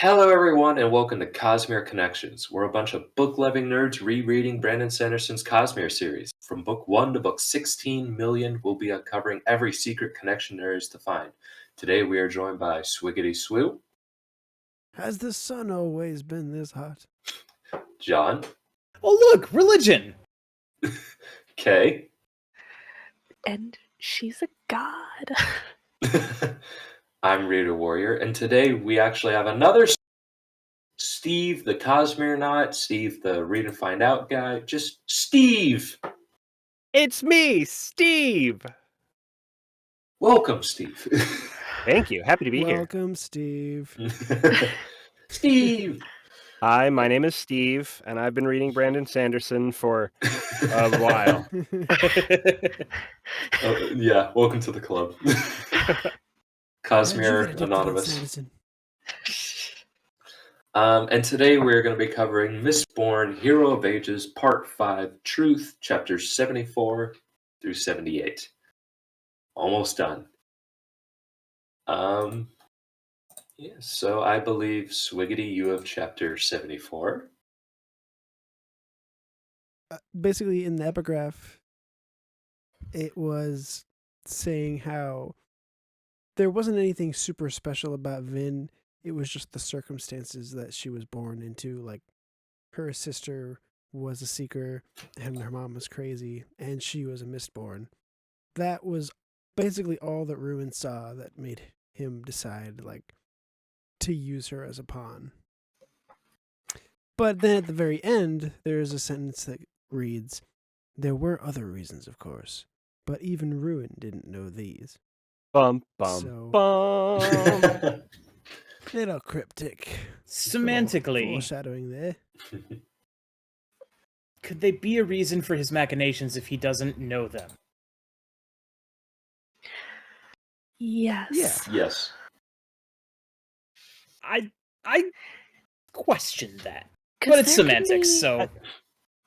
Hello, everyone, and welcome to Cosmere Connections. We're a bunch of book-loving nerds rereading Brandon Sanderson's Cosmere series. From book 1 to book 16 million, we'll be uncovering every secret connection there is to find. Today, we are joined by Swiggity Swoo, Has the sun always been this hot? John, Oh, look, religion. Kay, And she's a god. I'm ReaderWarrior, and today we actually have another Steve, the Cosmerenaut, Steve, the read and find out guy, just Steve. It's me, Steve. Welcome, Steve. Thank you. Happy to be here. Welcome, Steve. Steve. Hi, my name is Steve, and I've been reading Brandon Sanderson for a while. Yeah, welcome to the club. Cosmere Anonymous. And today we're going to be covering Mistborn, Hero of Ages, Part 5, Truth, Chapters 74 through 78. Almost done. Yeah, so I believe, Swiggity, you have Chapter 74. Basically, in the epigraph, it was saying how there wasn't anything super special about Vin. It was just the circumstances that she was born into. Like, her sister was a seeker, and her mom was crazy, and she was a Mistborn. That was basically all that Ruin saw that made him decide, like, to use her as a pawn. But then at the very end, there is a sentence that reads, "There were other reasons, of course, but even Ruin didn't know these." Bum, bum, So- bum. Little cryptic. Semantically, Foreshadowing there. could they be a reason for his machinations if he doesn't know them? Yes. Yeah. Yes. I question that. 'Cause But it's there can semantics, be- so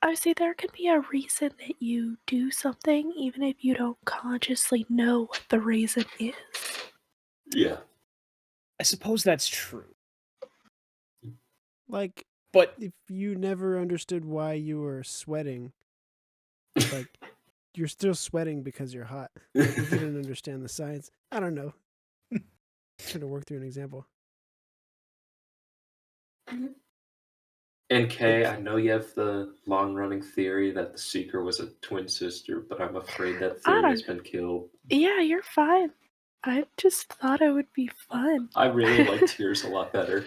I see there could be a reason that you do something, even if you don't consciously know what the reason is. Yeah. I suppose that's true. Like, But if you never understood why you were sweating, like, you're still sweating because you're hot. If you didn't understand the science, I don't know. Trying to work through an example. And Kay, I know you have the long-running theory that the Seeker was a twin sister, but I'm afraid that theory has been killed. Yeah, you're fine. I just thought it would be fun. I really like Tears a lot better.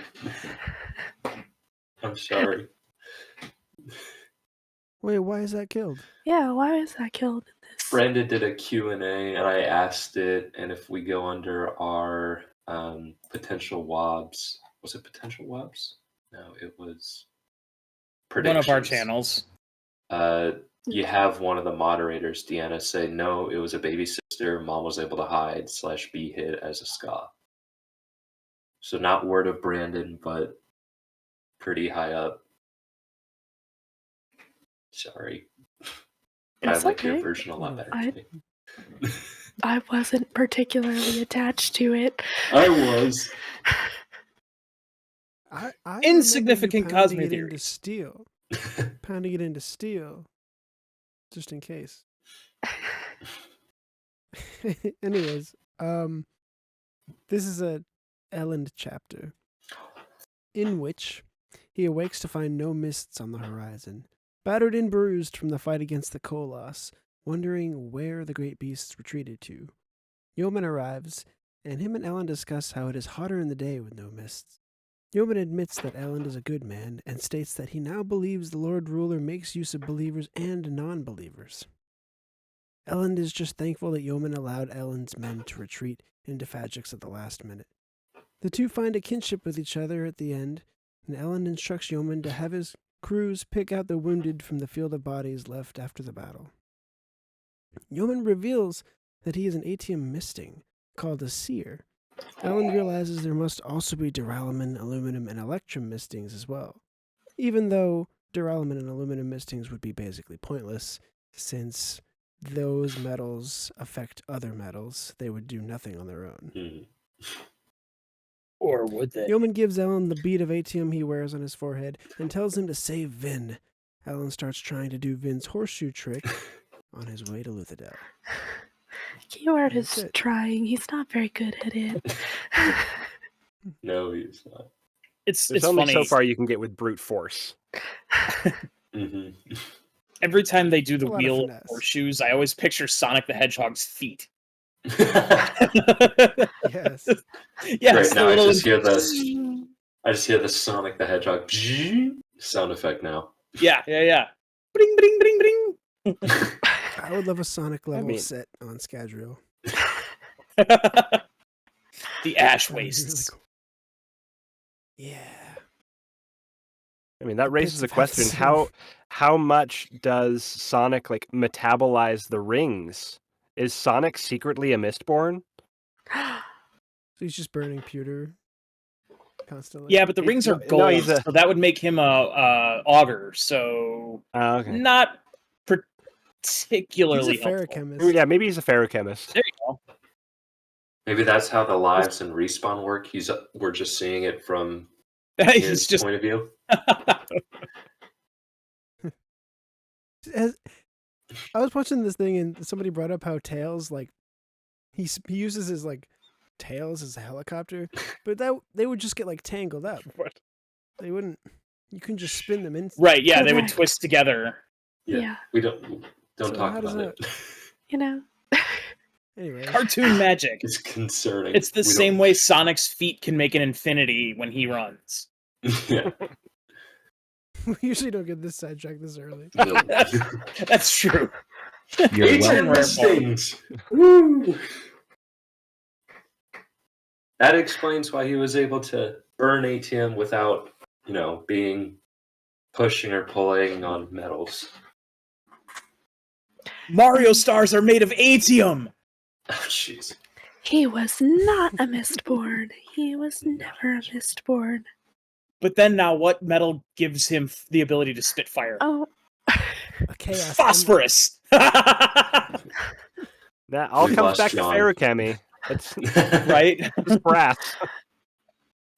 I'm sorry. Wait, why is that killed? Yeah, why is that killed in this? Brandon did a Q&A, and I asked it, and if we go under our potential WOBs, was it potential WOBs? No, it was predictions. one of our channels. You have one of the moderators, Deanna, say, no, it was a baby sister. Mom was able to hide / be hid as a ska. So not word of Brandon, but pretty high up. Sorry. I It's like your okay. version a lot better. I wasn't particularly attached to it. I was. I Insignificant remember you Cosmere pounding it into theories. steel. Pounding it into steel. Just in case. Anyways, this is a Elend chapter in which he awakes to find no mists on the horizon, battered and bruised from the fight against the Koloss, wondering where the great beasts retreated to. Yeoman arrives, and him and Elend discuss how it is hotter in the day with no mists. Yeoman admits that Elend is a good man, and states that he now believes the Lord Ruler makes use of believers and non-believers. Elend is just thankful that Yeoman allowed Elend's men to retreat into Fagix at the last minute. The two find a kinship with each other at the end, and Elend instructs Yeoman to have his crews pick out the wounded from the field of bodies left after the battle. Yeoman reveals that he is an Atium misting, called a seer. Elend realizes there must also be duralumin, aluminum, and electrum mistings as well, even though duralumin and aluminum mistings would be basically pointless, since those metals affect other metals. They would do nothing on their own. Or would they? Yeoman gives Ellen the bead of ATM he wears on his forehead and tells him to save Vin. Ellen starts trying to do Vin's horseshoe trick on his way to Luthadel. Keyword That's is it. trying. He's not very good at it. No, he's not. It's only funny. so far you can get with brute force. Hmm. Every time they do the A lot of wheel of finesse. horseshoes, I always picture Sonic the Hedgehog's feet. Yes. Yes, Right the now, I little just hear the Sonic the Hedgehog sound effect now. Yeah. Bring, bring, bring, bring. I would love a Sonic level mean- set on Scadrial. The ash That'd be really wastes. cool. Yeah. I mean, that The raises bits a of health question: so- how much does Sonic like metabolize the rings? Is Sonic secretly a Mistborn? So he's just burning pewter constantly. Yeah, but the rings are no, gold, he's a- so that would make him a augur. So Okay. not He's particularly a helpful. ferrochemist. Yeah, maybe he's a ferrochemist. There you go. Maybe that's how the lives and respawn work. We're just seeing it from He's his just point of view. I was watching this thing and somebody brought up how Tails, like, he uses his, like, tails as a helicopter, but they would just get, like, tangled up. What? They wouldn't, you couldn't just spin them in. right. Yeah, they would Correct. twist together. Yeah. We don't So talk how does about it. You know? Anyway, Cartoon magic. It's concerning. It's the We same don't- way Sonic's feet can make an infinity when he runs. Yeah. we usually don't get this sidetracked this early. No. That's true. You're Adrian welcome. Mistings. Woo! That explains why he was able to burn ATM without, being pushing or pulling on metals. Mario stars are made of atium. Oh, jeez. He was not a Mistborn. He was never a Mistborn. But then now, what metal gives him the ability to spit fire? Oh. A chaos. Phosphorus. That all We comes lost back John. to ferrochemy. It's Right? just brass.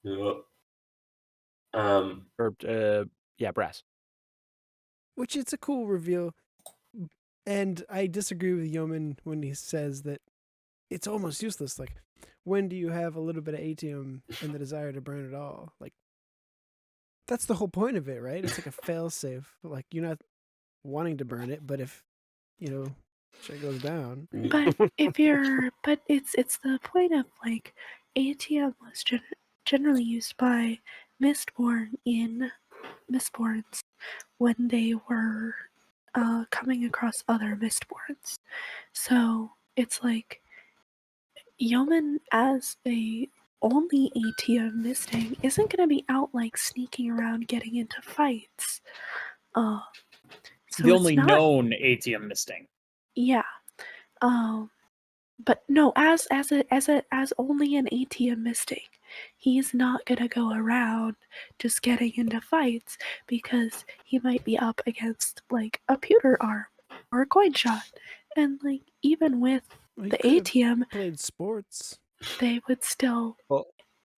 Yep. Or brass. Which it's a cool reveal. And I disagree with Yeoman when he says that it's almost useless. Like, when do you have a little bit of atium and the desire to burn it all? Like, that's the whole point of it, right? It's like a fail-safe. Like, you're not wanting to burn it, but if, shit goes down. But but it's the point of, like, ATM was generally used by Mistborn in Mistborns when they were coming across other Mistborns. So it's like Yeoman as a only ATM misting isn't going to be out like sneaking around getting into fights. So The it's only not- known ATM misting. Yeah. But no, as only an ATM mistake, he's not gonna go around just getting into fights because he might be up against like a pewter arm or a coin shot, and like even with Well, he the could've ATM, played sports. they would still Well-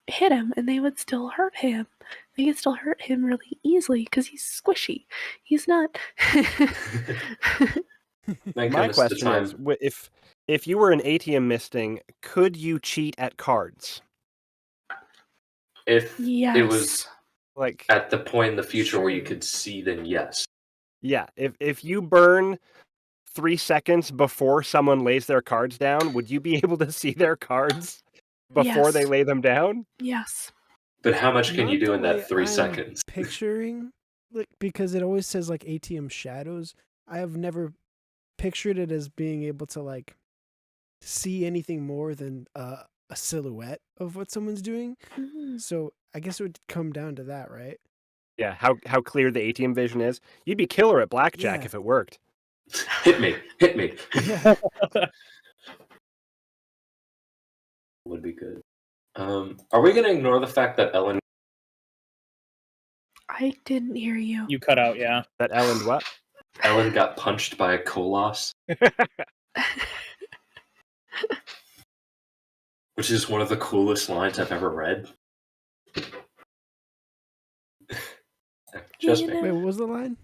hit him and they would still hurt him. They could still hurt him really easily because he's squishy. He's not. Might My come us to question time. is, if you were an ATM misting, could you cheat at cards? If Yes. it was Like, at the point in the future where you Sure. could see, then yes. yeah, if you burn 3 seconds before someone lays their cards down, would you be able to see their cards before they Yes. lay them down? Yes. But how much can Not you do the in way that 3 I'm seconds? Picturing, like, because it always says like ATM shadows. I have never pictured it as being able to like see anything more than a silhouette of what someone's doing. Mhm. So I guess it would come down to that, right? Yeah, how clear the ATM vision is. You'd be killer at blackjack Yeah. if it worked. Hit me. Yeah. Would be good. Are we going to ignore the fact that Ellen I didn't hear you. You cut out, yeah. That Ellen what? got punched by a Koloss? Which is one of the coolest lines I've ever read. Just You me. know? Wait, what was the line?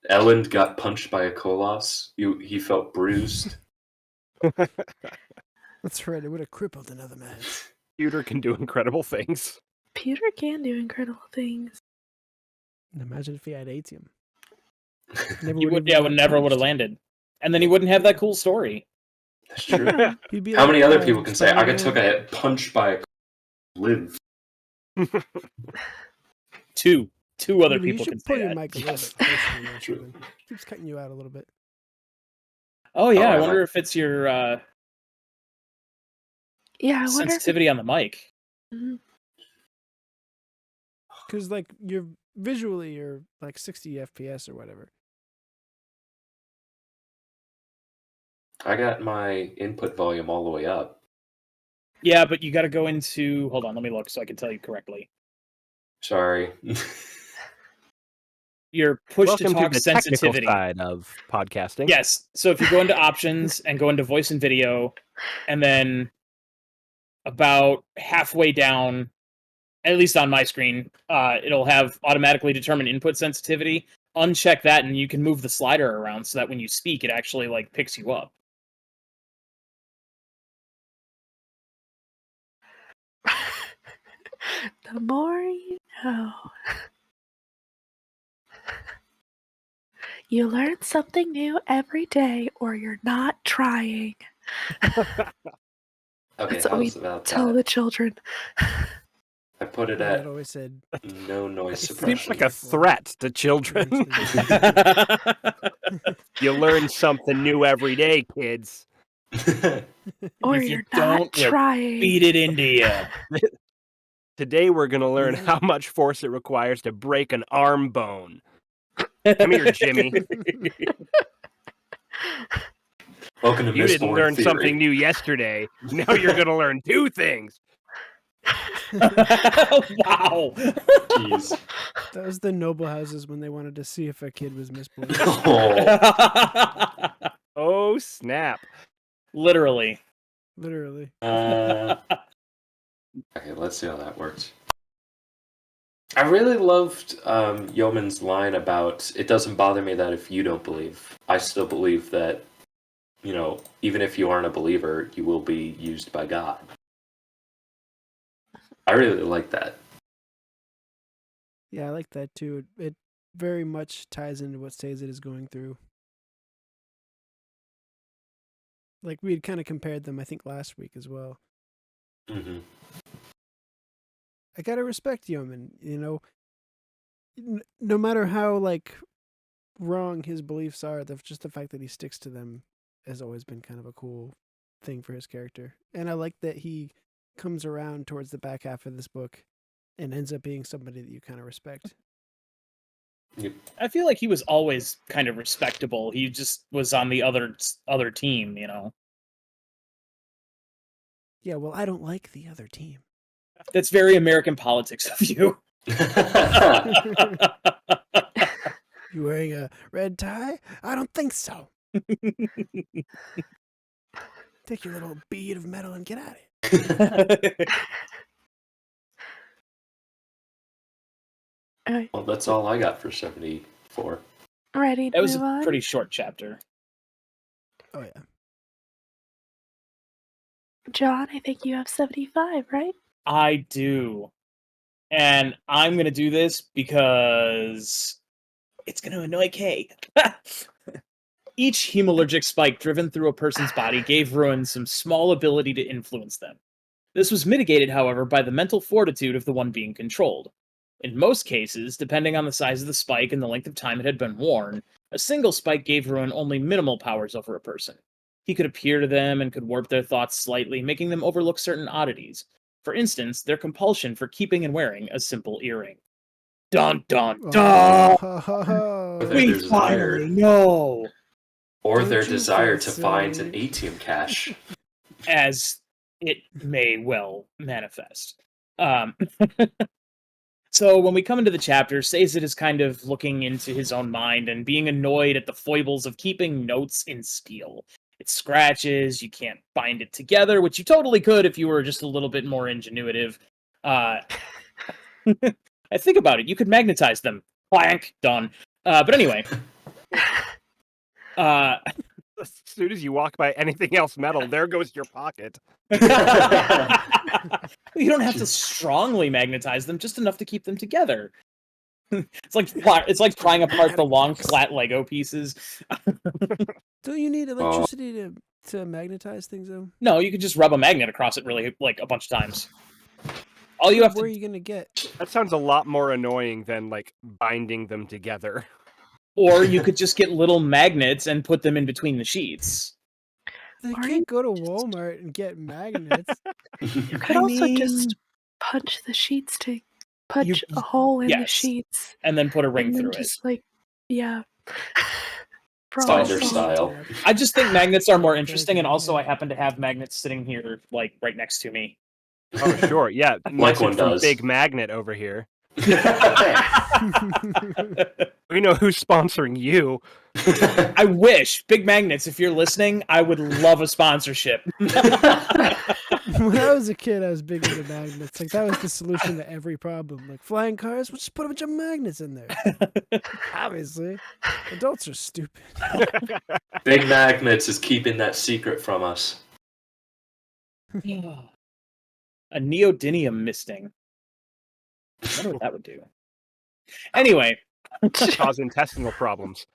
Elend got punched by a Koloss. He felt bruised. That's right. It would have crippled another man. Pewter can do incredible things. Pewter can do incredible things. And imagine if he had atium. He would never would have landed, and then he wouldn't have that cool story. That's true. Yeah. He'd be How like, many other people can say, I got Spider-Man. took a punch by a live? Two other Ruby, people you can should pull say your that. mic a little Yes. bit closer to you, True. Ruben. Keeps cutting you out a little bit. Oh yeah, Oh, I I wonder like- if it's your Yeah, I wonder if sensitivity on the mic. Mhm. Because like you're visually you're like 60 FPS or whatever. I got my input volume all the way up. Yeah, but you got to go into. Hold on, let me look so I can tell you correctly. Sorry. Your push Welcome to to talk the technical sensitivity. side of podcasting. Yes. So if you go into options and go into voice and video, and then about halfway down, at least on my screen, it'll have automatically determined input sensitivity. Uncheck that, and you can move the slider around so that when you speak, it actually like picks you up. the more you know. You learn something new every day, or you're not trying. Okay, That's what we how's about tell that? the children. I put it My dad at always said no noise It suppression. Seems like a threat to children. You learn something new every day, kids. Or If you you're not don't, we'll trying. beat it into you. Today we're going to learn know- how much force it requires to break an arm bone. Come here, Jimmy. Welcome to You didn't Mistborn learn Theory. something new yesterday. Now you're going to learn two things. Wow. Jeez. That was the noble houses when they wanted to see if a kid was misborn. Oh, Oh, snap. Literally. Literally. okay, let's see how that works. I really loved Yeoman's line about, it doesn't bother me that if you don't believe, I still believe that, you know, even if you aren't a believer, you will be used by God. I really like that. Yeah, I like that too. It very much ties into what Sazed is going through. Like we had kind of compared them, I think, last week as well. Hmm. I gotta respect Yeoman. You know, no matter how like wrong his beliefs are, just the fact that he sticks to them has always been kind of a cool thing for his character. And I like that he comes around towards the back half of this book and ends up being somebody that you kind of respect. I feel like he was always kind of respectable. He just was on the other team, you know. Yeah, well, I don't like the other team. That's very American politics of you. You wearing a red tie? I don't think so. Take your little bead of metal and get out of here. Alright, Well, that's all I got for 74. ready to That was move a on? pretty short chapter. Oh yeah. John, I think you have 75, right? I do. And I'm going to do this because it's going to annoy Kay. Each hemalurgic spike driven through a person's body gave Ruin some small ability to influence them. This was mitigated, however, by the mental fortitude of the one being controlled. In most cases, depending on the size of the spike and the length of time it had been worn, a single spike gave Ruin only minimal powers over a person. He could appear to them and could warp their thoughts slightly, making them overlook certain oddities. For instance, their compulsion for keeping and wearing a simple earring. Dun dun dun! Oh, Their We desire. finally know! Or Don't their you desire feel to find an silly? ATM cache. As it may well manifest. So when we come into the chapter, Sazed is kind of looking into his own mind and being annoyed at the foibles of keeping notes in steel. It scratches, you can't bind it together, which you totally could if you were just a little bit more ingenuitive. I think about it, you could magnetize them Clank, done. But anyway, As soon as you walk by anything else metal, there goes your pocket. you don't have to strongly magnetize them, just enough to keep them together. It's like prying apart the long, flat Lego pieces. Don't you need electricity to magnetize things though? No, you could just rub a magnet across it really like a bunch of times. All you have Where to are you gonna get? That sounds a lot more annoying than like binding them together. Or you could just get little magnets and put them in between the sheets. They Or can't you go to Walmart and get magnets. You could also just punch the sheets to punch a hole in the yes. sheets. And then put a ring And then through just like, yeah. Spider style. I just think magnets are more interesting, and also I happen to have magnets sitting here, like, right next to me. Oh, sure. Yeah. Like Message one from does. Big Magnet over here. We know who's sponsoring you. I wish. Big Magnets, if you're listening, I would love a sponsorship. When I was a kid, I was big into magnets. Like that was the solution to every problem. Like flying cars, we'll just put a bunch of magnets in there. Obviously, adults are stupid. Big Magnets is keeping that secret from us. A neodymium misting. I wonder what that would do. Anyway. Cause intestinal problems.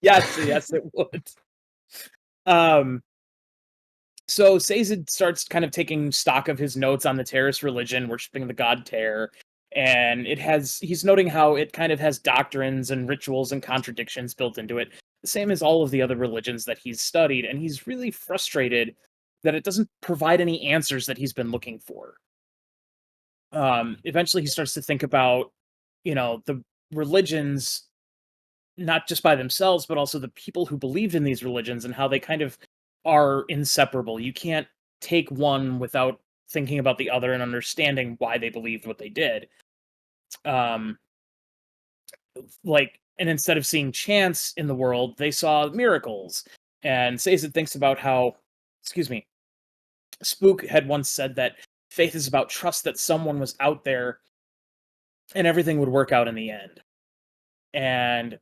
yes, it would. So Sazed starts kind of taking stock of his notes on the terrorist religion, worshipping the god Terror, and he's noting how it kind of has doctrines and rituals and contradictions built into it, the same as all of the other religions that he's studied, and he's really frustrated that it doesn't provide any answers that he's been looking for. Eventually he starts to think about, the religions, not just by themselves, but also the people who believed in these religions and how they kind of are inseparable. You can't take one without thinking about the other and understanding why they believed what they did. And instead of seeing chance in the world, they saw miracles. And Sazed thinks about how, Spook had once said that faith is about trust that someone was out there and everything would work out in the end. And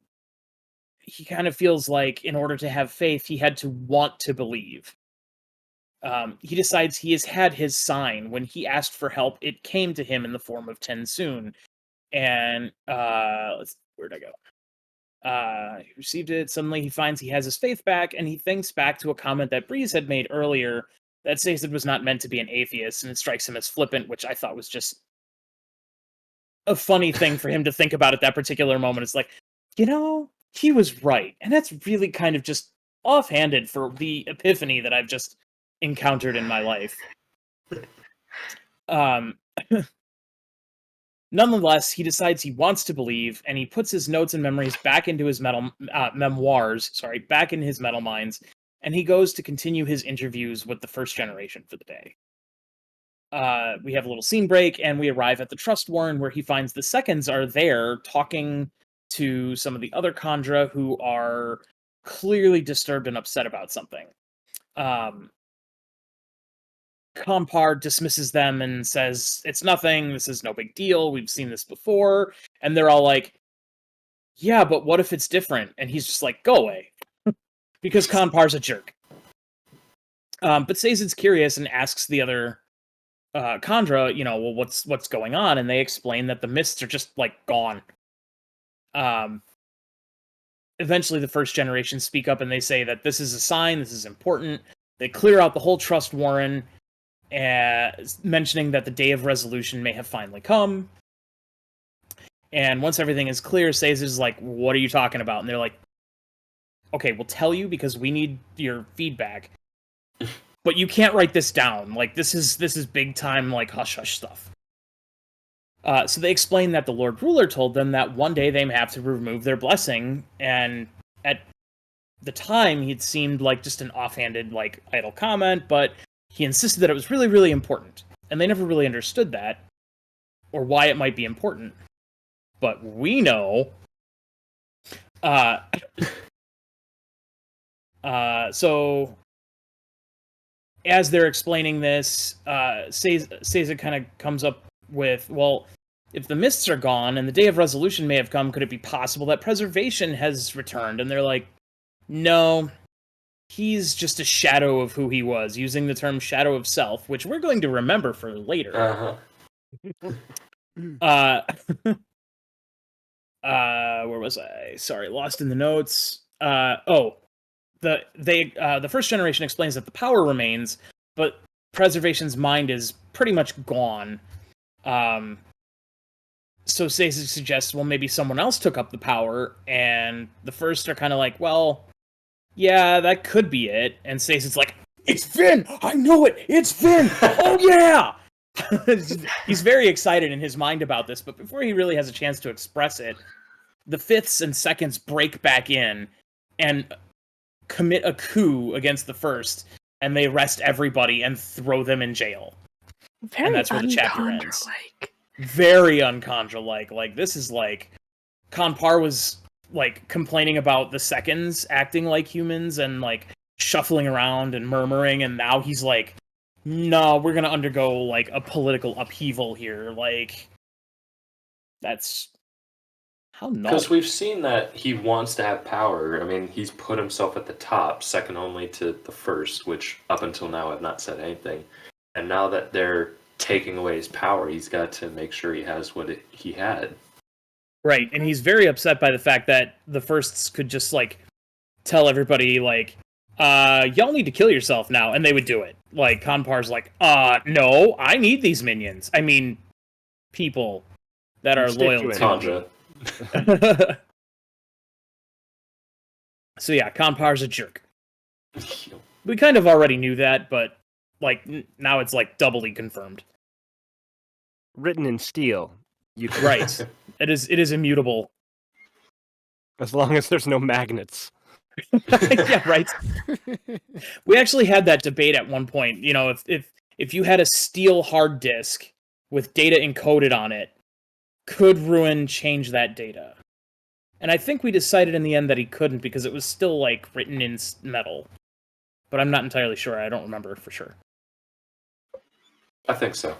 he kind of feels like in order to have faith, he had to want to believe. He decides he has had his sign. When he asked for help, it came to him in the form of Tensoon. And where'd I go? He received it. Suddenly he finds he has his faith back, and he thinks back to a comment that Breeze had made earlier that Sazed was not meant to be an atheist, and it strikes him as flippant, which I thought was just a funny thing for him to think about at that particular moment. It's like, he was right. And that's really kind of just offhanded for the epiphany that I've just encountered in my life. Nonetheless, he decides he wants to believe, and he puts his notes and memories back into his back in his metal mines, and he goes to continue his interviews with the first generation for the day. We have a little scene break, and we arrive at the Trust Warren, where he finds the Seconds are there talking to some of the other Khandra who are clearly disturbed and upset about something. Compar dismisses them and says, it's nothing, this is no big deal, we've seen this before. And they're all like, yeah, but what if it's different? And he's just like, go away. Because Compar's a jerk. But Sazed's curious and asks the other Khandra, well, what's going on? And they explain that the mists are just, gone. Eventually the first generation speak up and they say that this is a sign, this is important. They clear out the whole Trust Warren, mentioning that the day of resolution may have finally come. And once everything is clear, Sazed is like, what are you talking about? And they're like, okay, we'll tell you because we need your feedback. But you can't write this down. This is big time, hush-hush stuff. So they explain that the Lord Ruler told them that one day they may have to remove their blessing, and at the time, it seemed like just an offhanded, idle comment, but he insisted that it was really, really important. And they never really understood that, or why it might be important. But we know. So, as they're explaining this, Sazed kind of comes up with, well, if the mists are gone and the day of resolution may have come, could it be possible that preservation has returned? And they're like, no, he's just a shadow of who he was, using the term shadow of self, which we're going to remember for later. Where was I? Sorry, lost in the notes. The first generation explains that the power remains, but preservation's mind is pretty much gone. So Stasis suggests, well, maybe someone else took up the power, and the first are kind of like, well, yeah, that could be it. And Stasis like, it's Vin! I know it! It's Vin! Oh yeah! He's very excited in his mind about this, but before he really has a chance to express it, the fifths and seconds break back in and commit a coup against the first, and they arrest everybody and throw them in jail. Very and that's where the chapter ends. Uncondra-like. Very uncondra-like. Like, this is like... Kanpar was, like, complaining about the seconds acting like humans and, like, shuffling around and murmuring, and now he's like, no, we're gonna undergo, like, a political upheaval here. Like, that's... How naughty. Because we've seen that he wants to have power. I mean, he's put himself at the top, second only to the first, which up until now have not said anything. And now that they're taking away his power, he's got to make sure he has what he had. Right, and he's very upset by the fact that the firsts could just, like, tell everybody, like, y'all need to kill yourself now, and they would do it. Like, Kanpar's like, no, I need these minions. I mean, people that are loyal to Kandra. So yeah, Kanpar's a jerk. We kind of already knew that, but, like, now it's, like, doubly confirmed. Written in steel. You can... Right. It is immutable. As long as there's no magnets. Yeah, right. We actually had that debate at one point. You know, if you had a steel hard disk with data encoded on it, could Ruin change that data? And I think we decided in the end that he couldn't because it was still, like, written in metal. But I'm not entirely sure. I don't remember for sure. I think so.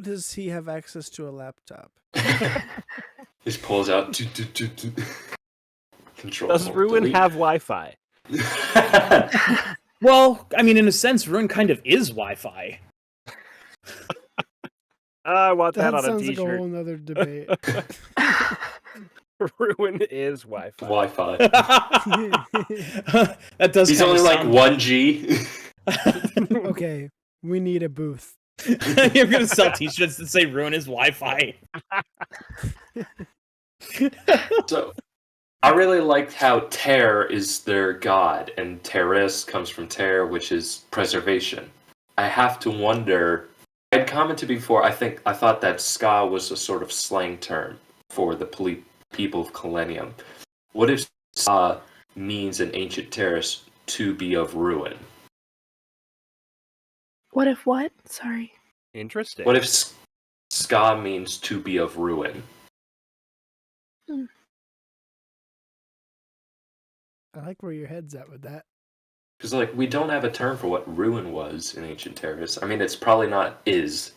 Does he have access to a laptop? He just pulls out control. Does Ruin have Wi-Fi? Well, I mean, in a sense, Ruin kind of is Wi-Fi. I want that on a sounds t-shirt. like a whole nother debate. Ruin is Wi-Fi. Wi-Fi. That does. He's only like 1G. Okay, we need a booth. You're gonna sell t-shirts that say Ruin is Wi-Fi. So, I really liked how Ter is their god, and Teris comes from Ter, which is preservation. I have to wonder. I had commented before. I thought that Ska was a sort of slang term for the people of Millennium. What if Ska means in ancient Terrace to be of ruin? What if what? Sorry. Interesting. What if Ska means to be of ruin? I like where your head's at with that. Because, like, we don't have a term for what ruin was in ancient Terrace. I mean, it's probably not is.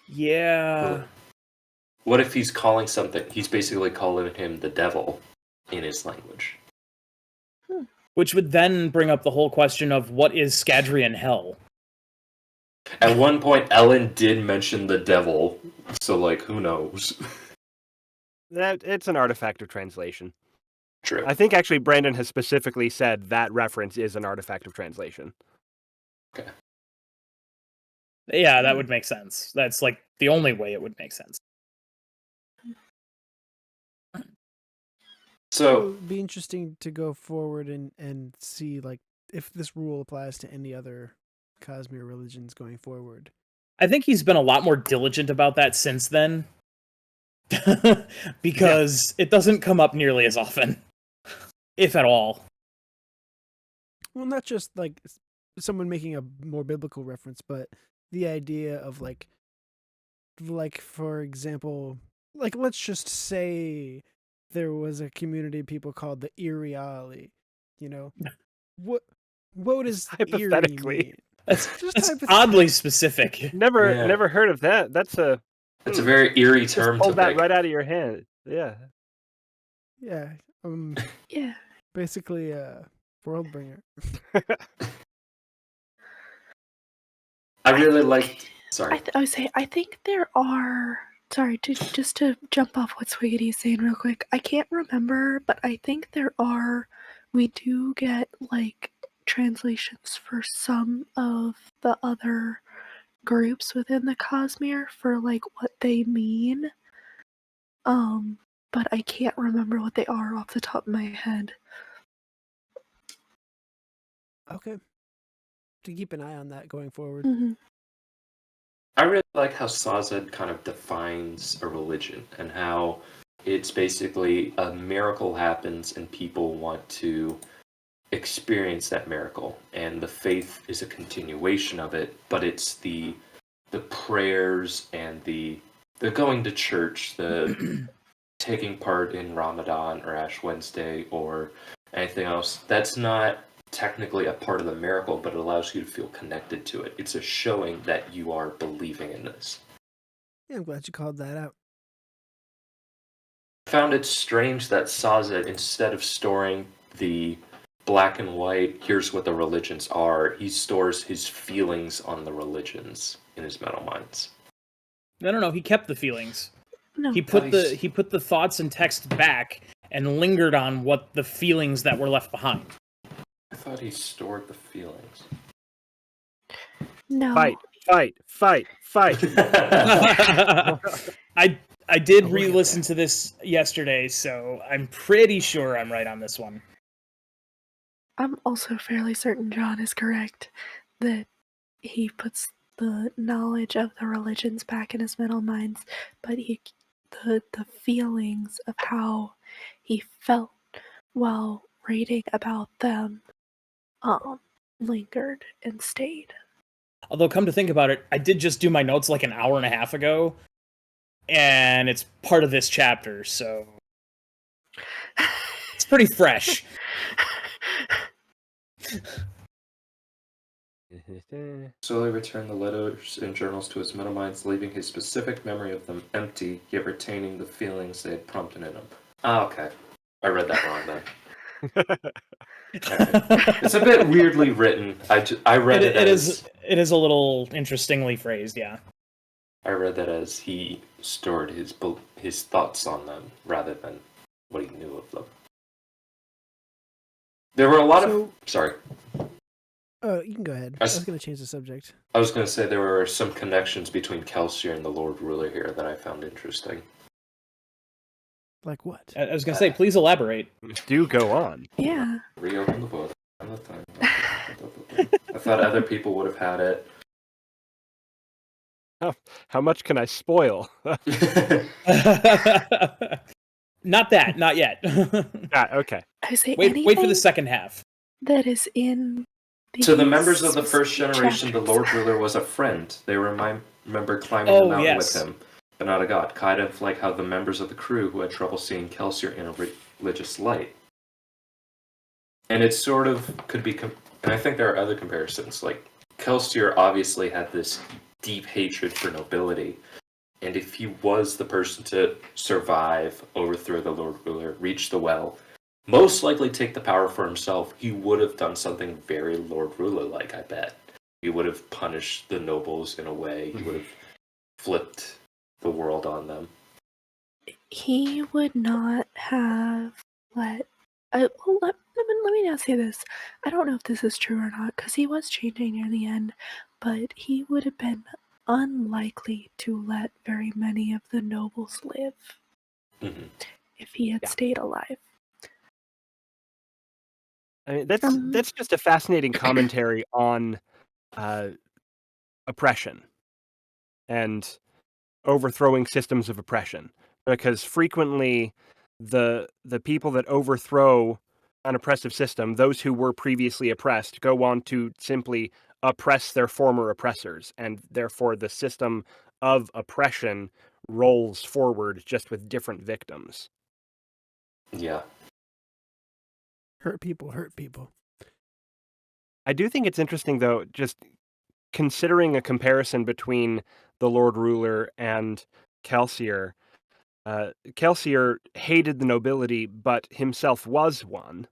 Yeah. What if he's calling something? He's basically calling him the devil in his language. Which would then bring up the whole question of what is Scadrian hell? At one point, Ellen did mention the devil, so, like, who knows? It's an artifact of translation. True. I think actually Brandon has specifically said that reference is an artifact of translation. Okay. Yeah, that would make sense. That's like the only way it would make sense. So It'd be interesting to go forward and see like if this rule applies to any other Cosmere religions going forward. I think he's been a lot more diligent about that since then. Because it doesn't come up nearly as often. If at all. Well, not just like someone making a more biblical reference, but the idea of like for example, like let's just say there was a community of people called the Iriali, you know. What does Hypothetically. Eerie mean? That's Just that's type it- oddly specific. Never heard of that. That's a It's a very eerie just term to pulled that pick. right out of your hand. Yeah. Yeah. Yeah. Basically, world bringer. I really liked. Sorry. I would say I think there are. Sorry, just to jump off what Swiggity is saying real quick. I can't remember, but I think there are. We do get like translations for some of the other groups within the Cosmere for like what they mean. But I can't remember what they are off the top of my head. Okay. To keep an eye on that going forward. Mhm. I really like how Sazed kind of defines a religion and how it's basically a miracle happens and people want to experience that miracle, and the faith is a continuation of it, but it's the prayers and the going to church, the taking part in Ramadan or Ash Wednesday or anything else. That's not technically a part of the miracle, but it allows you to feel connected to it. It's a showing that you are believing in this. Yeah, I'm glad you called that out. I found it strange that Sazed, instead of storing the black and white, here's what the religions are, he stores his feelings on the religions in his metal minds. No. He kept the feelings. No. He put the thoughts and text back and lingered on what the feelings that were left behind. I thought he stored the feelings. No. Fight. I did I'll look at re-listen that. to this yesterday, so I'm pretty sure I'm right on this one. I'm also fairly certain John is correct that he puts the knowledge of the religions back in his mental minds, but the feelings of how he felt while reading about them lingered and stayed. Although, come to think about it, I did just do my notes like an hour and a half ago, and it's part of this chapter, so it's pretty fresh. Slowly returned the letters and journals to his mental minds, leaving his specific memory of them empty, yet retaining the feelings they had prompted in him. Ah, okay. I read that wrong then. Okay. It's a bit weirdly written. I read it as... It is a little interestingly phrased, yeah. I read that as he stored his thoughts on them rather than what he knew of them. There were a lot of... Sorry. Oh, you can go ahead. I was going to change the subject. I was going to say there were some connections between Kelsier and the Lord Ruler here that I found interesting. Like what? I was going to say, please elaborate. Do go on. Yeah. Reopen the book. I thought other people would have had it. How much can I spoil? Not yet. Okay. I say Wait for the second half. that is in To the members of the first specific generation, the chapters. Lord Ruler was a friend. They remember climbing the mountain with him, but not a god. Kind of like how the members of the crew who had trouble seeing Kelsier in a religious light. And it sort of could be... and I think there are other comparisons. Like, Kelsier obviously had this deep hatred for nobility. And if he was the person to survive, overthrow the Lord Ruler, reach the well, most likely take the power for himself, he would have done something very Lord Ruler-like, I bet. He would have punished the nobles in a way. He would have flipped the world on them. He would not have let. Well, let me now say this. I don't know if this is true or not, because he was changing near the end, but he would have been unlikely to let very many of the nobles live if he had stayed alive. I mean, that's just a fascinating commentary on oppression and overthrowing systems of oppression, because frequently the people that overthrow an oppressive system, those who were previously oppressed, go on to simply oppress their former oppressors, and therefore the system of oppression rolls forward just with different victims. Yeah. Hurt people hurt people. I do think it's interesting, though, just considering a comparison between the Lord Ruler and Kelsier, Kelsier hated the nobility, but himself was one.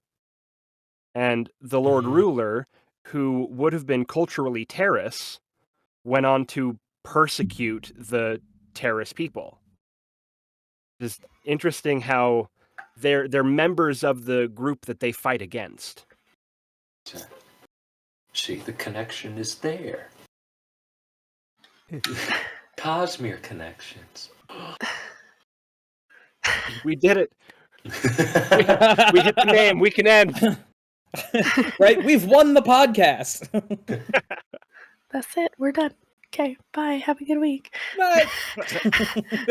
And the Lord Mhm. Ruler, who would have been culturally Terrace, went on to persecute the Terrace people. Just interesting how they're members of the group that they fight against. See, the connection is there. Cosmere Connections. We did it. We hit the name. We can end. Right? We've won the podcast. That's it. We're done. Okay, bye. Have a good week. Bye.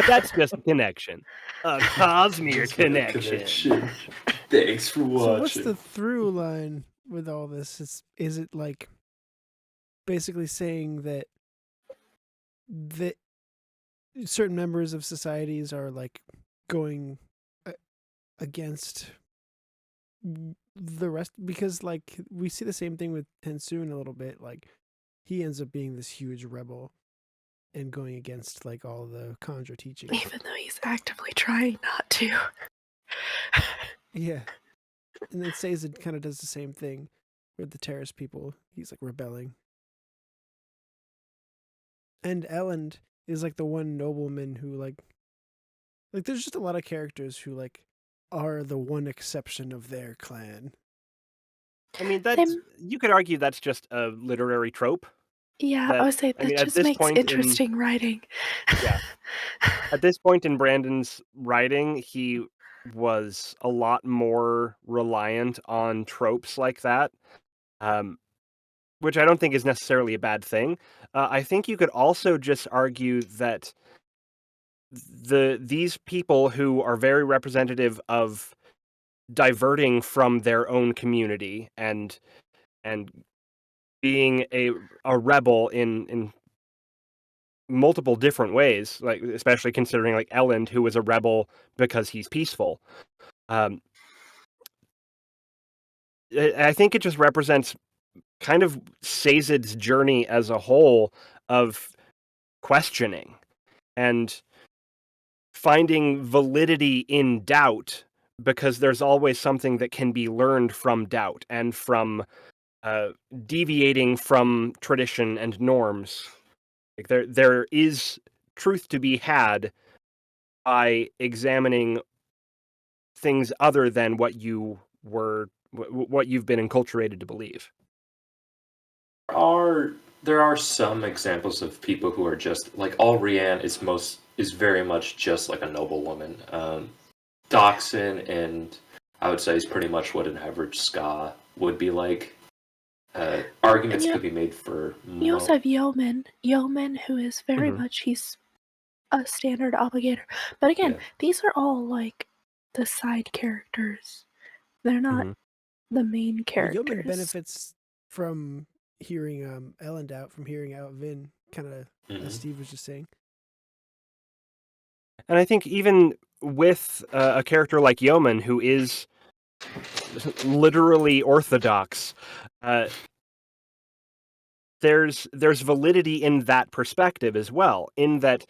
That's just a connection. A Cosmere connection. Thanks for watching. So what's the through line with all this? Is it like basically saying that certain members of societies are like going against the rest? Because like we see the same thing with Tensoon a little bit. Like he ends up being this huge rebel and going against like all the Khandra teachings. Even though he's actively trying not to. Yeah. And then Sazed kind of does the same thing with the Terrace people. He's like rebelling. And Elend is like the one nobleman who like there's just a lot of characters who like are the one exception of their clan. I mean, that's you could argue that's just a literary trope. Yeah, That- I would say I that mean, at just this makes point in- interesting writing. Yeah. At this point in Brandon's writing, he was a lot more reliant on tropes like that, which I don't think is necessarily a bad thing. I think you could also just argue that these people who are very representative of diverting from their own community and being a rebel in multiple different ways, like especially considering like Elend, who was a rebel because he's peaceful. I think it just represents kind of Sazed's journey as a whole of questioning and finding validity in doubt, because there's always something that can be learned from doubt and from deviating from tradition and norms. Like there is truth to be had by examining things other than what you've been enculturated to believe. There are some examples of people who are just like Rianne is very much just like a noblewoman. Doxin, and I would say is pretty much what an average Ska would be like. Arguments could be made for. You also have Yeoman, who is very Mhm. much, he's a standard obligator. But again, these are all like the side characters. They're not the main characters. Yeoman benefits from hearing Elend out, from hearing out Vin, kind of as Steve was just saying. And I think even with a character like Yeoman, who is literally orthodox, there's validity in that perspective as well, in that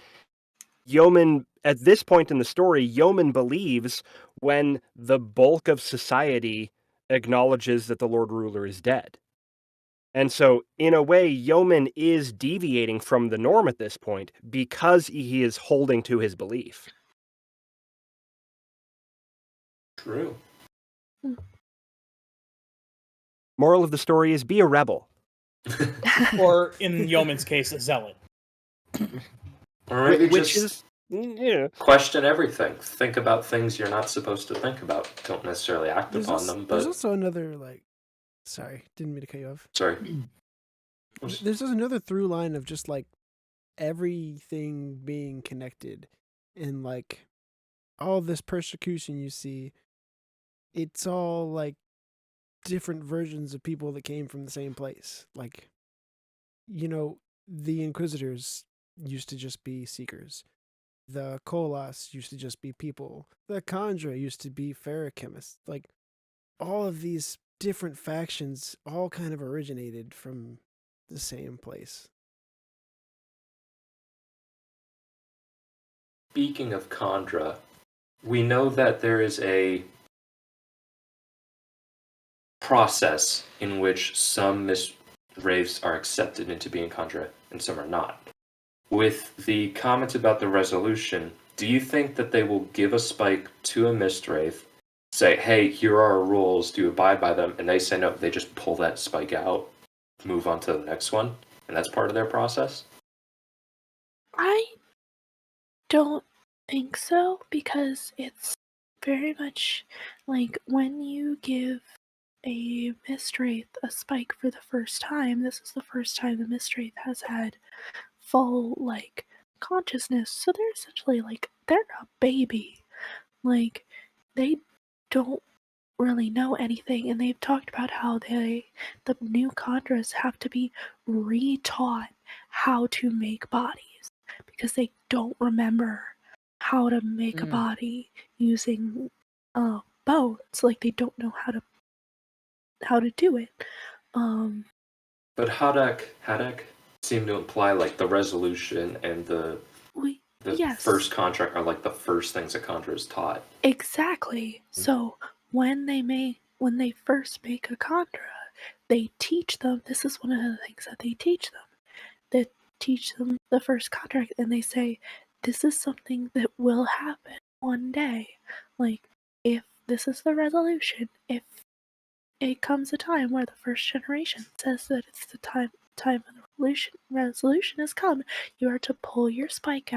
Yeoman, at this point in the story, Yeoman believes when the bulk of society acknowledges that the Lord Ruler is dead. And so, in a way, Yeoman is deviating from the norm at this point because he is holding to his belief. True. Moral of the story is be a rebel. Or, in Yeoman's case, a zealot. Or maybe Which just is question everything. Think about things you're not supposed to think about. Don't necessarily act upon them, There's but... also another, like... Sorry, didn't mean to cut you off. Sorry. There's just another through line of just, like, everything being connected. And, like, all this persecution you see, it's all, like, different versions of people that came from the same place. Like, you know, the Inquisitors used to just be seekers. The Kolas used to just be people. The Khandra used to be ferrochemists. Like, all of these different factions all kind of originated from the same place. Speaking of Khandra, we know that there is a process in which some wraiths are accepted into being Khandra and some are not. With the comments about the resolution, do you think that they will give a spike to a Mistwraith, say, hey, here are our rules, do you abide by them? And they say no, they just pull that spike out, move on to the next one, and that's part of their process? I don't think so, because it's very much like when you give a Mistwraith a spike for the first time, this is the first time the Mistwraith has had full, like, consciousness, so they're essentially, like, they're a baby. Like, they don't really know anything, and they've talked about how the new Khandras have to be retaught how to make bodies, because they don't remember how to make a body using bones. Like, they don't know how to do it. But Haddock seemed to imply like the resolution and the Yes. first contract are like the first things that Khandra is taught. Exactly. So when they first make a Khandra, they teach them. This is one of the things that they teach them. They teach them the first contract, and they say, "This is something that will happen one day. Like, if this is the resolution, if it comes a time where the first generation says that it's the time of the resolution has come, you are to pull your spikes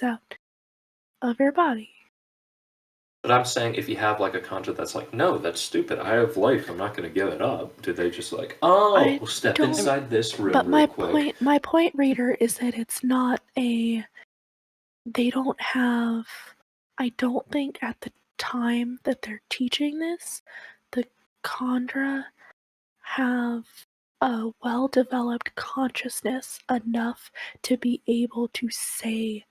out of your body." But I'm saying if you have like a Khandra that's like, no, that's stupid. I have life. I'm not going to give it up. Do they just like, oh, we'll step inside this room But real quick? my point, reader, is that it's not a. They don't have. I don't think at the time that they're teaching this, the Khandra have a well-developed consciousness enough to be able to say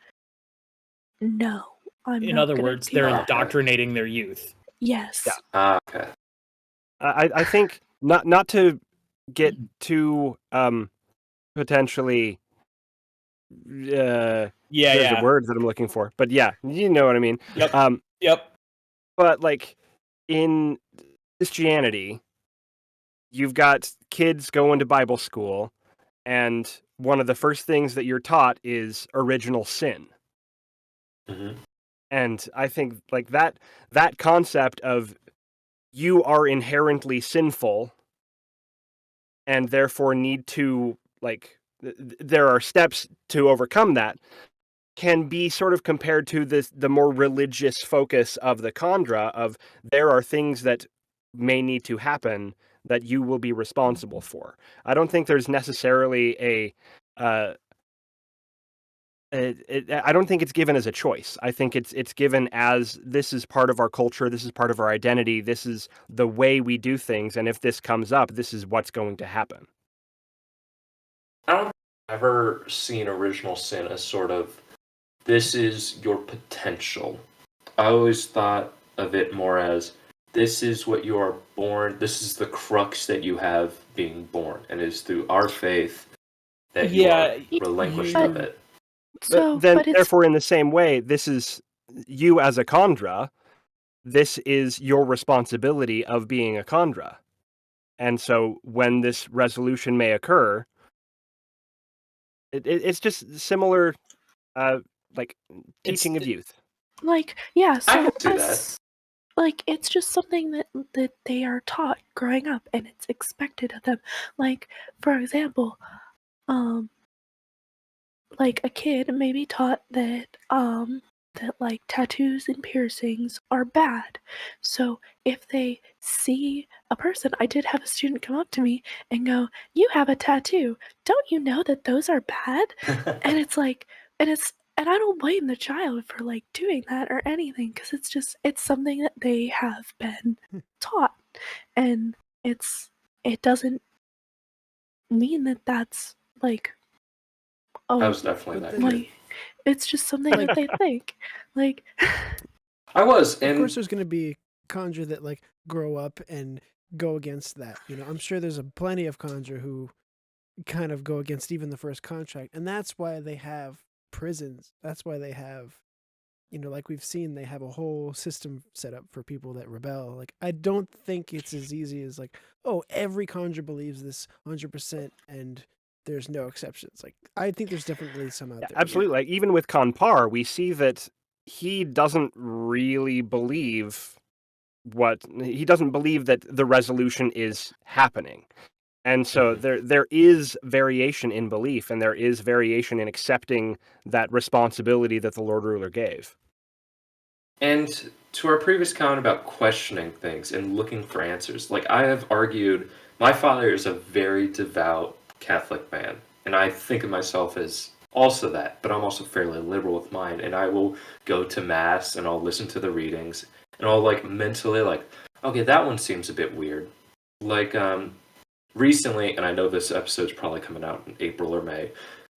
no. In other words, they're indoctrinating their youth. Yes. Yeah. Okay. I think not to get too potentially there's a word that I'm looking for, but yeah, you know what I mean. Yep. Yep. But like in Christianity, you've got kids going to Bible school, and one of the first things that you're taught is original sin. Mm-hmm. And I think like that concept of you are inherently sinful and therefore need to like there are steps to overcome that can be sort of compared to the more religious focus of the Khandra of there are things that may need to happen that you will be responsible for. I don't think there's necessarily I don't think it's given as a choice. I think it's given as this is part of our culture, this is part of our identity, this is the way we do things, and if this comes up, this is what's going to happen. I don't think I've ever seen original sin as sort of this is your potential. I always thought of it more as this is what you are born, this is the crux that you have being born, and it is through our faith that you are relinquished of it. Therefore, in the same way, this is you as a Khandra, this is your responsibility of being a Khandra. And so when this resolution may occur, it's just similar like teaching of youth. Like, yeah, so I can see that. Like, it's just something that they are taught growing up, and it's expected of them. Like, for example, like a kid may be taught that like tattoos and piercings are bad. So if they see a person, I did have a student come up to me and go, "You have a tattoo. Don't you know that those are bad?" And it's like, and I don't blame the child for like doing that or anything, because it's something that they have been taught, and it doesn't mean that that's like, I was definitely that kid. It's just something that they think. Like, I was, of course, there's going to be Khandra that like grow up and go against that. You know, I'm sure there's plenty of Khandra who kind of go against even the first contract. And that's why they have prisons. That's why they have, like we've seen, they have a whole system set up for people that rebel. Like, I don't think it's as easy as like, oh, every conjurer believes this 100% and there's no exceptions. Like, I think there's definitely some out there. Absolutely. Like, even with Kanpar, we see that he doesn't really believe that the resolution is happening. And so there is variation in belief, and there is variation in accepting that responsibility that the Lord Ruler gave. And to our previous comment about questioning things and looking for answers, like I have argued, my father is a very devout Catholic man, and I think of myself as also that, but I'm also fairly liberal with mine, and I will go to Mass and I'll listen to the readings, and I'll like mentally like, okay, that one seems a bit weird. Like, recently, and I know this episode's probably coming out in April or May,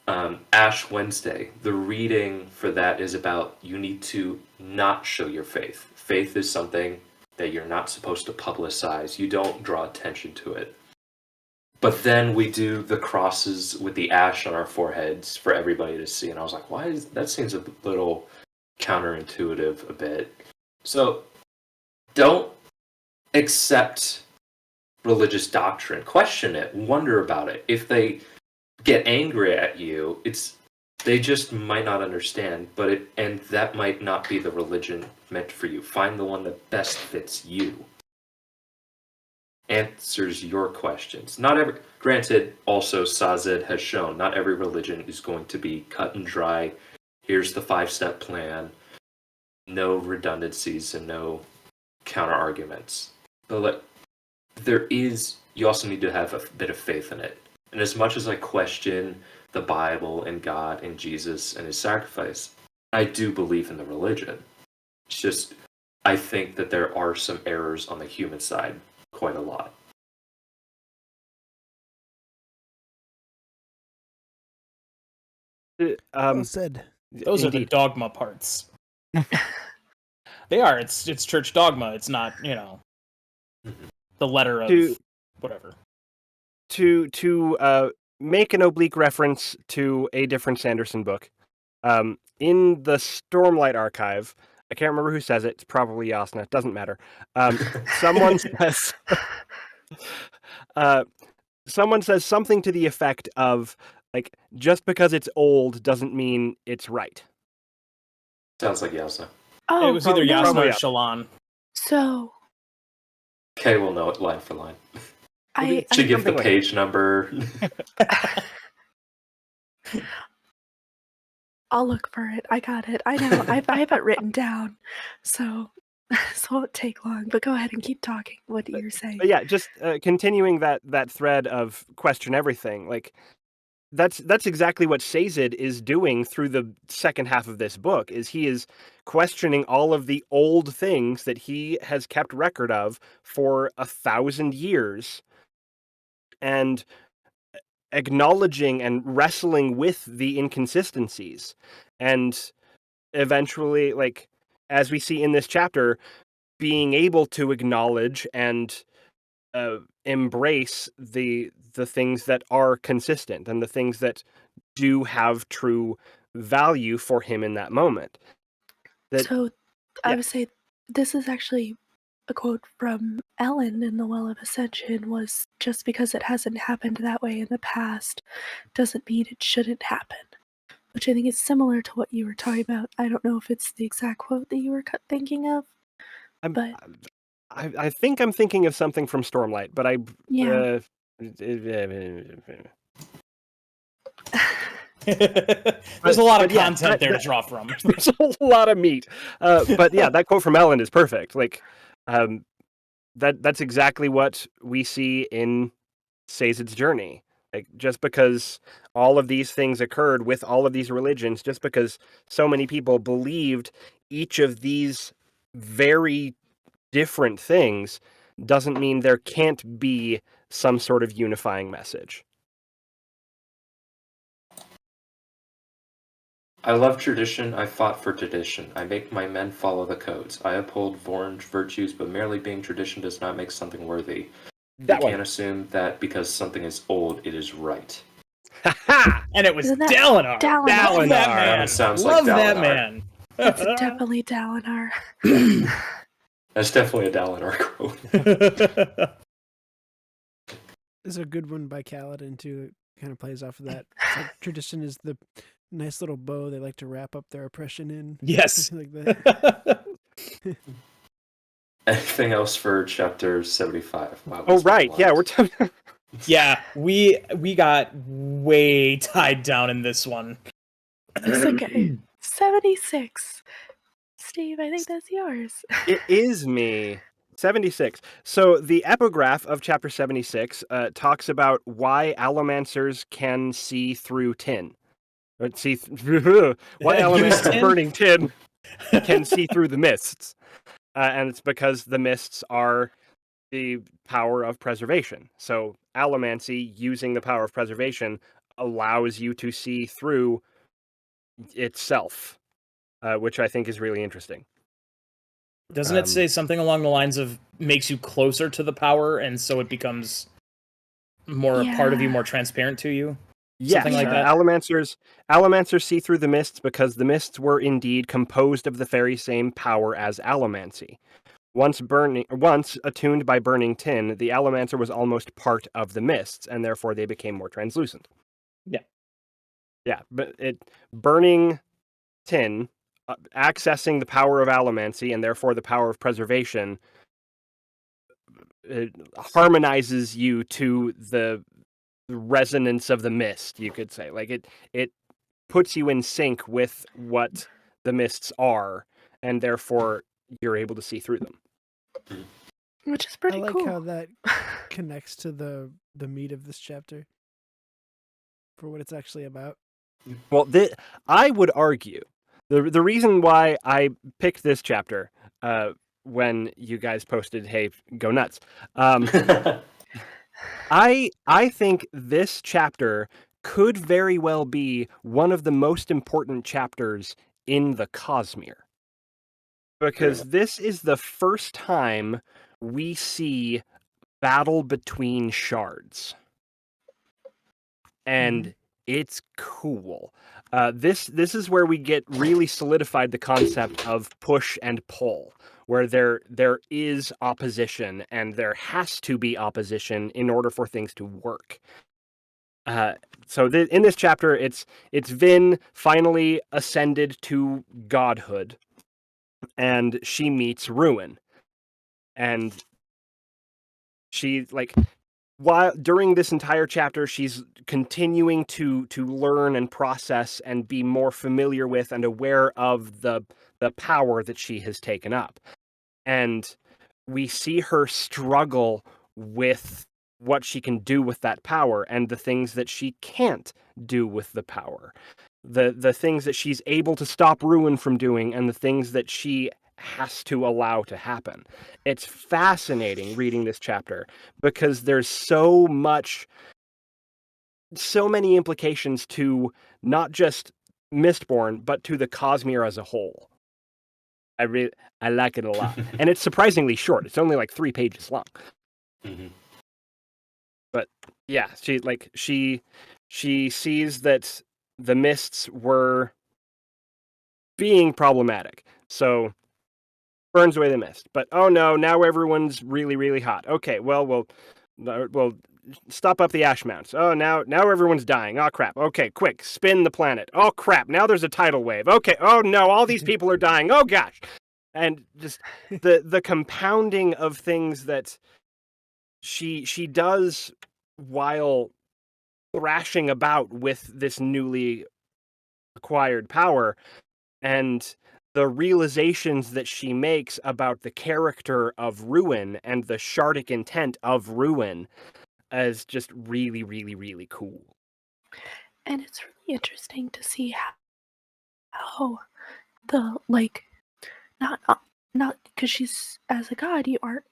Ash Wednesday, the reading for that is about you need to not show your faith. Faith is something that you're not supposed to publicize. You don't draw attention to it. But then we do the crosses with the ash on our foreheads for everybody to see. And I was like, that seems a little counterintuitive a bit. So don't accept religious doctrine. Question it. Wonder about it. If they get angry at you, they just might not understand, and that might not be the religion meant for you. Find the one that best fits you. Answers your questions. Granted, also Sazed has shown, not every religion is going to be cut and dry. Here's the 5-step plan. No redundancies and no counter arguments. But you also need to have a bit of faith in it. And as much as I question the Bible and God and Jesus and his sacrifice, I do believe in the religion. It's just, I think that there are some errors on the human side, quite a lot. Well said. Those are the dogma parts. They are. It's church dogma. It's not, the letter of whatever. To make an oblique reference to a different Sanderson book, in the Stormlight Archive, I can't remember who says it. It's probably Yasna. It doesn't matter. Someone says something to the effect of, like, just because it's old doesn't mean it's right. Sounds like Yasna. Oh, it was either Yasna or yeah. Shallan. So Okay, we'll know it line for line. I Should give the page number. I'll look for it. I got it. I know. I have it written down, so it won't take long. But go ahead and keep talking. What you're saying? But yeah, just continuing that thread of question everything. Like, that's exactly what Sazed is doing through the second half of this book. Is he is questioning all of the old things that he has kept record of for 1,000 years, and acknowledging and wrestling with the inconsistencies, and eventually, like, as we see in this chapter, being able to acknowledge and embrace the things that are consistent and the things that do have true value for him in that moment. I would say this is actually a quote from Ellen in The Well of Ascension, was just because it hasn't happened that way in the past doesn't mean it shouldn't happen. Which I think is similar to what you were talking about. I don't know if it's the exact quote that you were thinking of. I think I'm thinking of something from Stormlight, but Yeah. There's a lot of content there to draw from. There's a lot of meat. But yeah, that quote from Ellen is perfect. Like, that's exactly what we see in Sazed's journey. Like, just because all of these things occurred with all of these religions, just because so many people believed each of these very different things, doesn't mean there can't be some sort of unifying message. I love tradition, I fought for tradition. I make my men follow the codes. I uphold Vorn's virtues, but merely being tradition does not make something worthy. You can't assume that because something is old, it is right. And it was Isn't that Dalinar. Dalinar? Love that Dalinar. man. Sounds like Love that Dalinar. man. It's definitely Dalinar. That's definitely a Dalinar quote. There's a good one by Kaladin too. It kind of plays off of that. It's like tradition is the nice little bow they like to wrap up their oppression in. Yes. Something like that. Anything else for chapter 75? Wow, Oh it's been right, a yeah, lot. we're talking. Yeah, we got way tied down in this one. It's okay. 76. Steve, I think that's yours. It is me. 76. So the epigraph of chapter 76 talks about why allomancers can see through tin. Or see why Use allomancers tin? burning tin can see through the mists. And it's because the mists are the power of preservation. So allomancy, using the power of preservation, allows you to see through itself, which I think is really interesting. Doesn't it say something along the lines of makes you closer to the power, and so it becomes more a part of you, Yeah. more transparent to you? Yes, Something like that? allomancers see through the mists because the mists were indeed composed of the very same power as allomancy. Once attuned by burning tin, the allomancer was almost part of the mists, and therefore they became more translucent. Yeah. Yeah, but burning tin, accessing the power of allomancy, and therefore the power of preservation, it harmonizes you to the resonance of the mist, you could say. Like it puts you in sync with what the mists are, and therefore you're able to see through them. Which is I pretty like cool. how that connects to the meat of this chapter for what it's actually about. Well, I would argue the reason why I picked this chapter when you guys posted, "Hey, go nuts." I think this chapter could very well be one of the most important chapters in the Cosmere. Because this is the first time we see battle between shards. And it's cool. This is where we get really solidified the concept of push and pull, where there is opposition and there has to be opposition in order for things to work. So in this chapter, it's Vin finally ascended to Godhood, and she meets Ruin, and she while during this entire chapter, she's continuing to learn and process and be more familiar with and aware of the power that she has taken up. And we see her struggle with what she can do with that power and the things that she can't do with the power. The things that she's able to stop Ruin from doing and the things that she has to allow to happen. It's fascinating reading this chapter because there's so many implications to not just Mistborn, but to the Cosmere as a whole. I like it a lot. And it's surprisingly short. It's only like 3 pages long. Mhm. But yeah, she sees that the mists were being problematic. So burns away the mist. But oh no, now everyone's really, really hot. Okay, well we'll stop up the ash mounts. Oh, now everyone's dying. Oh crap. Okay, quick, spin the planet. Oh crap, now there's a tidal wave. Okay, oh no, all these people are dying. Oh gosh. And just the compounding of things that she does while thrashing about with this newly acquired power, and the realizations that she makes about the character of Ruin and the shardic intent of Ruin is just really, really, really cool. And it's really interesting to see how the not because she's as a god, you aren't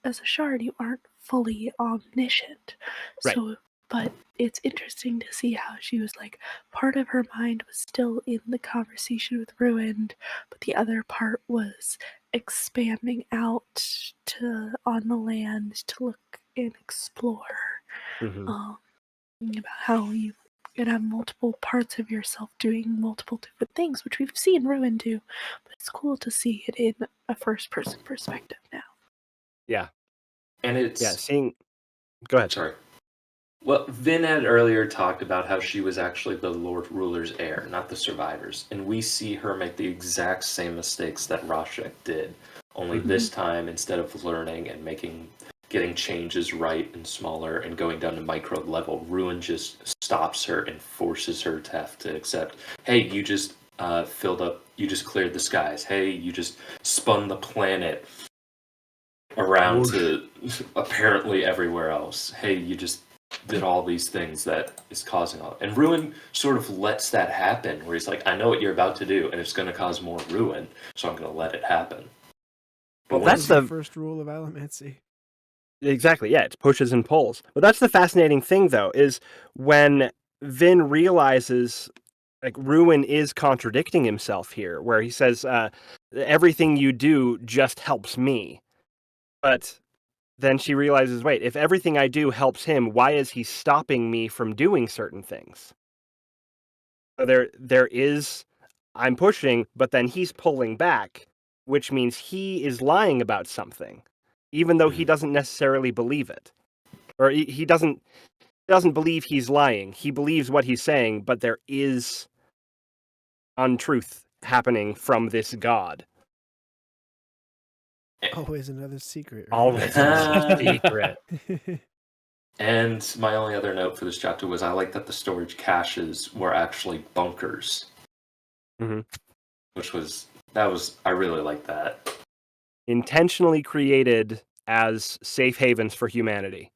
as a shard, you aren't fully omniscient. Right. So, but it's interesting to see how she was like part of her mind was still in the conversation with Ruined, but the other part was expanding out to on the land to look and explore. Mm-hmm. About how you and have multiple parts of yourself doing multiple different things, which we've seen Ruin do, but it's cool to see it in a first-person perspective now. Yeah. And it's Yeah, seeing... Go ahead. sorry. Well, Vin had earlier talked about how she was actually the Lord Ruler's heir, not the survivors. And we see her make the exact same mistakes that Rashek did. Only this time, instead of learning and getting changes right and smaller and going down to micro level, Ruin just stops her and forces her to have to accept, hey, you just you just cleared the skies. Hey, you just spun the planet around to apparently everywhere else. Hey, you just did all these things that is causing all. And Ruin sort of lets that happen, where he's like, I know what you're about to do, and it's going to cause more ruin, so I'm going to let it happen. Well, What that's was the first rule of Allomancy. Exactly, yeah, it's pushes and pulls. But that's the fascinating thing, though, is when Vin realizes, like, Ruin is contradicting himself here, where he says, everything you do just helps me. But then she realizes, wait, if everything I do helps him, why is he stopping me from doing certain things? So there is, I'm pushing, but then he's pulling back, which means he is lying about something, even though he doesn't necessarily believe it. Or he doesn't believe he's lying. He believes what he's saying, but there is untruth happening from this god. Always another secret. Right? Always a secret. And my only other note for this chapter was I like that the storage caches were actually bunkers. Mhm. I really like that. Intentionally created as safe havens for humanity.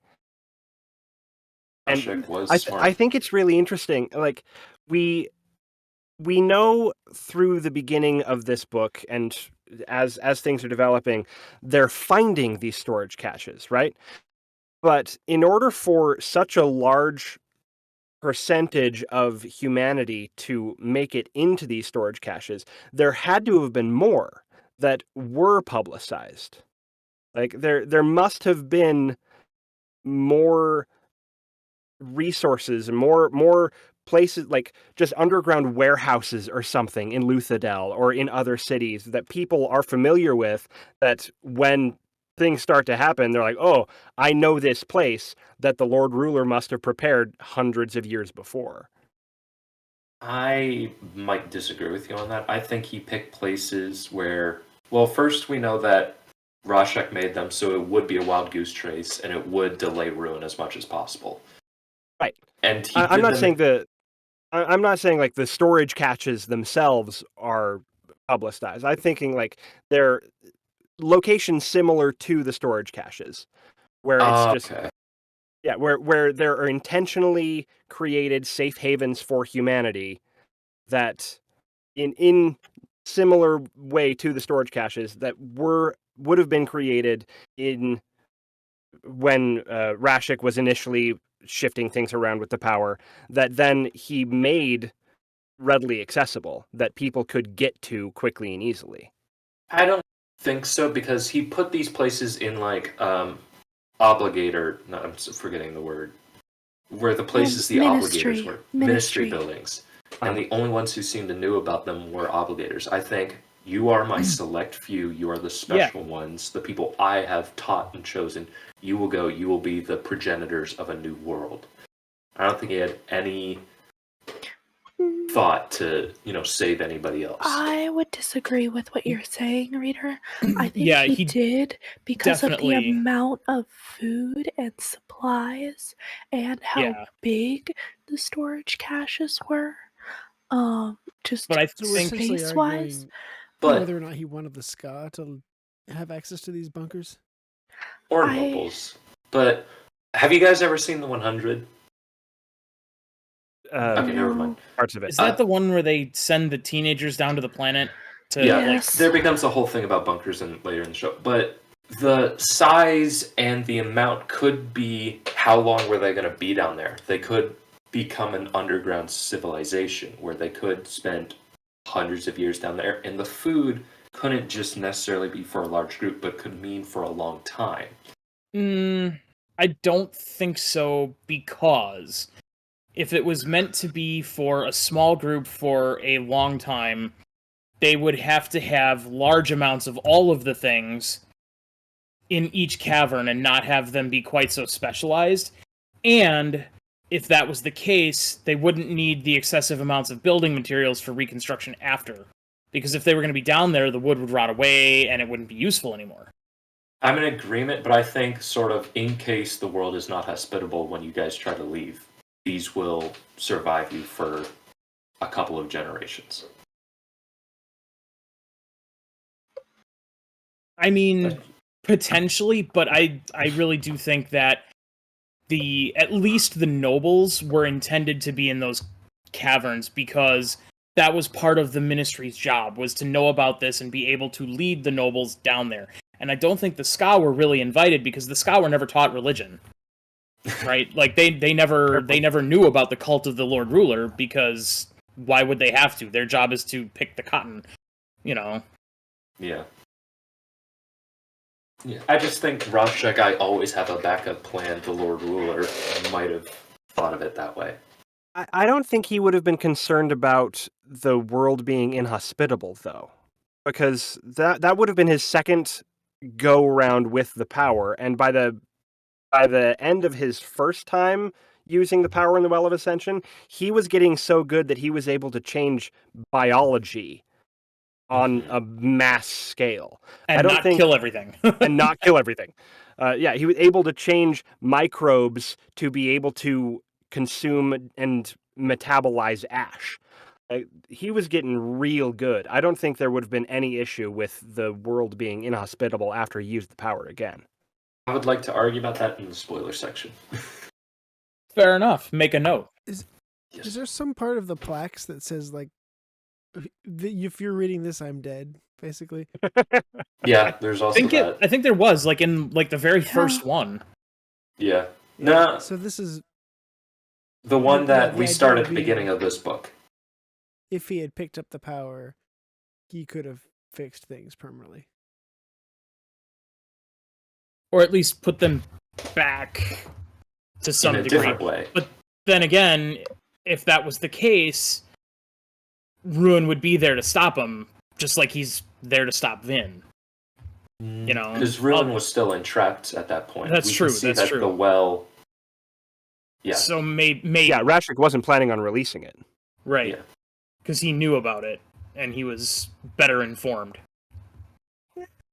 And Rashek was smart. I think it's really interesting. Like, we know through the beginning of this book, and as things are developing, they're finding these storage caches, right? But in order for such a large percentage of humanity to make it into these storage caches, there had to have been more that were publicized. Like, there must have been more resources and more places, like just underground warehouses or something in Luthadel or in other cities that people are familiar with, that when things start to happen, they're like, oh, I know this place that the Lord Ruler must have prepared hundreds of years before. I might disagree with you on that. I think he picked places where, well, first we know that Rashek made them so it would be a wild goose chase and it would delay ruin as much as possible. Right. And I'm not saying like the storage caches themselves are publicized. I'm thinking like they're locations similar to the storage caches, where it's just where there are intentionally created safe havens for humanity that in similar way to the storage caches that would have been created in when Rashek was initially shifting things around with the power, that then he made readily accessible, that people could get to quickly and easily. I don't think so, because he put these places in like obligator, no, I'm forgetting the word, where the places the obligators were. Ministry buildings. And the only ones who seemed to knew about them were obligators. I think you are my select few. You are the special ones, the people I have taught and chosen. You will be the progenitors of a new world. I don't think he had any thought to, save anybody else. I would disagree with what you're saying, Reader. I think Yeah, he did because of the definitely- amount of food and supplies and how big the storage caches were. Just But I So we're think essentially space-wise. arguing whether or not he wanted the Ska to have access to these bunkers. Or nobles. But have you guys ever seen the 100? Okay, never mind. Parts of it. Is that the one where they send the teenagers down to the planet to Yes. There becomes a whole thing about bunkers later in the show. But the size and the amount could be how long were they going to be down there. They could become an underground civilization where they could spend hundreds of years down there, and the food couldn't just necessarily be for a large group, but could mean for a long time. I don't think so, because if it was meant to be for a small group for a long time, they would have to have large amounts of all of the things in each cavern and not have them be quite so specialized. And if that was the case, they wouldn't need the excessive amounts of building materials for reconstruction after. Because if they were going to be down there, the wood would rot away and it wouldn't be useful anymore. I'm in agreement, but I think sort of in case the world is not hospitable when you guys try to leave, these will survive you for a couple of generations. I mean, potentially, but I really do think that at least the nobles were intended to be in those caverns because that was part of the ministry's job, was to know about this and be able to lead the nobles down there. And I don't think the Ska were really invited because the Ska were never taught religion. Right? Like they never knew about the cult of the Lord Ruler because why would they have to? Their job is to pick the cotton, you know. Yeah. Yeah, I just think Rashek, I always have a backup plan. The Lord Ruler might have thought of it that way. I don't think he would have been concerned about the world being inhospitable, though, because that would have been his second go around with the power, and by the end of his first time using the power in the Well of Ascension, he was getting so good that he was able to change biology on a mass scale. And not kill everything. And not kill everything. Yeah, he was able to change microbes to be able to consume and metabolize ash. He was getting real good. I don't think there would have been any issue with the world being inhospitable after he used the power again. I would like to argue about that in the spoiler section. Fair enough. Make a note. Is there some part of the plaques that says, like, if you're reading this, I'm dead, basically? Yeah, there's also that. I think there was, like, in like the very first one. Yeah. No. So this is the one that we idea start at would the be, beginning of this book. If he had picked up the power, he could have fixed things permanently. Or at least put them back to some in a degree. Different way. But then again, if that was the case, Ruin would be there to stop him, just like he's there to stop Vin. You know, because Ruin was still entrapped at that point. That's true. That's true. The well. Yeah. So maybe. Yeah, Rashek wasn't planning on releasing it. Right. Because he knew about it and he was better informed.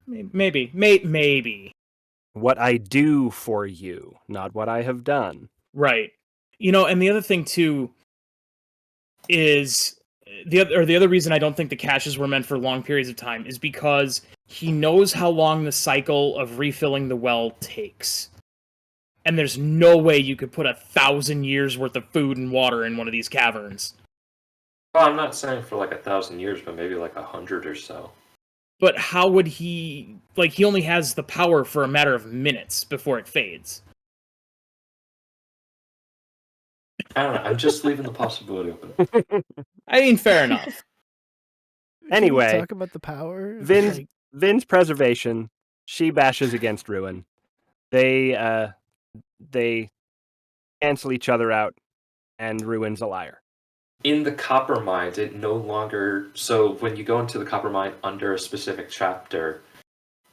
Maybe. What I do for you, not what I have done. Right. You know, and the other thing too is the other reason I don't think the caches were meant for long periods of time is because he knows how long the cycle of refilling the well takes. And there's no way you could put 1,000 years worth of food and water in one of these caverns. Well, I'm not saying for like 1,000 years, but maybe like 100 or so. But how would he... Like, he only has the power for a matter of minutes before it fades. I don't know. I'm just leaving the possibility open. I mean, fair enough. Anyway, talk about the power. Vin's preservation. She bashes against Ruin. They cancel each other out, and Ruin's a liar. In the Copper Mine, it no longer... So when you go into the Copper Mine under a specific chapter,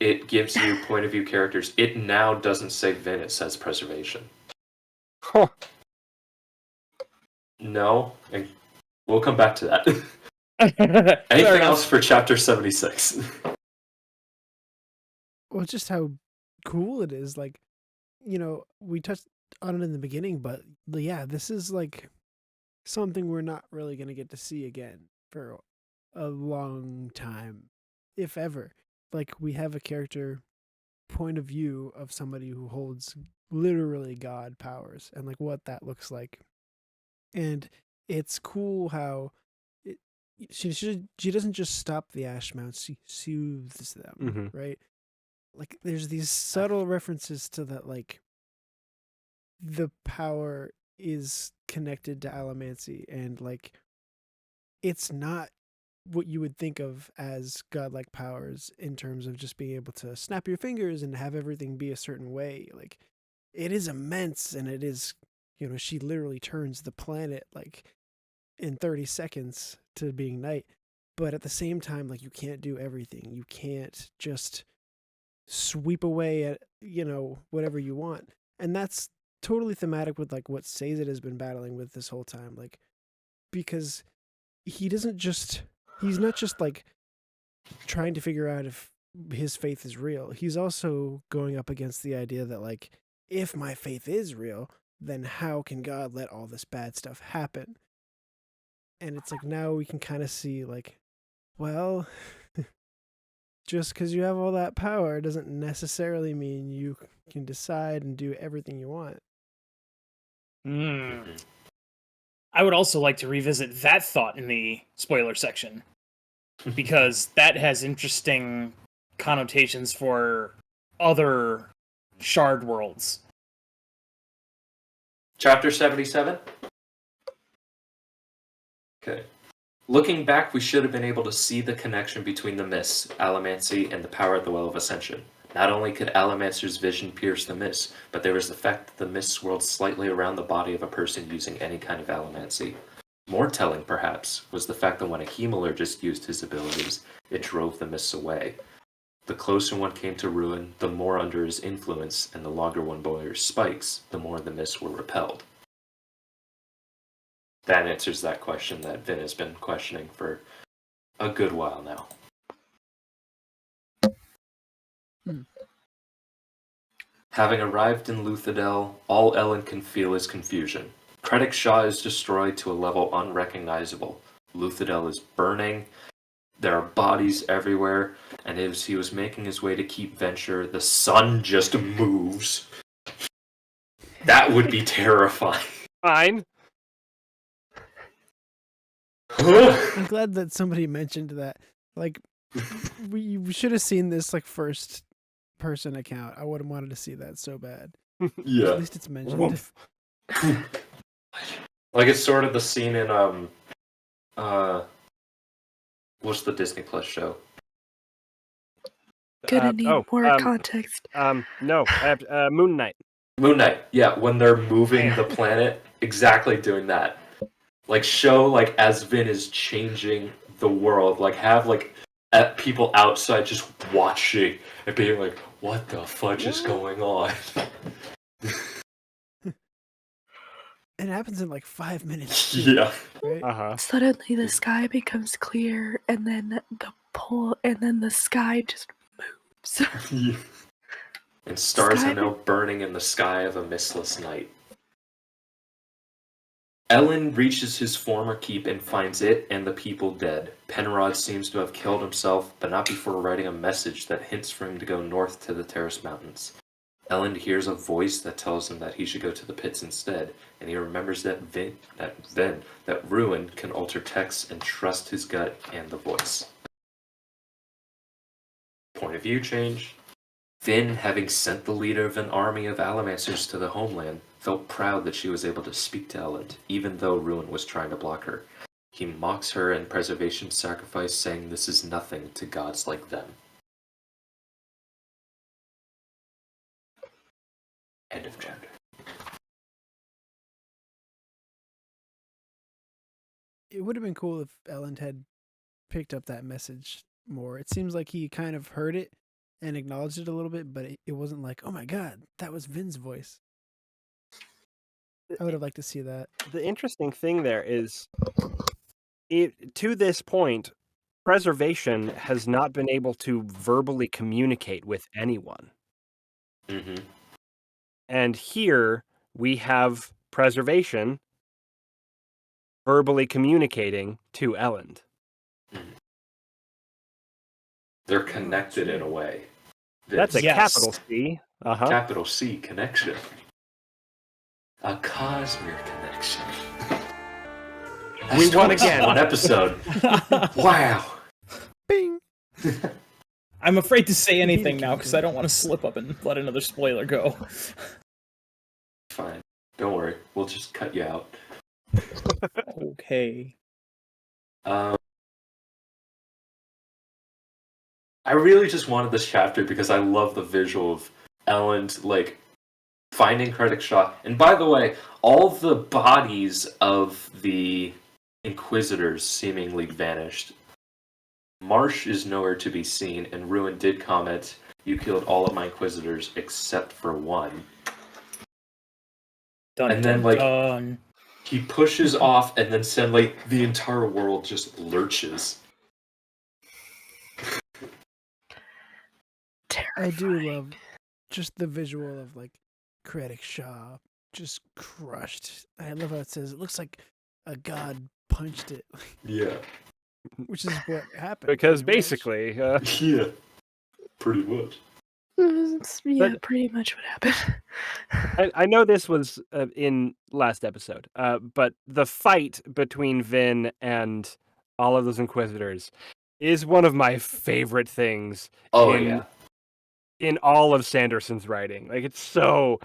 it gives you point of view characters. It now doesn't say Vin, it says preservation. Huh. No, and we'll come back to that. Anything else for chapter 76? Well, just how cool it is. Like, you know, we touched on it in the beginning, but yeah, this is like something we're not really going to get to see again for a long time, if ever. Like, we have a character point of view of somebody who holds literally God powers and like what that looks like. And it's cool how she doesn't just stop the ash mounts, she soothes them, right? Like, there's these subtle references to that, like, the power is connected to allomancy, and like, it's not what you would think of as godlike powers in terms of just being able to snap your fingers and have everything be a certain way. Like, it is immense, and it is she literally turns the planet like in 30 seconds to being night. But at the same time, like, you can't do everything. You can't just sweep away at, whatever you want. And that's totally thematic with like what Sazed has been battling with this whole time. Like, because he's not just like trying to figure out if his faith is real. He's also going up against the idea that, like, if my faith is real, then how can God let all this bad stuff happen? And it's like, now we can kind of see, like, well, just because you have all that power doesn't necessarily mean you can decide and do everything you want. I would also like to revisit that thought in the spoiler section, because that has interesting connotations for other shard worlds. Chapter 77? Okay. Looking back, we should have been able to see the connection between the mists, Allomancy, and the power of the Well of Ascension. Not only could Allomancer's vision pierce the mist, but there was the fact that the mist swirled slightly around the body of a person using any kind of Allomancy. More telling, perhaps, was the fact that when a hemalurgist used his abilities, it drove the mists away. The closer one came to Ruin, the more under his influence, and the longer one bore his spikes, the more the mists were repelled. That answers that question that Vin has been questioning for a good while now. Having arrived in Luthadel, all Ellen can feel is confusion. Krennic Shaw is destroyed to a level unrecognizable. Luthadel is burning, there are bodies everywhere, and as he was making his way to Keep Venture, the sun just moves. That would be terrifying. Fine. I'm glad that somebody mentioned that. Like, we should have seen this like first person account. I would have wanted to see that so bad. Yeah. At least it's mentioned. Like, it's sort of the scene in what's the Disney Plus show? Gonna need more context. No, I have Moon Knight. Moon Knight, yeah, when they're moving the planet, exactly doing that. Like, show, like, as Vin is changing the world, like, have, like, people outside just watching and being like, what the fudge is going on? It happens in like 5 minutes. Too, Yeah. right? Suddenly the sky becomes clear, and then the sky just moves. Yeah. And stars are now burning in the sky of a mistless night. Ellen reaches his former keep and finds it and the people dead. Penrod seems to have killed himself, but not before writing a message that hints for him to go north to the Terrace Mountains. Ellen hears a voice that tells him that he should go to the pits instead, and he remembers that Ruin can alter text and trust his gut and the voice. Point of view change. Vin, having sent the leader of an army of Allomancers to the homeland, felt proud that she was able to speak to Ellen, even though Ruin was trying to block her. He mocks her in Preservation's sacrifice, saying this is nothing to gods like them. End of chapter. It would have been cool if Ellen had picked up that message more. It seems like he kind of heard it and acknowledged it a little bit, but it wasn't like, oh my god, that was Vin's voice. I would have liked to see that. The interesting thing there is, to this point, Preservation has not been able to verbally communicate with anyone. Mm-hmm. And here we have Preservation verbally communicating to Ellen. They're connected in a way. That's a capital C. Capital C connection. A Cosmere connection. We won again. One episode. Wow. Bing. I'm afraid to say anything now because I don't want to slip up and let another spoiler go. Fine. Don't worry. We'll just cut you out. Okay. I really just wanted this chapter because I love the visual of Ellen, like, finding Krennic Shaw. And by the way, all the bodies of the Inquisitors seemingly vanished. Marsh is nowhere to be seen, and Ruin did comment, "You killed all of my Inquisitors except for one." Dun, And then, dun, like, dun. he pushes off, and then suddenly the entire world just lurches. I do Terrifying. love just the visual of like Credit Shaw just crushed. I love how it says it looks like a god punched it, Yeah. which is what happened. Because pretty much. basically, Yeah. Pretty much. Yeah, But- pretty much what happened. I know this was in last episode, but the fight between Vin and all of those Inquisitors is one of my favorite things Oh, in yeah. in all of Sanderson's writing. Like, it's so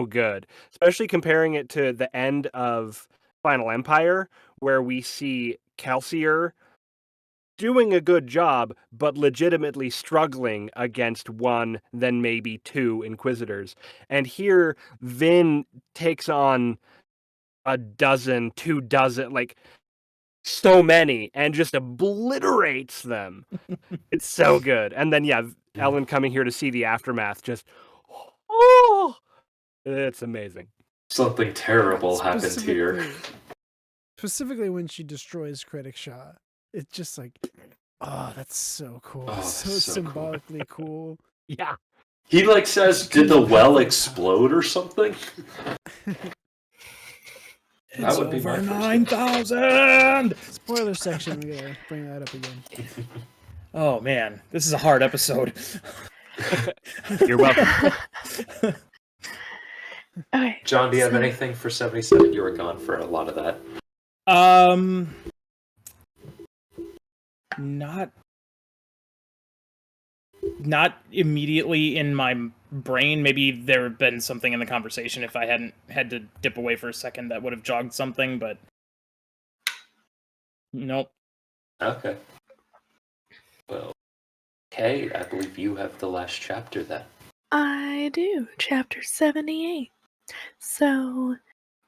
good, especially comparing it to the end of Final Empire, where we see Kelsier doing a good job, but legitimately struggling against one, then maybe two Inquisitors. And here, Vin takes on a dozen, 24, like, so many, and just obliterates them. It's so good. And then, yeah, Ellen coming here to see the aftermath, just, oh, it's amazing. Something terrible happens here. Specifically when she destroys Credit Shaw. It's just like, oh, that's so cool. Oh, so that's so cool. symbolically cool. Yeah. He, like, says, "Did the well explode or something?" It's would be my over first 9,000! Spoiler section, we gotta bring that up again. Oh, man. This is a hard episode. You're welcome. Okay. John, do you have so- anything for 77? You were gone for a lot of that. Not immediately in my brain. Maybe there had been something in the conversation if I hadn't had to dip away for a second that would have jogged something, but nope. Okay. Well, Kay, I believe you have the last chapter then. I do. Chapter 78. So,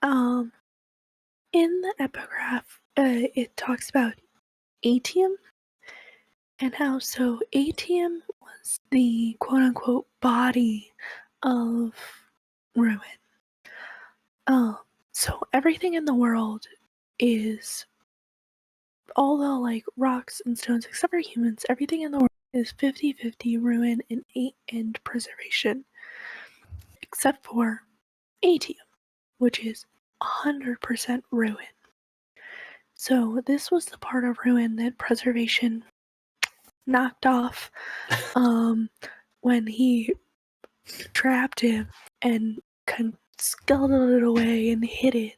in the epigraph, it talks about Atium and how Atium was the quote-unquote body of Ruin. So everything in the world is all the like rocks and stones, except for humans, everything in the world is 50-50 Ruin and preservation. Except for Atium, which is 100% Ruin. So this was the part of Ruin that preservation knocked off when he trapped him and scuttled it away and hid it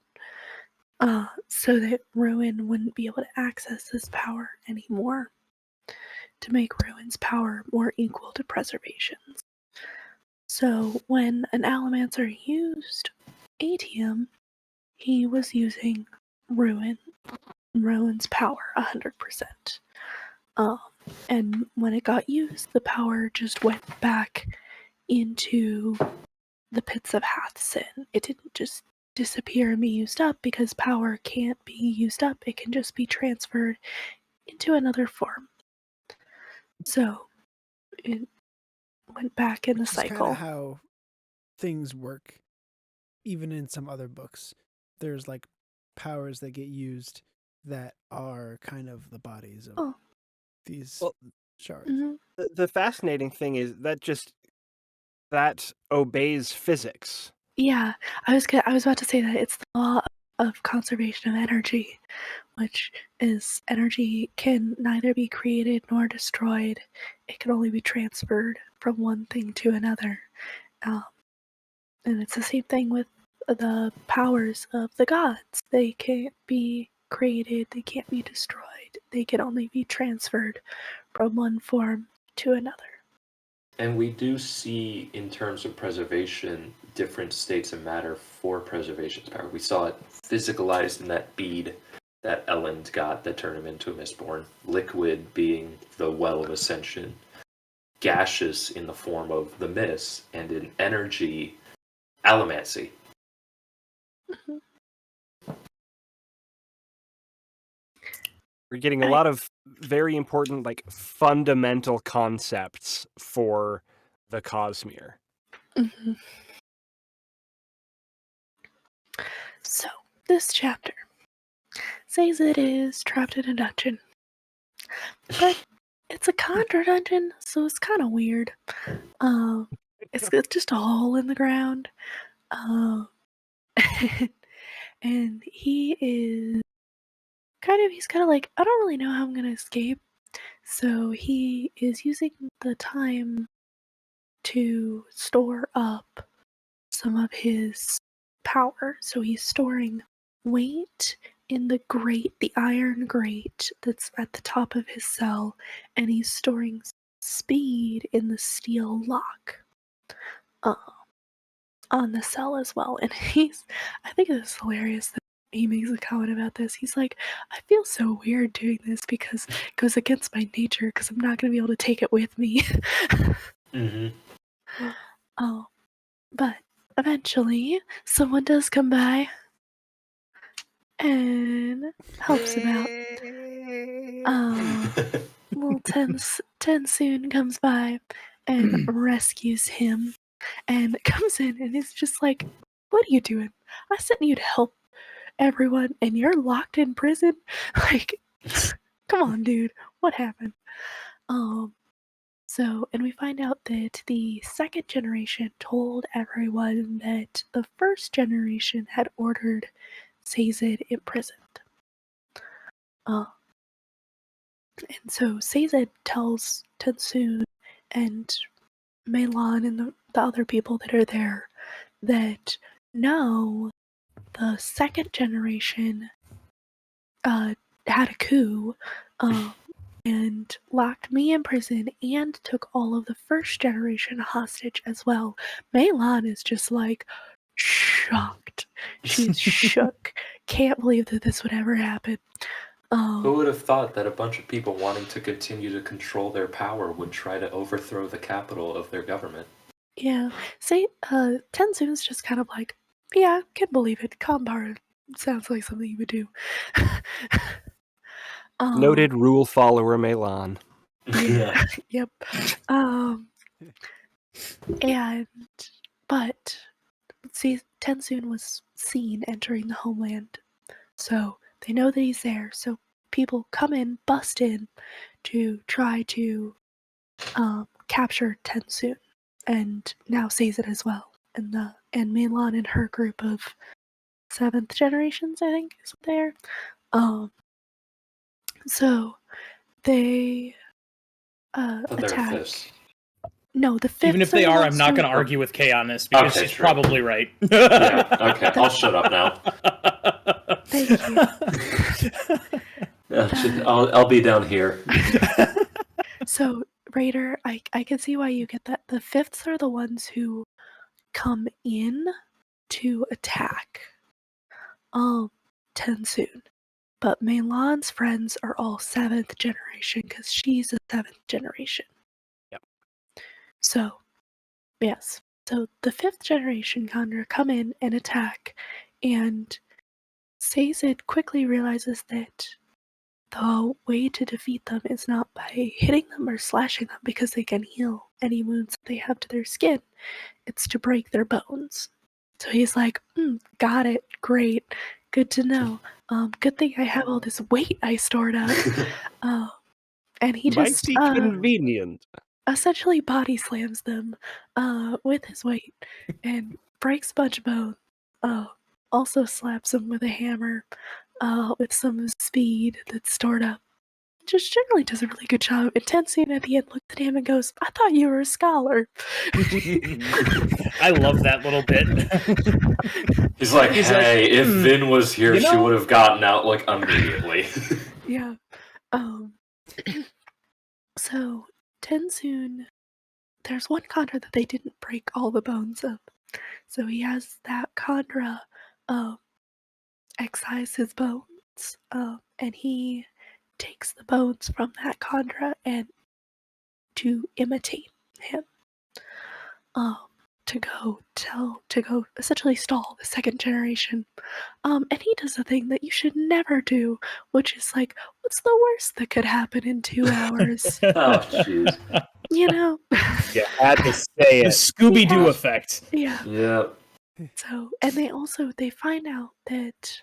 so that Ruin wouldn't be able to access this power anymore, to make Ruin's power more equal to preservation's. So when an Allomancer used Atium, he was using Ruin's power 100%. And when it got used, the power just went back into the pits of Hathsin. It didn't just disappear and be used up, because power can't be used up. It can just be transferred into another form. So it went back in the Which is cycle. kinda how things work, even in some other books. There's like powers that get used that are kind of the bodies of these Well, shards. Mhm. The fascinating thing is that obeys physics. Yeah, I was about to say that it's the law of conservation of energy, which is energy can neither be created nor destroyed. It can only be transferred from one thing to another. And it's the same thing with the powers of the gods. They can't be created, they can't be destroyed. They can only be transferred from one form to another. And we do see, in terms of preservation, different states of matter for preservation's power. We saw it physicalized in that bead that Ellen got that turned him into a Mistborn. Liquid being the Well of Ascension. Gaseous in the form of the Mist. And in energy, Allomancy. We're getting a lot of very important, like, fundamental concepts for the Cosmere. Mm-hmm. So, this chapter says it is trapped in a dungeon. But it's a conjure dungeon, so it's kind of weird. It's just a hole in the ground. And he's kind of like, I don't really know how I'm going to escape. So he is using the time to store up some of his power. So he's storing weight in the grate, the iron grate that's at the top of his cell, and he's storing speed in the steel lock on the cell as well. And I think it's hilarious that he makes a comment about this. He's like, I feel so weird doing this because it goes against my nature because I'm not going to be able to take it with me. Mm-hmm. Oh, but eventually someone does come by and helps him out. Little Tensoon comes by and rescues him and comes in and is just like, what are you doing? I sent you to help everyone and you're locked in prison? Like, come on, dude. What happened? So, and we find out that the second generation told everyone that the first generation had ordered Sazed imprisoned. And so Sazed tells Tensoon and Meilon and the other people that are there that no, the second generation had a coup and locked me in prison and took all of the first generation hostage as well. Meilon is just like shocked. She's shook. Can't believe that this would ever happen. Who would have thought that a bunch of people wanting to continue to control their power would try to overthrow the capital of their government? Yeah. Tensoon's just kind of like, yeah, can believe it. Kanbar sounds like something you would do. Noted rule follower Meilon. Yeah. Yep. But see, Tensoon was seen entering the homeland, so they know that he's there. So people come in, bust in, to try to capture Tensoon, and now sees it as well. And Meilon and her group of 7th generations, I think, is what they are. So they attack. No, the 5th. Even if they are, I'm not going to argue with Kay on this because she's probably right. Yeah, okay, I'll shut up now. Thank you. I'll be down here. So, Raider, I can see why you get that. The 5ths are the ones who come in to attack Tensoon. But Meilon's friends are all 7th generation because she's a 7th generation. Yep. So, yes. So the 5th generation Kandra come in and attack, and Sazed quickly realizes that the way to defeat them is not by hitting them or slashing them because they can heal any wounds they have to their skin. It's to break their bones. So he's like, got it, great, good to know. Good thing I have all this weight I stored up. And he just mighty convenient. Essentially body slams them with his weight and breaks a bunch of bones. Also slaps them with a hammer with some speed that's stored up. Just generally does a really good job. And Tensoon at the end looks at him and goes, I thought you were a scholar. I love that little bit. He's like, if Vin was here, she would have gotten out, like, immediately. Yeah. So, Tensoon, there's one Kandra that they didn't break all the bones of. So he has that Kandra excise his bones, and he takes the bones from that Kandra and to imitate him. to go essentially stall the second generation. And he does a thing that you should never do, which is like, what's the worst that could happen in 2 hours? Oh, jeez. You know? You had to say The it. Scooby-Doo Yeah. effect. Yeah. Yeah. So, and they find out that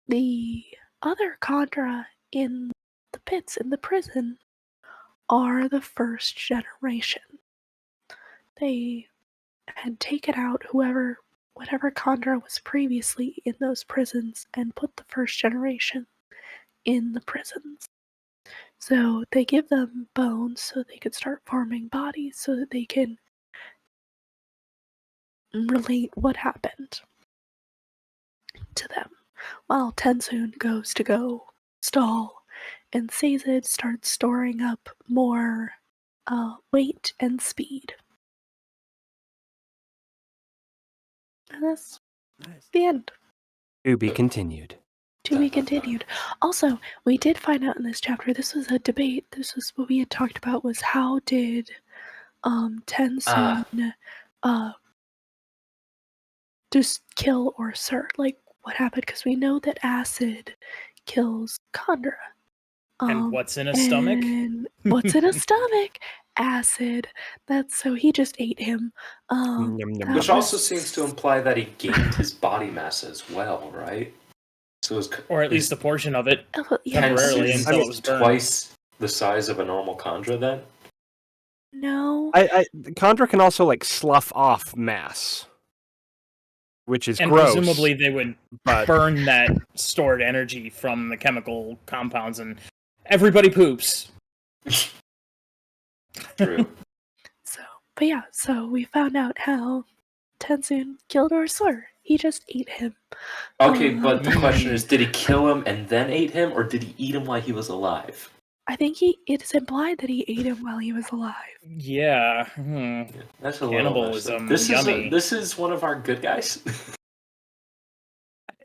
the other Condra in the pits in the prison are the first generation. They had taken out whatever Condra was previously in those prisons and put the first generation in the prisons. So they give them bones so they can start forming bodies so that they can relate what happened to them. While Tensoon goes to go stall, and Sazed starts storing up more weight and speed. And that's Nice. the end. To be continued. To be continued. Also, we did find out in this chapter, this was a debate, this was what we had talked about, was how did Tensoon just kill or assert? Like, what happened? Because we know that acid kills Condra. And what's in a stomach? And what's in a stomach? Acid. That's so he just ate him. Yum, yum, that yum. Which also was- seems to imply that he gained his body mass as well, right? So his, Or at least a portion of it. Oh, well, yeah. temporarily Tensoon's until it was burned. twice the size of a normal Condra then? No. Condra can also like slough off mass, which is And gross. presumably they would but burn that stored energy from the chemical compounds, and everybody poops. True. But yeah, so we found out how Tensoon killed Ursur. He just ate him. Okay, but the Mm. question is, did he kill him and then ate him, or did he eat him while he was alive? I think it is implied that he ate him while he was alive. Yeah. Yeah, that's a Cannibalism, little messed up. yummy. This is one of our good guys.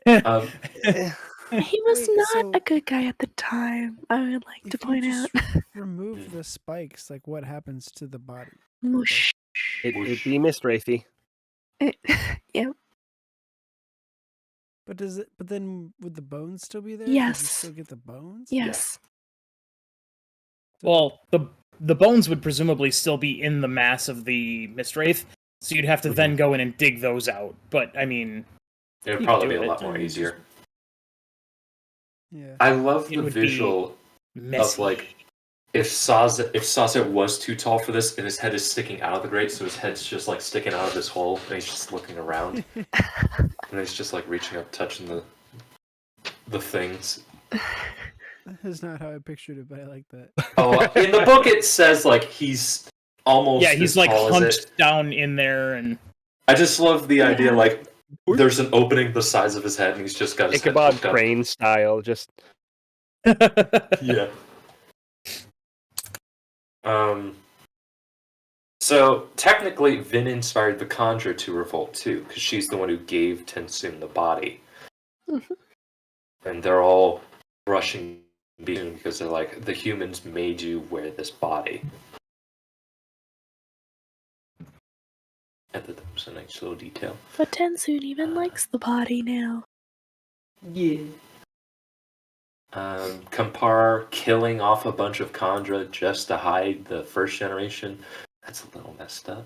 He was Wait, not so a good guy at the time, I would like to if you point just out. remove the spikes, like what happens to the body? Mush. it'd be Mistwraithy. Yeah. But then would the bones still be there? Did Yes. you still get the bones? Yes. Well, the bones would presumably still be in the mass of the Mistwraith, so you'd have to then go in and dig those out. But, I mean, It would You probably could be do a it. lot more easier. Yeah. I love It the would be visual messy. of like if Sazed was too tall for this and his head is sticking out of the grate, so his head's just like sticking out of this hole and he's just looking around. And he's just like reaching up, touching the things. That is not how I pictured it, but I like that. Oh, in the book it says like he's almost Yeah, he's as like tall as hunched it. down in there, and I just love the idea Yeah. like there's an opening the size of his head and he's just got his head Ichabod hooked up. Crane style, just Yeah. So technically, Vin inspired the Conjure to revolt too, because she's the one who gave Tensoon the body, and they're all rushing Vin because they're like, the humans made you wear this body. I thought that was a nice little detail. But Tensoon even likes the body now. Yeah. Kampar killing off a bunch of Kandra just to hide the first generation. That's a little messed up.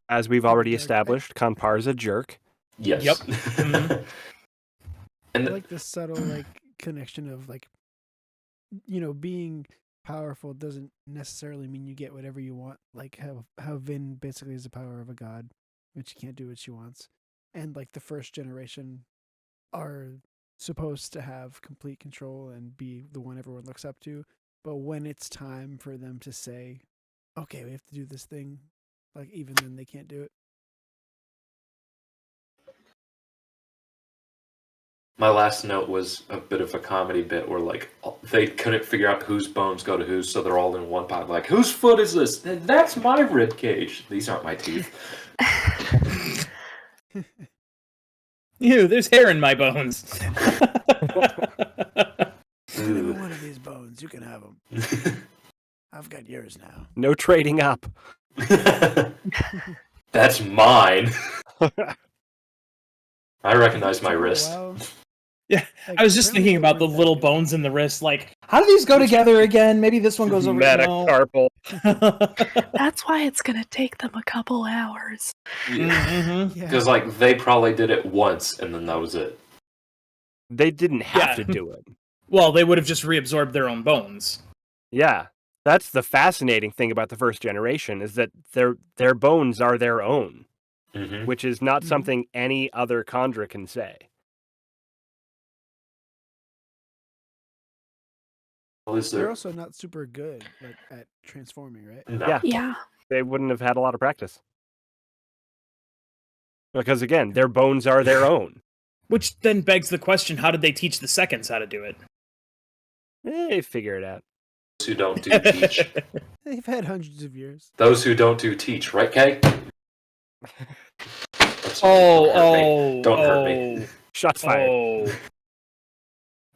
as we've already established, Kampar's a jerk. Yes. Yep. Mhm. And I like this subtle like connection of like, being powerful doesn't necessarily mean you get whatever you want. Like how Vin basically is the power of a god, which she can't do what she wants, and like the first generation are supposed to have complete control and be the one everyone looks up to. But when it's time for them to say, "Okay, we have to do this thing," like even then they can't do it. my last note was a bit of a comedy bit where like they couldn't figure out whose bones go to whose, so they're all in one pot. Like, whose foot is this? That's my rib cage. These aren't my teeth. Ew, there's hair in my bones. Every one of these bones, you can have them. I've got yours now. No trading up. That's mine. I recognize my wrist. Yeah, I was just thinking about the little bones in the wrist. Like, how do these go together again? Maybe this one goes over. Metacarpal. That's why it's gonna take them a couple hours. Because like they probably did it once and then that was it. They didn't have to do it. Well, they would have just reabsorbed their own bones. Yeah, that's the fascinating thing about the first generation is that their bones are their own, which is not something any other Khandra can say. They're also not super good at transforming, right? No. Yeah. They wouldn't have had a lot of practice. Because again, their bones are their own. Which then begs the question, how did they teach the seconds how to do it? They figure it out. Those who don't do teach. They've had hundreds of years. Those who don't do teach, right, Kay? Don't hurt me. Shots fired.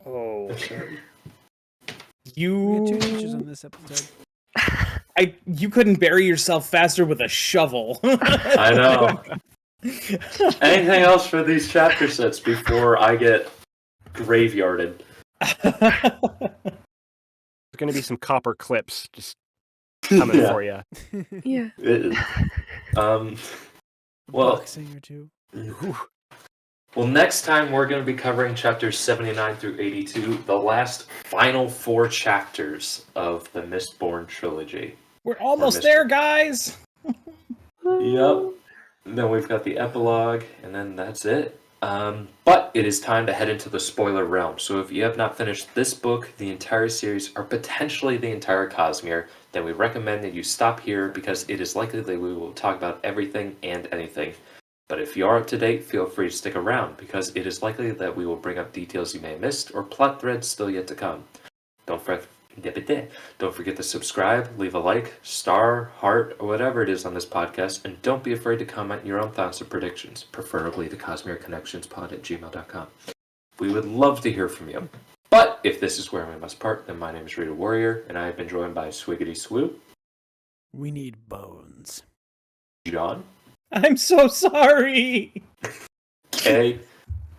Oh. We had 2 teachers on this episode. You couldn't bury yourself faster with a shovel. I know. Anything else for these chapter sets before I get graveyarded? There's going to be some copper clips just coming for you. Yeah. Well, Boxing or two. Well, next time we're going to be covering chapters 79 through 82, the last final 4 chapters of the Mistborn trilogy. We're almost there, guys! Yep. Then we've got the epilogue, and then that's it. But it is time to head into the spoiler realm. So if you have not finished this book, the entire series, or potentially the entire Cosmere, then we recommend that you stop here because it is likely that we will talk about everything and anything. But if you are up to date, feel free to stick around because it is likely that we will bring up details you may have missed or plot threads still yet to come. Don't forget to subscribe, leave a like, star, heart, or whatever it is on this podcast, and don't be afraid to comment your own thoughts or predictions, preferably to CosmereConnectionsPod@gmail.com. We would love to hear from you. But if this is where we must part, then my name is ReaderWarrior, and I have been joined by Swiggity Swoo. We need bones. John. I'm so sorry! Kay.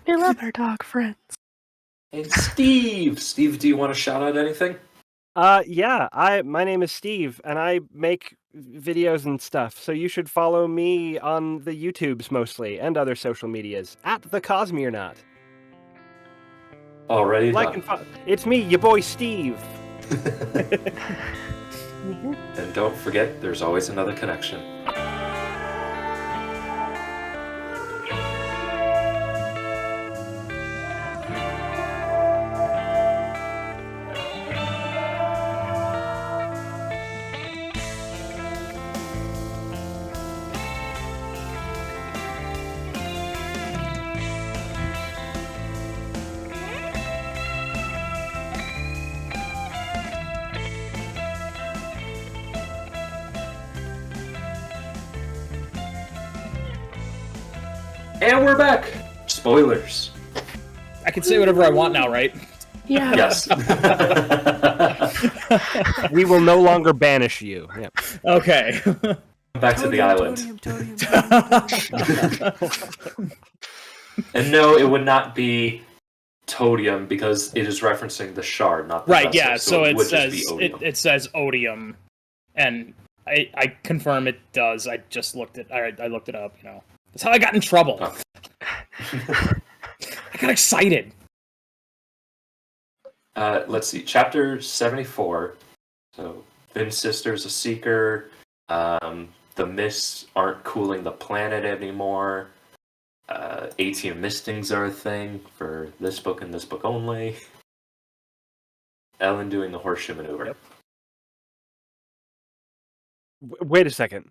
We love our dog friends. And Steve. Steve, do you want to shout out anything? Yeah, my name is Steve, and I make videos and stuff, so you should follow me on the YouTubes mostly, and other social medias, at the Cosmerenaut. Already Like done. It's me, your boy Steve. And don't forget, there's always another connection. And we're back! Spoilers. I can say whatever I want now, right? Yeah. Yes. We will no longer banish you. Yep. Okay. Back to the island. Toadium. And no, it would not be Toadium because it is referencing the shard, not the Right, vessel, yeah, so it would says just be Odium. it says odium. And I confirm it does. I just looked it I looked it up, you know. That's how I got in trouble. Oh. I got excited. Let's see, chapter 74. So, Finn's sister's a seeker. The mists aren't cooling the planet anymore. ATM mistings are a thing for this book and this book only. Ellen doing the horseshoe maneuver. Yep. Wait a second.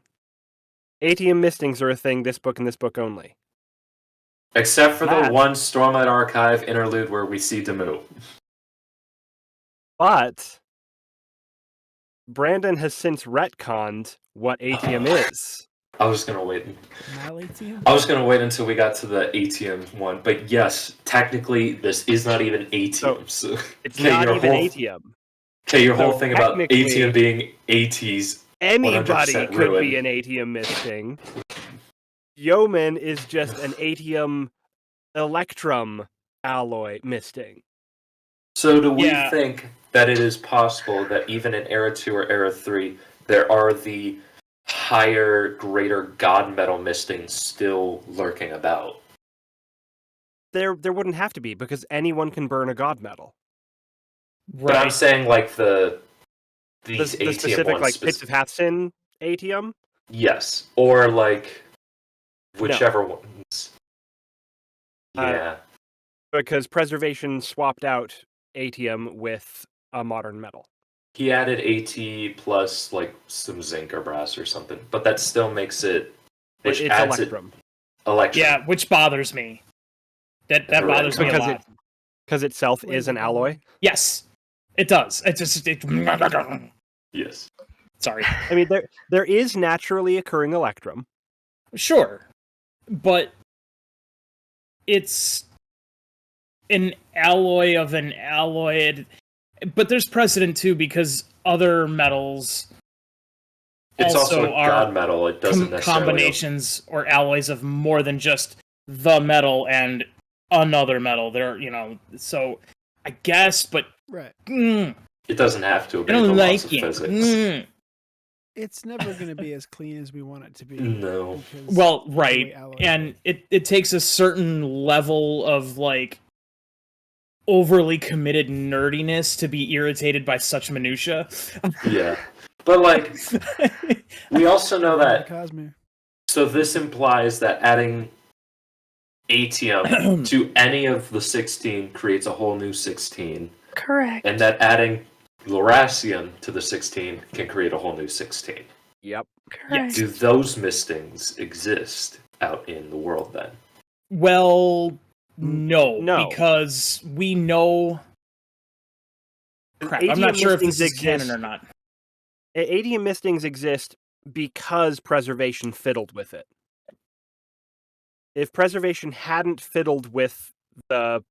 ATM mistings are a thing this book and this book only. Except for the Matt. one Stormlight Archive interlude where we see Demu. But Brandon has since retconned what ATM is. I was gonna wait. Mal-ATM? I was gonna wait until we got to the ATM one, but yes, technically this is not even ATM. So, It's okay, not your even whole, ATM. Okay, your So whole thing about technically- ATM being ATs Anybody 100% could ruin. be an atium misting. Yeoman is just an atium electrum alloy misting. So do we Yeah. think that it is possible that even in Era 2 or Era 3, there are the higher, greater god metal mistings still lurking about? There wouldn't have to be, because anyone can burn a god metal. But I'm Right. saying like The these ATM specific, ones. like, Pits of Hathsin atium? Yes, or like whichever ones. Uh, Yeah. Because Preservation swapped out atium with a modern metal. He added AT plus like some zinc or brass or something, but that still makes it. Which It's adds electrum. Electrum. Yeah, which bothers me. That Correct. bothers me a Because lot. Because itself is an alloy. Yes, it does. It's just Yes. sorry. I mean, there is naturally occurring electrum. Sure, but it's an alloy of an alloy. But there's precedent too, because other metals It's also a are god metal. It doesn't necessarily. combinations or alloys of more than just the metal and another metal. There, so I guess, but Right. It doesn't have to I obey the don't laws like of it. physics. It's never going to be as clean as we want it to be. No. because Well, of the right, way alloys and work. it takes a certain level of like overly committed nerdiness to be irritated by such minutia. Yeah. But like, we also know The that. Cosmere. So this implies that adding atium to any of the 16 creates a whole new 16, Correct. and that adding Lorasium to the 16 can create a whole new 16. Yep. Correct. Do those mistings exist out in the world then? Well, no, No. because we know. Crap, I'm not Atium sure if this mistings is canon exist- or not. Atium mistings exist because Preservation fiddled with it. If Preservation hadn't fiddled with the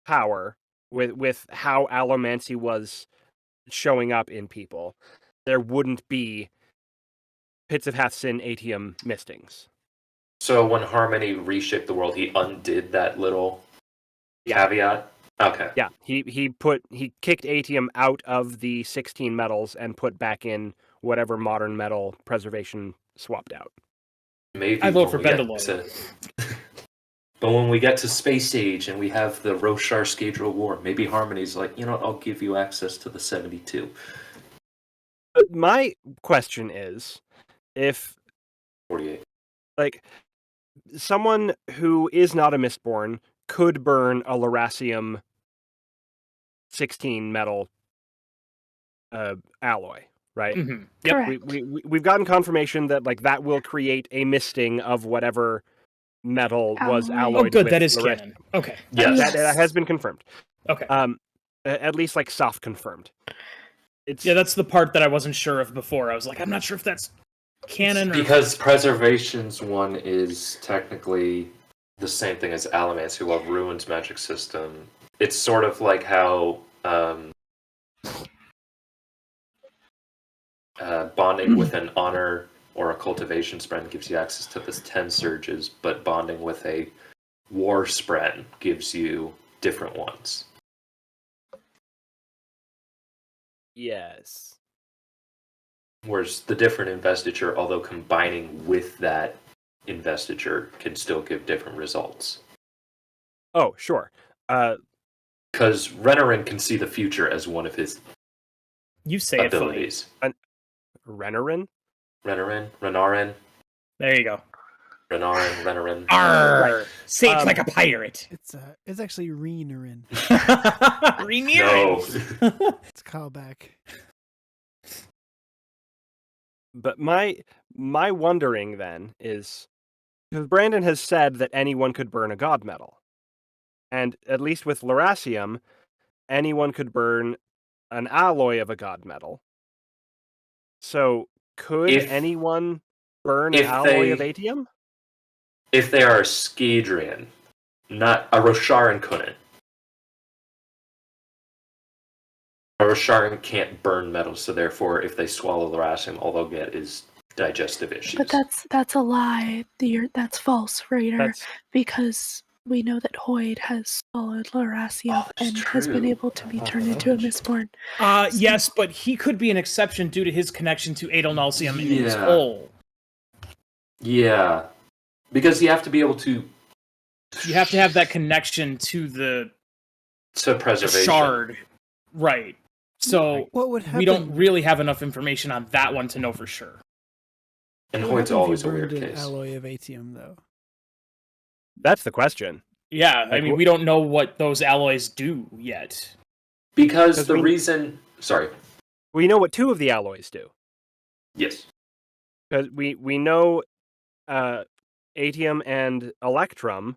power, with how allomancy was showing up in people, there wouldn't be Pits of Hathsin atium mistings. So when Harmony reshaped the world, he undid that little caveat? Okay. Yeah, he kicked atium out of the 16 metals and put back in whatever modern metal Preservation swapped out. Maybe I vote when for we get Bendeloy. But when we get to Space Age and we have the Roshar Scadrial War, maybe Harmony's like, you know what, I'll give you access to the 72. But my question is, if 48. like someone who is not a Mistborn could burn a Lorasium 16 metal alloy, right? Mhm. Yep, Correct. we've gotten confirmation that like that will create a misting of whatever metal was Alloy. alloyed Oh, good, with that is Lorasium. canon. Okay. Yes. That has been confirmed. Okay. At least like soft confirmed. It's Yeah, that's the part that I wasn't sure of before. I was like, I'm not sure if that's canon or Because Preservation's one is technically the same thing as Allomancy, while Ruin's magic system. It's sort of like how bonding with an honor or a cultivation spren gives you access to this 10 surges, but bonding with a war spren gives you different ones. yes. Whereas the different investiture, although combining with that investiture, can still give different results. Oh, sure. Because Renarin can see the future as one of his you say it funny. abilities. Renarin? Renarin, There you go. Renarin. Arr! Say it Um, like a pirate. It's actually Reenerin. Renier. No. It's a callback. But my wondering then is, because Brandon has said that anyone could burn a god metal, and at least with Lorasium, anyone could burn an alloy of a god metal. So could If- anyone burn an if alloy of they- atium? If they are a Scadrian, not a Rosharan couldn't. A Rasharan can't burn metals, so therefore, if they swallow Lerasium, all they'll get is digestive issues. But that's a lie. That's false, Raider. That's Because we know that Hoid has swallowed Lerasium that's and has been true. able to be turned into a Mistborn. Yes, but he could be an exception due to his connection to Adolnalcium in his Yeah. hole. Yeah. Because you have to be able to... You have to have that connection to the preservation. shard. Right. So What would happen? we don't really have enough information on that one to know for sure. And what would Hoid's happen if always you a weird burned an case. alloy of atium, though. that's the question. Yeah, I Like, mean, we don't know what those alloys do yet. Because 'Cause the we- reason... Sorry. We know what two of the alloys do. Yes. Because we know atium and electrum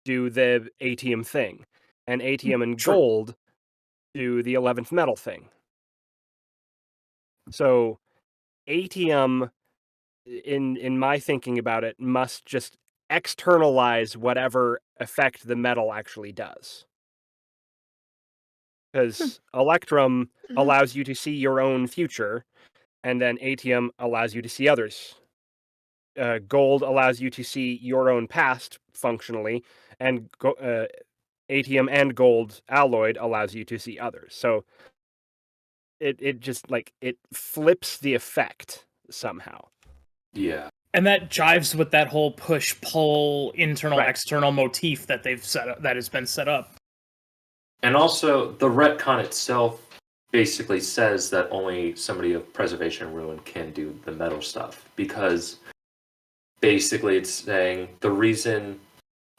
do the atium thing, and atium and Sure. gold do the 11th metal thing. So atium, in my thinking about it, must just externalize whatever effect the metal actually does. Because electrum Mhm. allows you to see your own future, and then atium allows you to see others. Gold allows you to see your own past functionally, and atium and gold alloyed allows you to see others. So it just like it flips the effect somehow. Yeah. And that jives with that whole push-pull, internal, Right. external motif that they've set up, that has been set up. And also, the retcon itself basically says that only somebody of Preservation and Ruin can do the metal stuff. Because basically it's saying the reason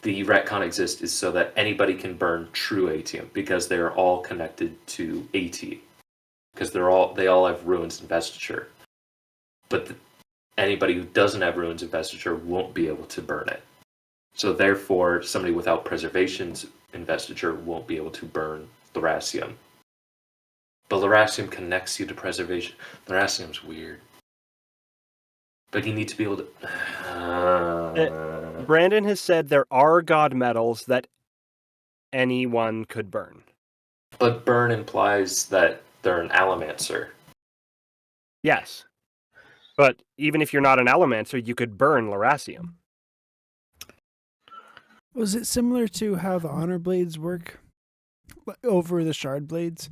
the retcon exists is so that anybody can burn true atium, because they're all connected to AT. Because they all have Ruin's investiture. But anybody who doesn't have Ruin's investiture won't be able to burn it. So therefore, somebody without Preservation's investiture won't be able to burn Lerasium. But Lerasium connects you to Preservation. Lerasium's weird. But you need to be able to... Brandon has said there are god metals that anyone could burn. But burn implies that they're an Allomancer. Yes. But even if you're not an Allomancer, you could burn Lerasium. Was it similar to how the honor blades work over the shard blades?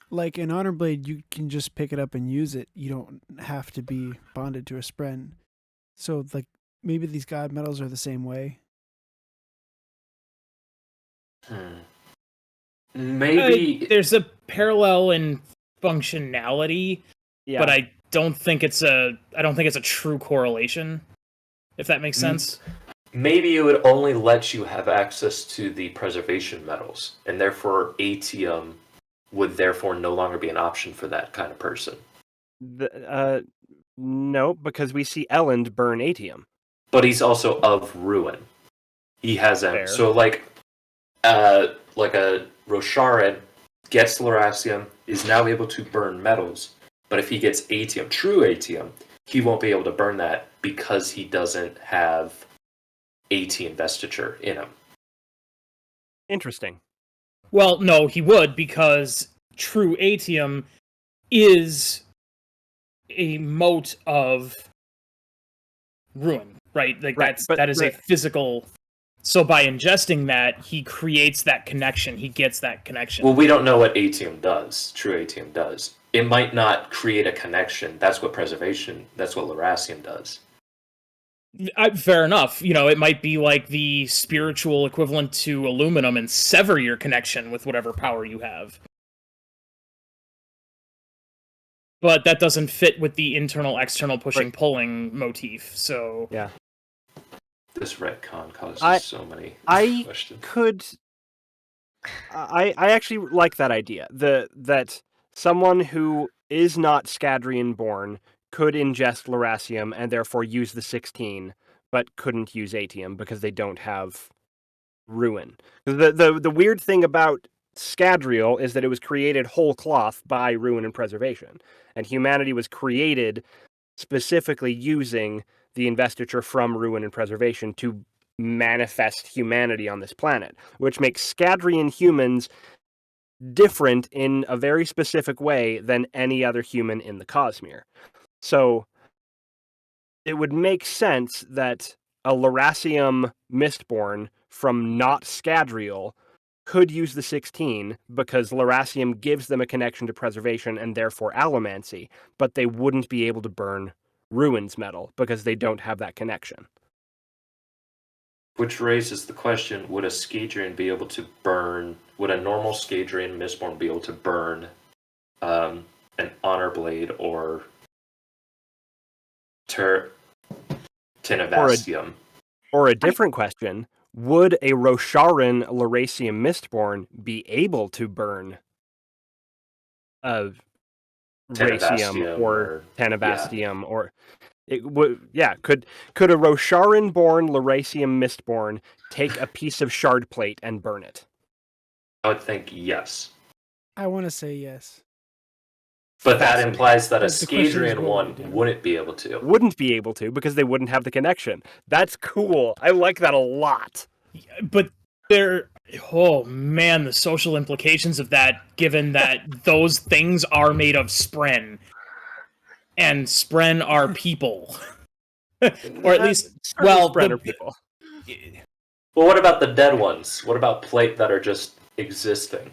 Like an honor blade, you can just pick it up and use it. You don't have to be bonded to a spren. So, like, maybe these god metals are the same way. Maybe... There's a parallel in functionality, Yeah. but I don't think it's a true correlation, if that makes sense. Maybe it would only let you have access to the Preservation metals, and therefore atium would therefore no longer be an option for that kind of person. No, because we see Elend burn atium. But he's also of Ruin. He has them. Fair. So like a Rosharan gets Lerasium, is now able to burn metals, but if he gets atium, true atium, he won't be able to burn that because he doesn't have AT investiture in him. Interesting. Well, no, he would, because true atium is a mote of Ruin, right? Like Right, that is a physical. So by ingesting that, he creates that connection. He gets that connection. Well, we don't know what atium does, true atium does. It might not create a connection. That's what Lerasium does. Fair enough. You know, it might be like the spiritual equivalent to aluminum and sever your connection with whatever power you have. But that doesn't fit with the internal-external pushing-pulling motif, so... Yeah. This retcon causes so many questions. I actually like that idea. That someone who is not Scadrian born could ingest Lerasium and therefore use the 16, but couldn't use atium because they don't have Ruin. The weird thing about Scadrial is that it was created whole cloth by Ruin and Preservation, and humanity was created specifically using the investiture from Ruin and Preservation to manifest humanity on this planet, which makes Scadrian humans different in a very specific way than any other human in the Cosmere. So it would make sense that a Lerasium Mistborn from not Scadrial could use the 16 because Lerasium gives them a connection to preservation and therefore allomancy, but they wouldn't be able to burn Ruins metal because they don't have that connection. Which raises the question, would a Scadrian be able to burn, would a normal Scadrian Mistborn be able to burn an Honor Blade or Tenavastium? Or a different question, would a Rosharan Lerasium Mistborn be able to burn a Rasium or Tenavastium or it would, could a Rosharan-born Lerasium Mistborn take a piece of shard plate and burn it? I would think yes. I want to say yes. But that implies that a But the question is, Scadrian what one would it do? wouldn't be able to. Wouldn't be able to because they wouldn't have the connection. That's cool. I like that a lot. But oh man, the social implications of that, given that those things are made of Spren. And Spren are people. Or at least, well, Spren are people. Well, what about the dead ones? What about plate that are just existing?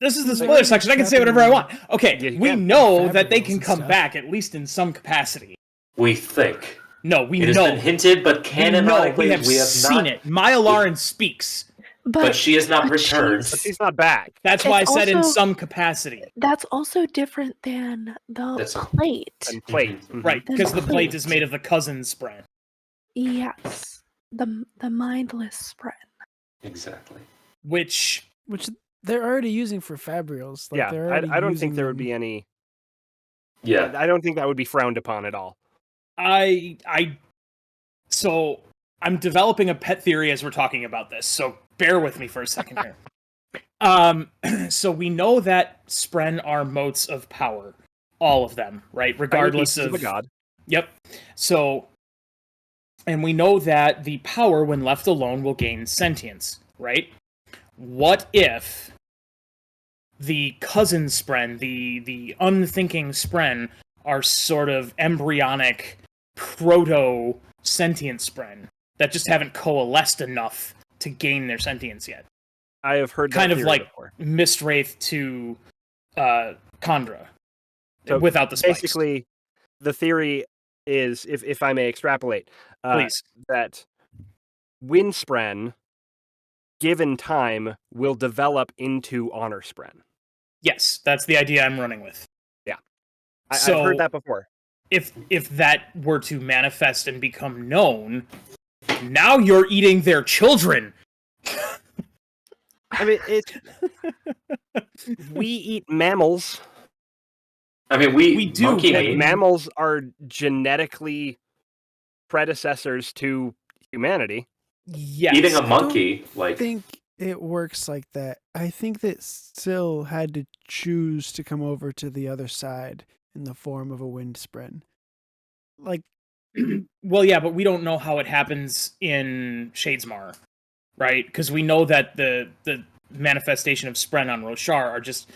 This is the spoiler section. I can say whatever I want. Okay, we know that they can come back, at least in some capacity. We think. No, we It has know. been hinted, but canonically we have seen not. it. Myelarin speaks. But she has not but returned. But she's not back. That's why I It's said in also- some capacity. That's also different than the That's a- plate. And plate. Mhm. Right, because the Then plate plate. is made of the cousin Spren. Yes, the mindless spread. Exactly. Which, They're already using for Fabrials. Like, they're Yeah, already I don't think using there would them. be any... Yeah. I don't think that would be frowned upon at all. So I'm developing a pet theory as we're talking about this, so bear with me for a second here. So we know that Spren are motes of power. All of them, right? Regardless Tiny of... pieces a god. Yep. So, and we know that the power, when left alone, will gain sentience, right? What if the cousin Spren, the unthinking Spren, are sort of embryonic proto-sentient Spren that just haven't coalesced enough to gain their sentience yet? I have heard that Kind of theory like before. Mistwraith to Khandra, So without the spikes. Basically, the theory is, if I may extrapolate, Please. that Windspren, given time, will develop into Honor Spren. Yes, that's the idea I'm running with. I've So- heard that before. If that were to manifest and become known, now you're eating their children. I mean, we eat mammals. I mean, We do, monkey but meat. Mammals are genetically predecessors to humanity. Yes. Eating a monkey, I like, think it works like that. I think that Syl had to choose to come over to the other side in the form of a Windspren. Like, Well, yeah, but we don't know how it happens in Shadesmar, right? Because we know that the manifestation of Spren on Roshar are just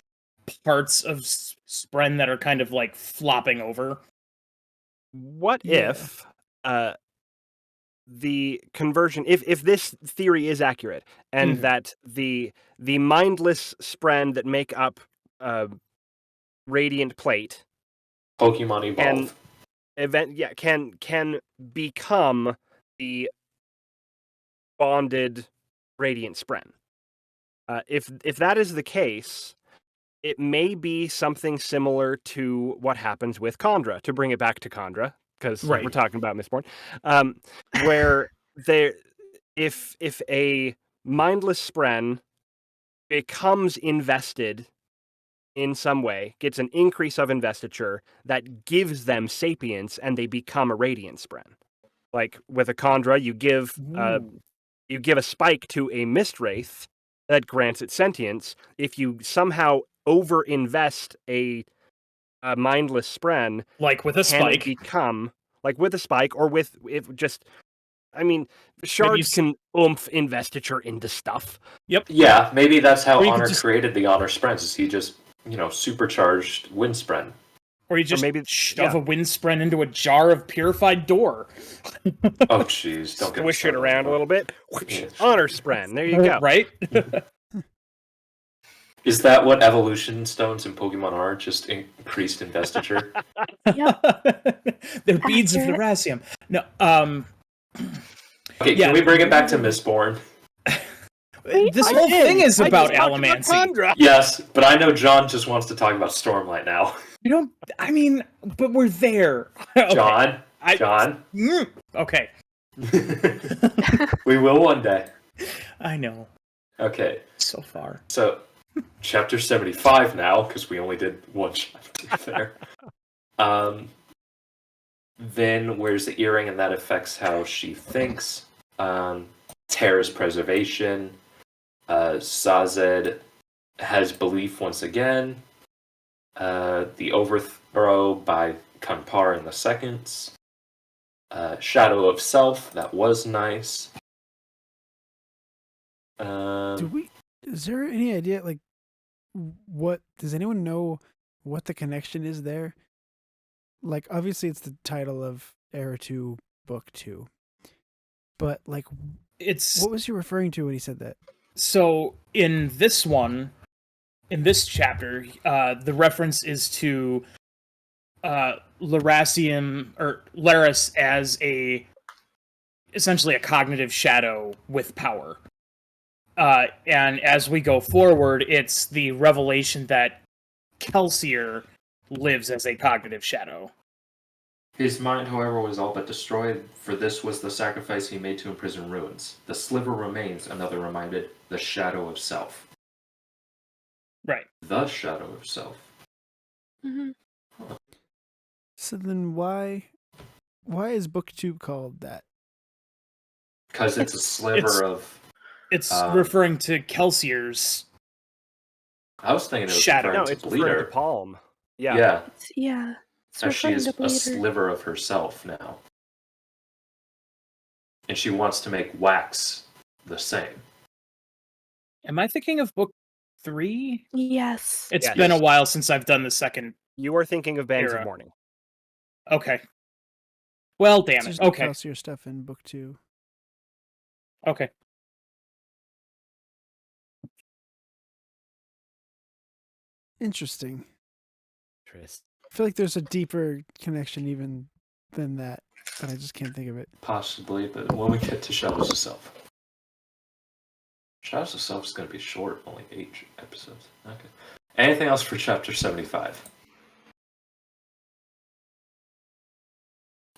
parts of Spren that are kind of like flopping over. What Yeah. if the conversion, if this theory is accurate, and Mhm. that the mindless Spren that make up Radiant Plate Pokemon Evolve. can become the bonded Radiant Spren. If that is the case, it may be something similar to what happens with Khandra, to bring it back to Khandra, because Right. we're talking about Mistborn, where if a mindless Spren becomes invested in some way, gets an increase of investiture that gives them sapience, and they become a Radiant Spren. Like with a Khandra, you give a spike to a Mistwraith that grants it sentience. If you somehow over-invest a mindless Spren, Like with a can it spike. become, like with a spike, or with I mean, Shards can oomph investiture into stuff. Yep. Yeah, maybe that's how Or you could Honor just- created the Honor Sprints, is he just, supercharged Wind Sprint. Or you just maybe- shove a wind spren into a jar of purified door. Oh, jeez. Don't get me Swish it started on around that. a little bit. Yeah. Honor Spren. There you go. Right? Is that what evolution stones in Pokemon are? Just increased investiture? They're beads of Accurate. Theracium. No, Okay, Yeah. can we bring it back to Mistborn? this whole thing is about allomancy. Tundra. Yes, but I know John just wants to talk about Stormlight now. We don't. I mean, but we're there. Okay. John? John? Okay, We will one day. I know. Okay, So far. so chapter 75 now, because we only did one chapter there. Then wears the earring, and that affects how she thinks. Terra's preservation. Sazed has belief once again. The overthrow by Kanpar in the seconds. Shadow of Self, that was nice. Is there any idea, like, what, does anyone know what the connection is there? Like, obviously it's the title of Era 2, Book 2. But, like, It's what was he referring to when he said that? so in this one, in this chapter, the reference is to Lerasium or Laris as essentially a cognitive shadow with power. And as we go forward, it's the revelation that Kelsier lives as a cognitive shadow. His mind, however, was all but destroyed, for this was the sacrifice he made to imprison ruins. The sliver remains, another reminded, the shadow of self. Right. The shadow of self. hmm So then why is Book 2 called that? Because it's a sliver of... It's referring to Kelsier's. I was thinking it was Shadow. referring No, to it's referring to Bleeder. Palm. Yeah. Yeah, It's as she referring is to a Bleeder. sliver of herself now. And she wants to make wax the same. Am I thinking of book 3? Yes. It's Yes. been a while since I've done the second. You are thinking of Bands Era. of Morning. Okay. Well, damn It's it. just Okay. Kelsier stuff in Book 2. Okay. Interesting. Tris. I feel like there's a deeper connection even than that, but I just can't think of it. Possibly, but when we get to Shadows of Self. Shadows of Self is going to be short, only 8 episodes. Okay. Anything else for chapter 75?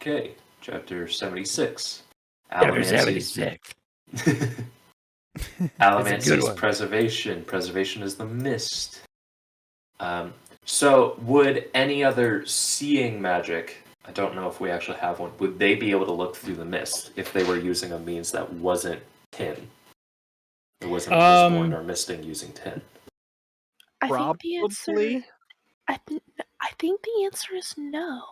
Okay, chapter 76. Alamancy's Alamancy's one. preservation. Preservation is the mist. So, would any other seeing magic, I don't know if we actually have one, would they be able to look through the mist if they were using a means that wasn't tin? It wasn't Mistborn or misting using tin. I think the answer. Probably. I think the answer is no,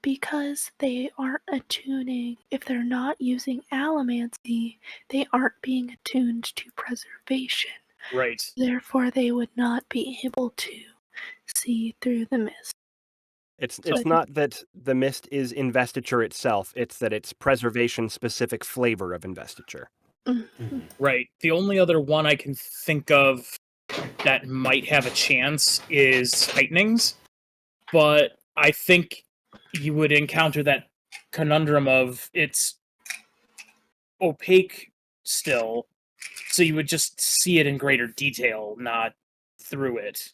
because they aren't attuning. If they're not using allomancy, they aren't being attuned to preservation. Right. Therefore, they would not be able to see through the mist. It's So- not that the mist is investiture itself, it's that it's preservation specific flavor of investiture. Right. The only other one I can think of that might have a chance is Tightenings, but I think you would encounter that conundrum of it's opaque still, so you would just see it in greater detail, not through it.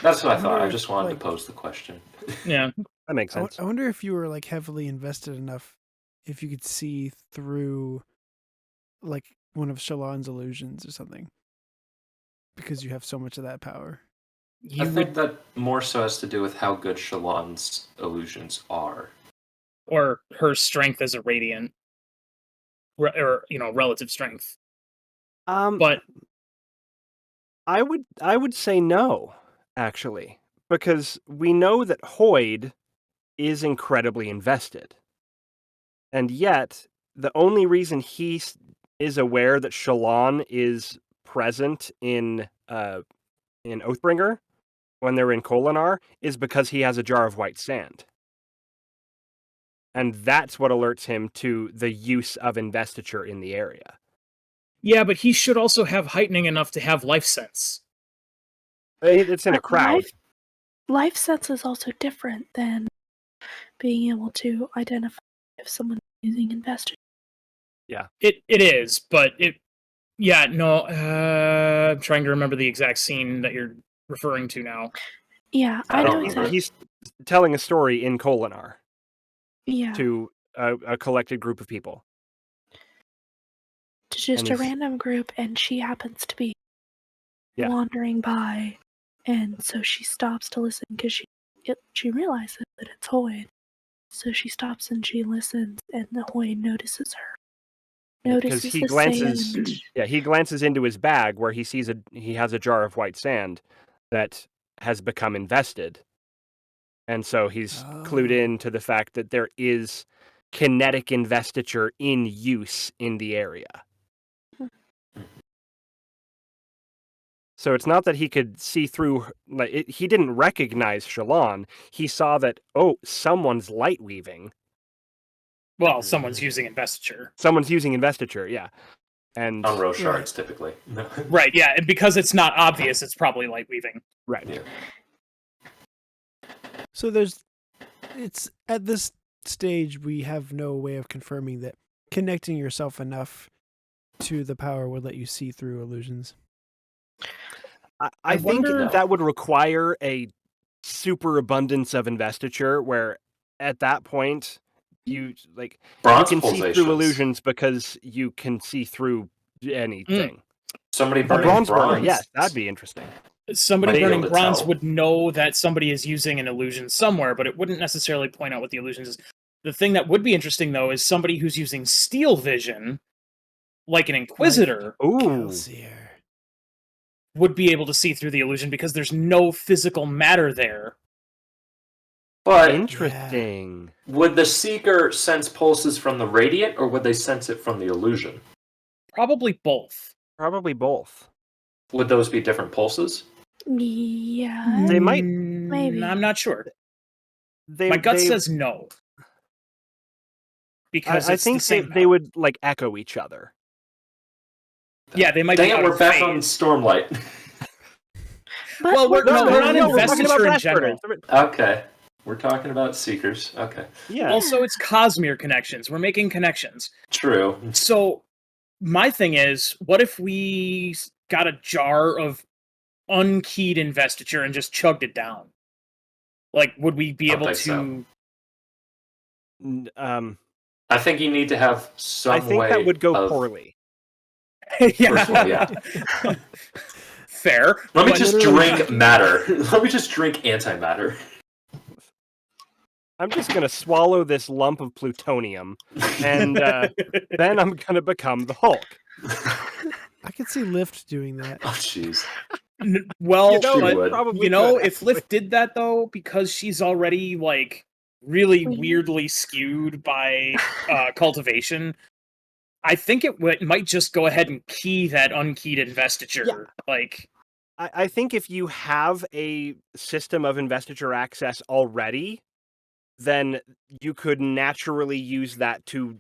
That's what I thought. wonder I if, just wanted like- to pose the question. Yeah. That makes sense. I wonder if you were like heavily invested enough, if you could see through like one of Shalon's illusions or something, because you have so much of that power. I think that more so has to do with how good Shalon's illusions are. Or her strength as a radiant, or relative strength. But I would say no, actually, because we know that Hoid is incredibly invested. And yet, the only reason he is aware that Shallan is present in Oathbringer when they're in Kholinar is because he has a jar of white sand. And that's what alerts him to the use of investiture in the area. Yeah, but he should also have heightening enough to have life sense. It's in a But crowd. Life sense is also different than being able to identify if someone's using investiture. It is, but I'm trying to remember the exact scene that you're referring to now. Yeah, I I don't know remember. exactly. He's telling a story in Kholinar Yeah, to a collected group of people. to just and a he's- random group, and she happens to be Yeah. wandering by, and so she stops to listen because she realizes that it's HoA. So she stops and she listens, and the HoA notices her. Because Notices he the glances, sand. he glances into his bag where he sees he has a jar of white sand that has become invested, and so he's clued Oh. in to the fact that there is kinetic investiture in use in the area. So it's not that he could see through. He didn't recognize Shallan. He saw that someone's light weaving. Well, someone's using investiture. Someone's using investiture, yeah. And On row shards, typically. No. Right, yeah, and because it's not obvious, it's probably light weaving. right. Yeah. So it's at this stage we have no way of confirming that connecting yourself enough to the power would let you see through illusions. I think wonder- that would require a superabundance of investiture, where at that point you Bronze can see pulsations. through illusions because you can see through anything. Somebody A burning bronze burner, bronze. yes, that'd be interesting. Somebody Might be able burning to bronze tell. would know that somebody is using an illusion somewhere, but it wouldn't necessarily point out what the illusion is. The thing that would be interesting, though, is somebody who's using steel vision, like an Inquisitor, Ooh, Kelsier. would be able to see through the illusion because there's no physical matter there. But interesting. would the Seeker sense pulses from the Radiant, or would they sense it from the illusion? Probably both. Probably both. Would those be different pulses? Yeah. They might- Maybe. I'm not sure. They, My gut they- says no. Because I it's think the same they power. would echo each other. Yeah, they might Dang be it, out we're of back phase. on Stormlight. But Well, we're No, on we're talking investiture about in blast general. burners. Okay. We're talking about Seekers. Okay. Yeah. Also, it's Cosmere Connections. We're making connections. True. So, my thing is, what if we got a jar of unkeyed investiture and just chugged it down? Like, would we be I don't able think to... so. I think you need to have some I think way that would go of... poorly. Personally, yeah. Fair. Let me but- just drink matter. Let me just drink antimatter. I'm just gonna swallow this lump of plutonium, and then I'm gonna become the Hulk. I could see Lyft doing that. Oh, jeez. Well, You know, She it would. probably you know, could, if actually. Lyft did that though, because she's already really Mhm. weirdly skewed by cultivation, I think it might just go ahead and key that unkeyed investiture. I think if you have a system of investiture access already, then you could naturally use that to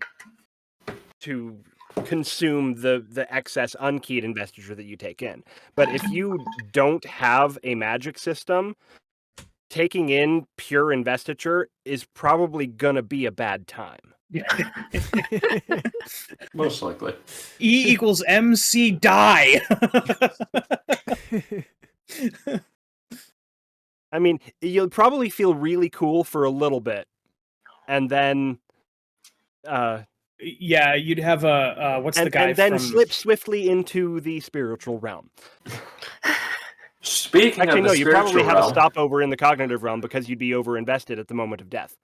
consume the excess unkeyed investiture that you take in. But if you don't have a magic system, taking in pure investiture is probably gonna be a bad time. Most likely. E equals MC die. I mean, you'll probably feel really cool for a little bit, and then Yeah, you'd have a what's the guy and then from slip swiftly into the spiritual realm. Speaking Actually, of the no, you probably spiritual have realm, a stopover in the cognitive realm because you'd be overinvested at the moment of death.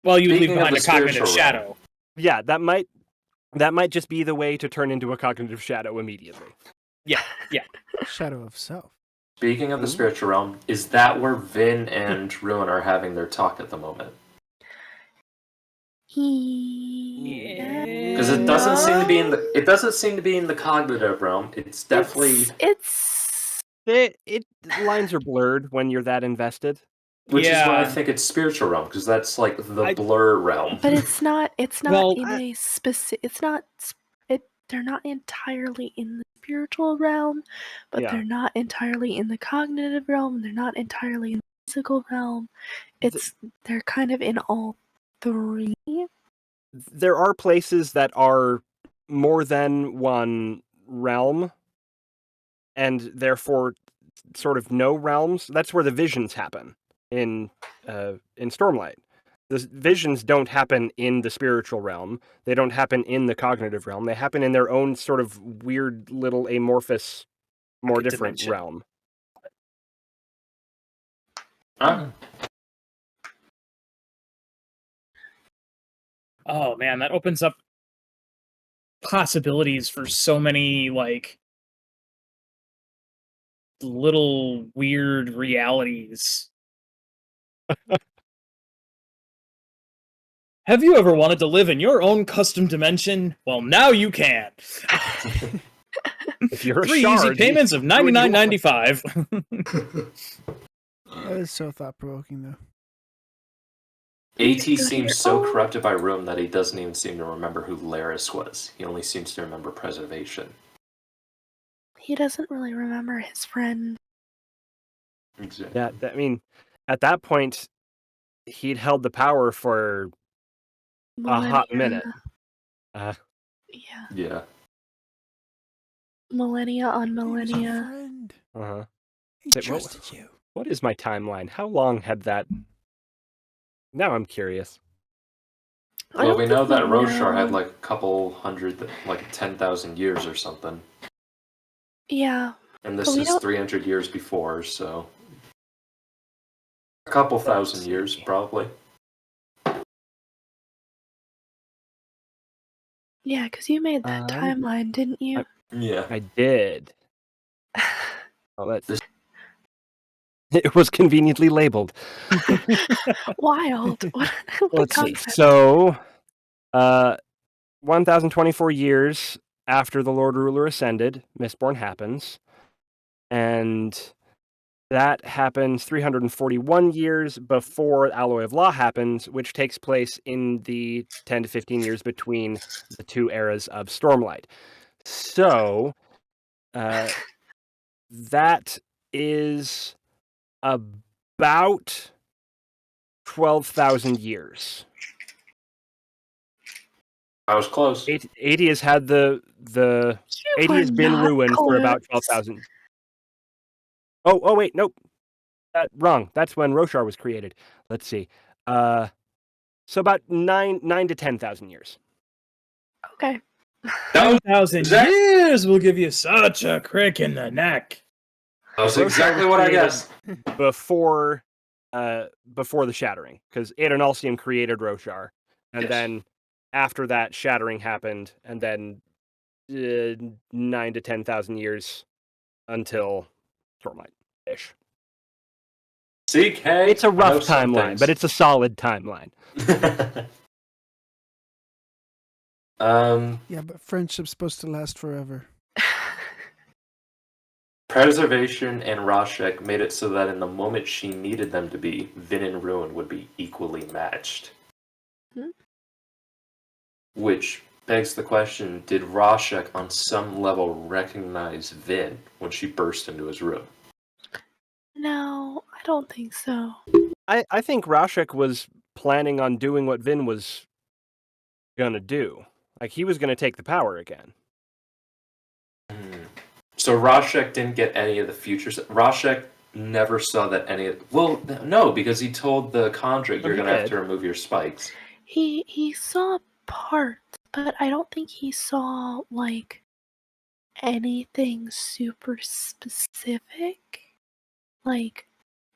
Well, you leave Speaking of behind the a cognitive spiritual shadow. Yeah, that might just be the way to turn into a cognitive shadow immediately. Yeah. Shadow of self. Speaking of the spiritual realm, is that where Vin and Ruin are having their talk at the moment? Because it doesn't seem to be in the cognitive realm. It's definitely It lines are blurred when you're that invested. which is why I think it's spiritual realm, because that's like the blur realm. But it's not Well, in a specific. It's not. They're not entirely in the spiritual realm, but Yeah. they're not entirely in the cognitive realm. They're not entirely in the physical realm. They're kind of in all three. There are places that are more than one realm, and therefore sort of no realms. That's where the visions happen in Stormlight. The visions don't happen in the spiritual realm. They don't happen in the cognitive realm. They happen in their own sort of weird little amorphous, more different dimension. realm. Huh? Oh man, that opens up possibilities for so many like little weird realities. Have you ever wanted to live in your own custom dimension? Well, now you can. If you're a 3 shard, easy payments of $99.95. That is so thought-provoking, though. AT seems so corrupted by Ruin that he doesn't even seem to remember who Laris was. He only seems to remember preservation. He doesn't really remember his friend. Exactly. Yeah, I mean, at that point, he'd held the power for a hot minute. Yeah. Yeah. Millennia on He was your millennia. friend. Uh-huh. He Say, trusted you. What is my timeline? How long had that? Now I'm curious. Well, we know that Roshar had like a couple hundred, like 10,000 years or something. Yeah. And this is 300 years before, so a couple thousand years, probably. Yeah, because you made that timeline, didn't you? Yeah. I did. Oh, that's... It was conveniently labeled. Wild. What Let's see. concept? So, 1,024 years after the Lord Ruler ascended, Mistborn happens. And that happens 341 years before Alloy of Law happens, which takes place in the 10 to 15 years between the two eras of Stormlight. So, that is about 12,000 years. I was close. 80 has had the 80 has been ruined for about 12,000. Oh wait, nope. Wrong. That's when Roshar was created. Let's see. So about 9 to 10,000 years. Okay. 9,000 years will give you such a crick in the neck. That's exactly what I guessed. Before the Shattering, because Adonalcium created Roshar, and then after that, Shattering happened, and then 9 to 10,000 years until Stormlight-ish. CK. It's a rough timeline, but it's a solid timeline. Yeah, but friendship's supposed to last forever. Preservation and Rashek made it so that in the moment she needed them to be, Vin and Ruin would be equally matched. Which begs the question, did Rashek on some level recognize Vin when she burst into his room? No, I don't think so. I think Rashek was planning on doing what Vin was gonna do. Like, he was gonna take the power again. So Rashek didn't get any of the futures. Rashek never saw that any of... Well, no, because he told the conjurer, you're going to have to remove your spikes. He saw parts, but I don't think he saw, like, anything super specific. Like,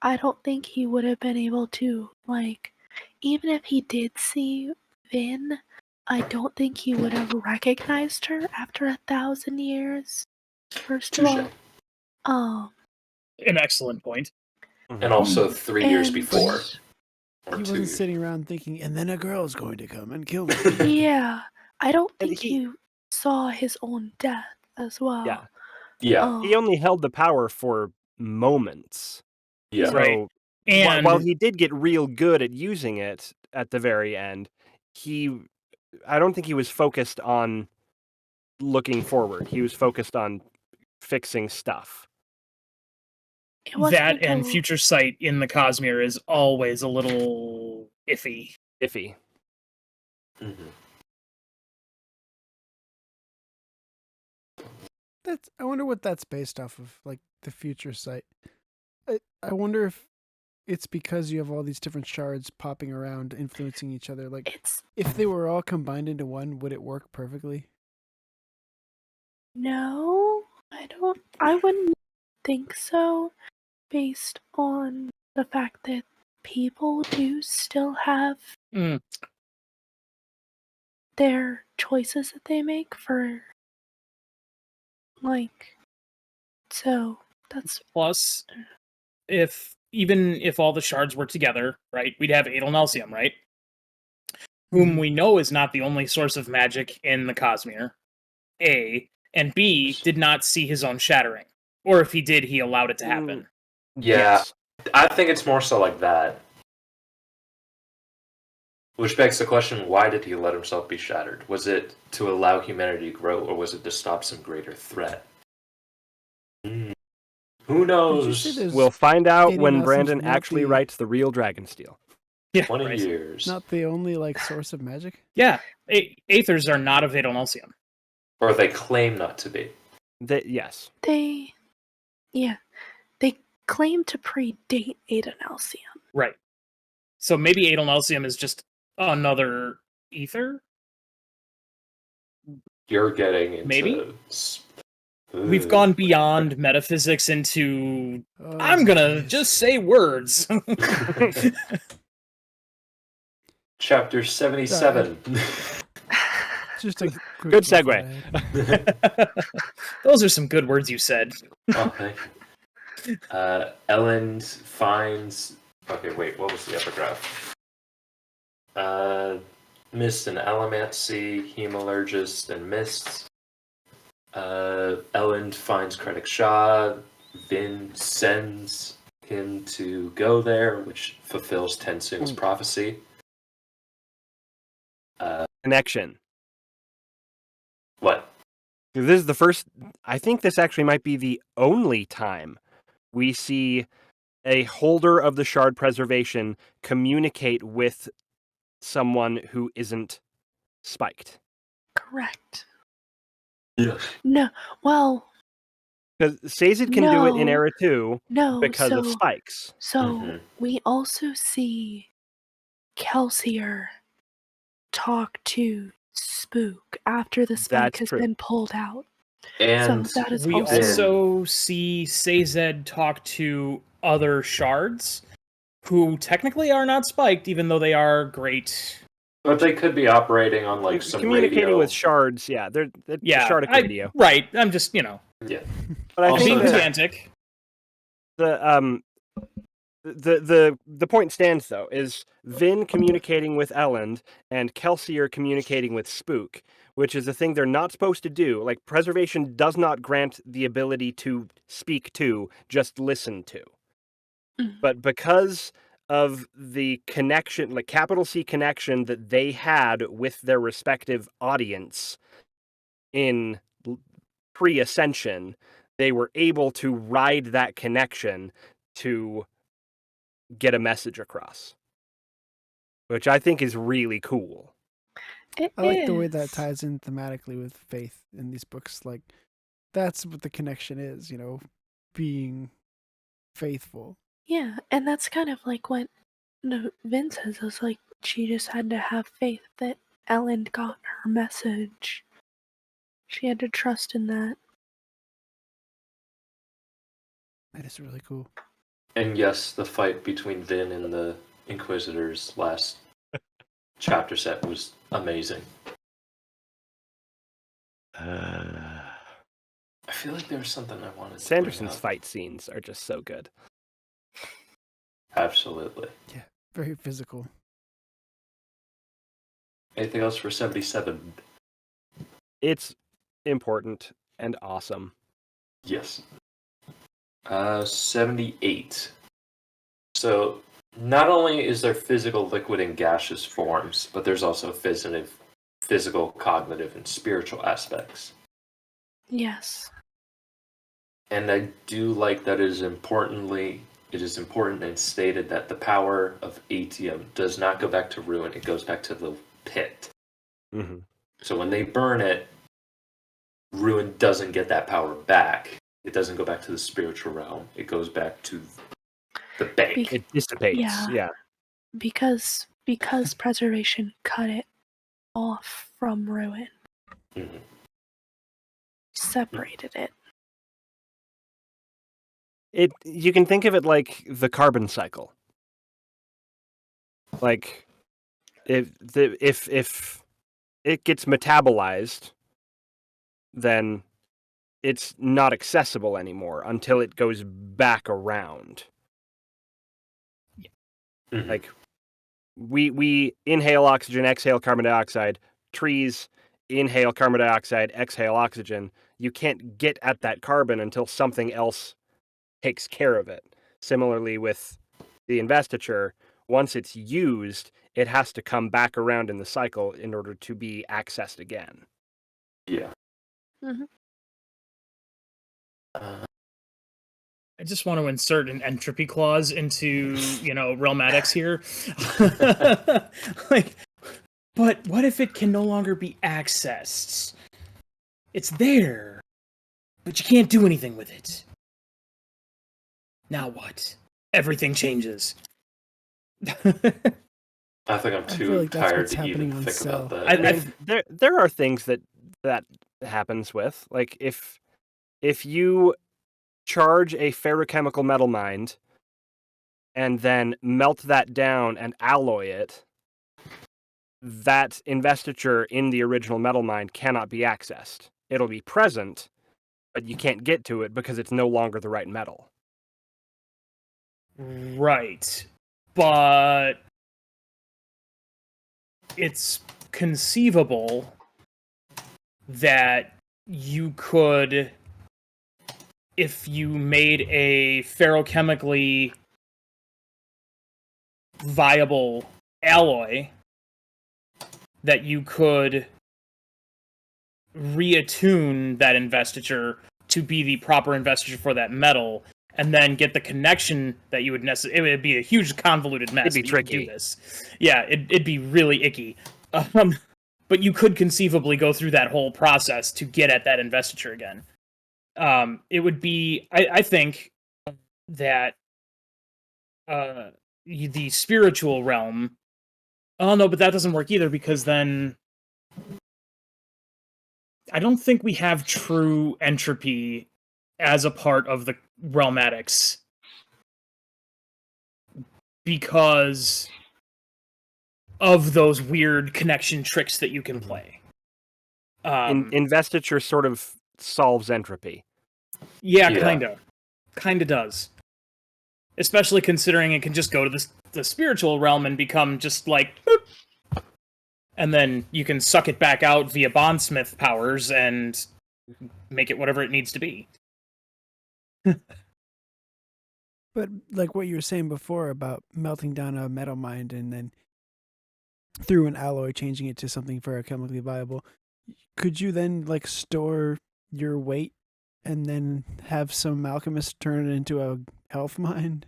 I don't think he would have been able to, like, even if he did see Vin, I don't think he would have recognized her after 1,000 years. First of all, An excellent point. And also 3 years And- before. He Or 2 wasn't years. sitting around thinking, and then a girl's going to come and kill me. Yeah, I don't And think he saw his own death as well. Yeah. Yeah, He only held the power for moments. yeah. So Right. And while he did get real good at using it at the very end, I don't think he was focused on looking forward. He was focused on fixing stuff. It wasn't that and until- future sight in the Cosmere is always a little iffy. Iffy. Mhm. I wonder what that's based off of, like the future sight. I wonder if it's because you have all these different shards popping around, influencing each other. Like, It's if they were all combined into one, would it work perfectly? no, I wouldn't think so, based on the fact that people do still have Mm. their choices that they make for, like, so that's Plus, even if all the shards were together, right, we'd have Adel right? Whom we know is not the only source of magic in the Cosmere. A. And B, did not see his own shattering. Or if he did, he allowed it to happen. Yeah. Yes. I think it's more so like that. Which begs the question, why did he let himself be shattered? Was it to allow humanity to grow, or was it to stop some greater threat? Who Did you knows? say there's We'll find out Katie when Nelson's Brandon not actually the- writes the real Dragonsteel. Yeah, 20 right. years. not the only like source of magic? Yeah, Aethers are not of Adel. Or they claim not to be. Yes. they claim to predate Adenalcium. Right. So maybe Adel is just another Aether? You're getting into... Maybe? s- We've Ooh. gone beyond metaphysics into Oh, I'm gonna jeez. just say words. Chapter 77. Just a quick Good thought segue. I had. Those are some good words you said. Oh, thank you. Ellen finds... Okay, wait, what was the epigraph? Mist and Allomancy, Hemolurgist and Mists. Ellen finds Krennic Shaw. Vin sends him to go there, which fulfills Tensung's prophecy. Connection. What? This is the first. I think this actually might be the only time we see a holder of the shard preservation communicate with someone who isn't spiked. Correct. Yes. No, well, Because Sazed can do it in No. Era 2 no. because of so spikes. Mhm. we also see Kelsier talk to Spook after the spike That's has true. been pulled out. And so that is We also also see Sazed talk to other shards who technically are not spiked, even though they are great. but they could be operating on like some Communicating radio. with shards, yeah, they're Yeah, shardic radio. right. I'm just, Yeah. But I Also, being think that pedantic. the point stands though is Vin communicating with Elend and Kelsier communicating with Spook, which is a thing they're not supposed to do. Like preservation does not grant the ability to speak to, just listen to. Mhm. But because of the connection, like capital C connection that they had with their respective audience in pre-ascension, they were able to ride that connection to get a message across, which I think is really cool. It I like the way that is. ties in thematically with faith in these books. Like, that's what the connection is, being faithful. Yeah, and that's kind of like what Vin says. Is like she just had to have faith that Ellen got her message. She had to trust in that. That is really cool. And yes, the fight between Vin and the Inquisitors last chapter set was amazing. I feel like there was something I wanted to Sanderson's bring up. fight scenes are just so good. Absolutely. Yeah, very physical. Anything else for 77? It's important and awesome. Yes. 78. So, not only is there physical, liquid, and gaseous forms, but there's also physical, cognitive, and spiritual aspects. Yes. And I do like that it is important and stated that the power of Atium does not go back to ruin, it goes back to the pit. Mm-hmm. So when they burn it, ruin doesn't get that power back. It doesn't go back to the spiritual realm. It goes back to the bank. It dissipates. Yeah. Because preservation cut it off from ruin. Mhm. Separated it. You can think of it like the carbon cycle. Like if it gets metabolized, then it's not accessible anymore until it goes back around. Mhm. Like we inhale oxygen, exhale carbon dioxide. Trees inhale carbon dioxide, exhale oxygen. You can't get at that carbon until something else takes care of it. Similarly with the investiture, once it's used, it has to come back around in the cycle in order to be accessed again. Yeah. Mhm. I just want to insert an entropy clause into, Realmatics here. Like, but what if it can no longer be accessed? It's there, but you can't do anything with it. Now what? Everything changes. I think I'm I too feel like that's tired what's to happening even on think Cell. about that. There are things that happens with, like if you charge a ferrochemical metal mind and then melt that down and alloy it, that investiture in the original metal mind cannot be accessed. It'll be present, but you can't get to it because it's no longer the right metal. Right. But it's conceivable that you could, if you made a ferrochemically viable alloy, that you could reattune that investiture to be the proper investiture for that metal, and then get the connection that you would necessarily. It would be a huge convoluted mess. It'd be but you could tricky. do this. Yeah, it'd be really icky. But you could conceivably go through that whole process to get at that investiture again. It would be. I think that the spiritual realm. Oh no, but that doesn't work either, because then I don't think we have true entropy as a part of the realmatics, because of those weird connection tricks that you can play. Investiture sort of solves entropy. Yeah, Yeah. kinda does. Especially considering it can just go to the spiritual realm and become just like, boop, and then you can suck it back out via bondsmith powers and make it whatever it needs to be. But like what you were saying before about melting down a metal mind and then through an alloy changing it to something ferrochemically viable, could you then like store your weight and then have some alchemist turn it into a health mind?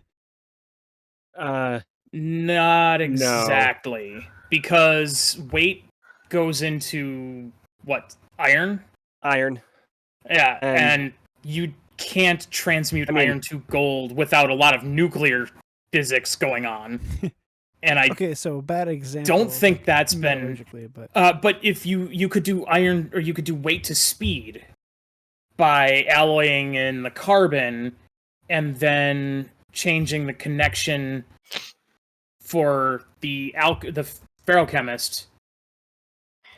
Not exactly, because weight goes into what, iron? Iron. Yeah, And- and you can't transmute I mean- iron to gold without a lot of nuclear physics going on. And I Okay, so bad example. don't think that's been. metallurgically, but But if you could do iron, or you could do weight to speed by alloying in the carbon and then changing the connection for the ferrochemist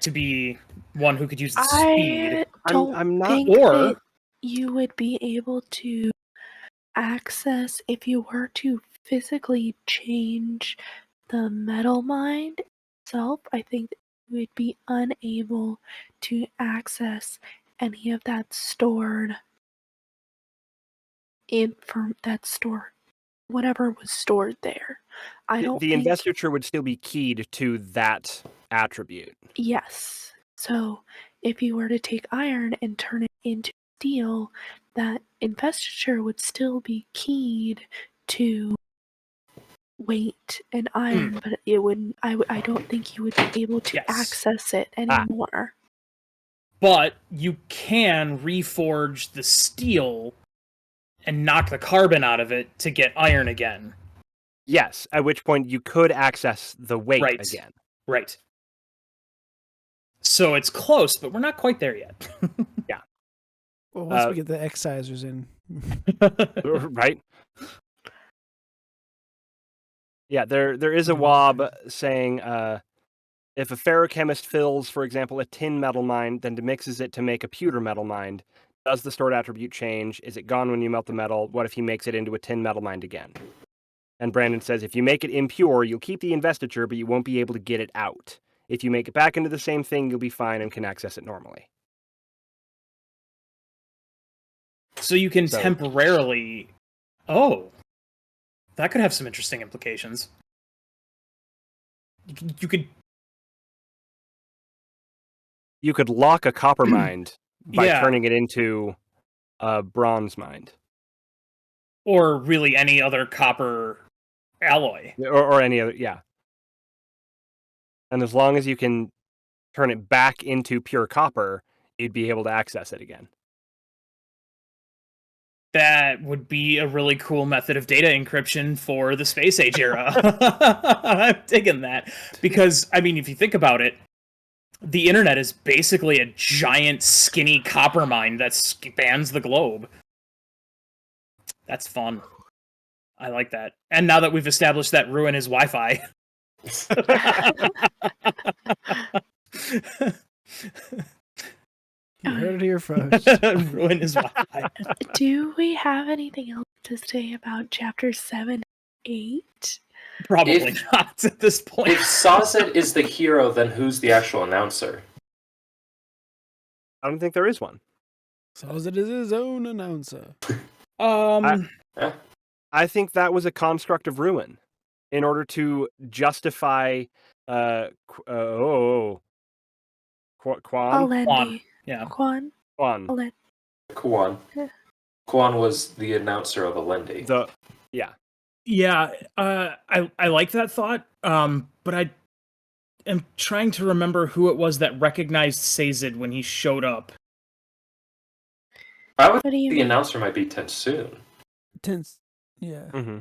to be one who could use the speed. I don't I'm not- think Or- that you would be able to access, if you were to physically change the metal mind itself, I think you would be unable to access any of that stored whatever was stored there. I don't The think. investiture would still be keyed to that attribute. Yes. So if you were to take iron and turn it into steel, that investiture would still be keyed to weight and iron, but it wouldn't. I don't think you would be able to Yes. access it anymore. But you can reforge the steel and knock the carbon out of it to get iron again. Yes, at which point you could access the weight Right. again. Right. So it's close, but we're not quite there yet. Well, once we get the excisors in. Right? Yeah, there is a wob saying if a ferrochemist fills, for example, a tin metal mind, then mixes it to make a pewter metal mind, does the stored attribute change? Is it gone when you melt the metal? What if he makes it into a tin metal mind again? And Brandon says, if you make it impure, you'll keep the investiture, but you won't be able to get it out. If you make it back into the same thing, you'll be fine and can access it normally. So you can temporarily... Oh. That could have some interesting implications. You could... You could lock a copper mind by Yeah. turning it into a bronze mind. Or really any other copper alloy. Or any other, yeah. And as long as you can turn it back into pure copper, you'd be able to access it again. That would be a really cool method of data encryption for the space age era. I'm digging that. Because, I mean, if you think about it, the internet is basically a giant, skinny copper mine that spans the globe. That's fun. I like that. And now that we've established that Ruin is Wi-Fi. You heard it here first. Ruin is Wi-Fi. Do we have anything else to say about chapter 7 8? Probably not at this point. If Sazed is the hero, then who's the actual announcer? I don't think there is one. Sazed is his own announcer. I think that was a construct of Ruin in order to justify Quan? Alendi. Yeah. Quan. Quan. Alen. Kwan. Yeah. Kwan was the announcer of Alendi. Yeah, I like that thought, but I am trying to remember who it was that recognized Sazed when he showed up. I would What do you think the mean? announcer might be Tensoon. Yeah. Mm-hmm.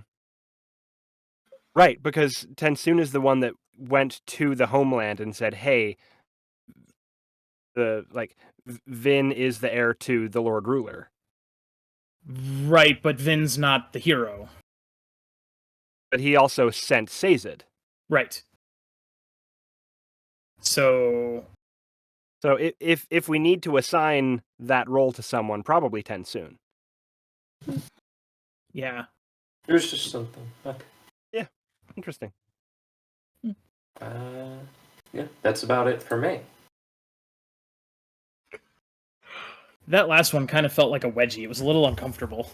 Right, because Tensoon is the one that went to the homeland and said, hey, Vin is the heir to the Lord Ruler. Right, but Vin's not the hero. But he also sent Sazed. Right. So if we need to assign that role to someone, probably Tensoon. yeah. There's just something. Okay. Yeah, interesting. Yeah, that's about it for me. That last one kind of felt like a wedgie. It was a little uncomfortable.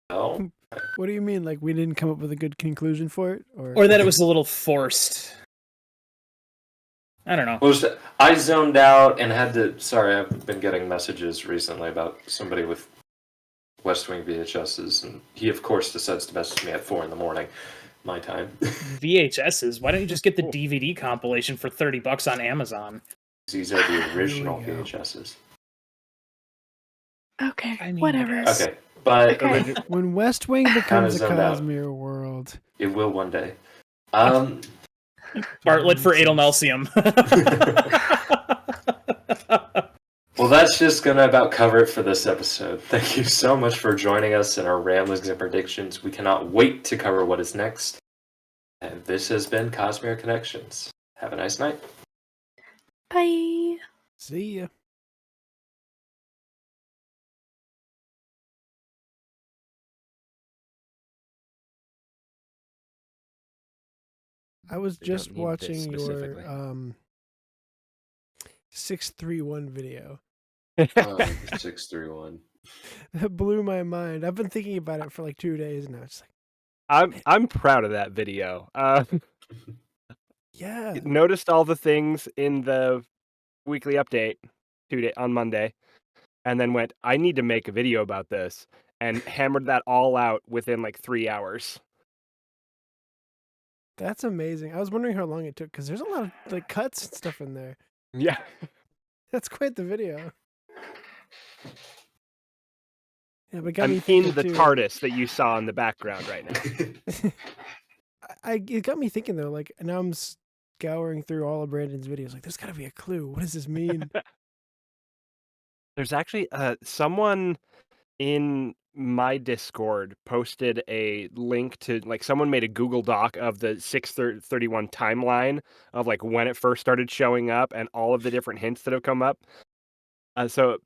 Oh. What do you mean? Like we didn't come up with a good conclusion for it, Or that it was a little forced. I don't know. Well, I zoned out and had to. Sorry, I've been getting messages recently about somebody with West Wing VHSs, and he, of course, decides to message me at 4 a.m. my time. VHSs? Why don't you just get the DVD compilation for $30 on Amazon? These are the original Here we go. VHSs. Okay, I mean, whatever. Okay, but Okay. when West Wing becomes a zoned out. Cosmere world. It will one day. Bartlett for Adelnelsium. Well, that's just going to about cover it for this episode. Thank you so much for joining us in our ramblings and predictions. We cannot wait to cover what is next. And this has been Cosmere Connections. Have a nice night. Bye. See ya. I was We don't just need this watching your specifically. 631 video. Oh, the 631. That blew my mind. I've been thinking about it for like 2 days now. It's like, I'm proud of that video. yeah, Noticed all the things in the weekly update on Monday, and then went, I need to make a video about this, and hammered that all out within like 3 hours. that's amazing. I was wondering how long it took because there's a lot of like cuts and stuff in there. Yeah. That's quite the video. Yeah, but it got I'm me in thinking the too. TARDIS that you saw in the background right now. It got me thinking though. Like now I'm scouring through all of Brandon's videos. Like, there's got to be a clue. What does this mean? There's actually someone in my Discord posted a link to, like, someone made a Google Doc of the 631 timeline of like when it first started showing up and all of the different hints that have come up. So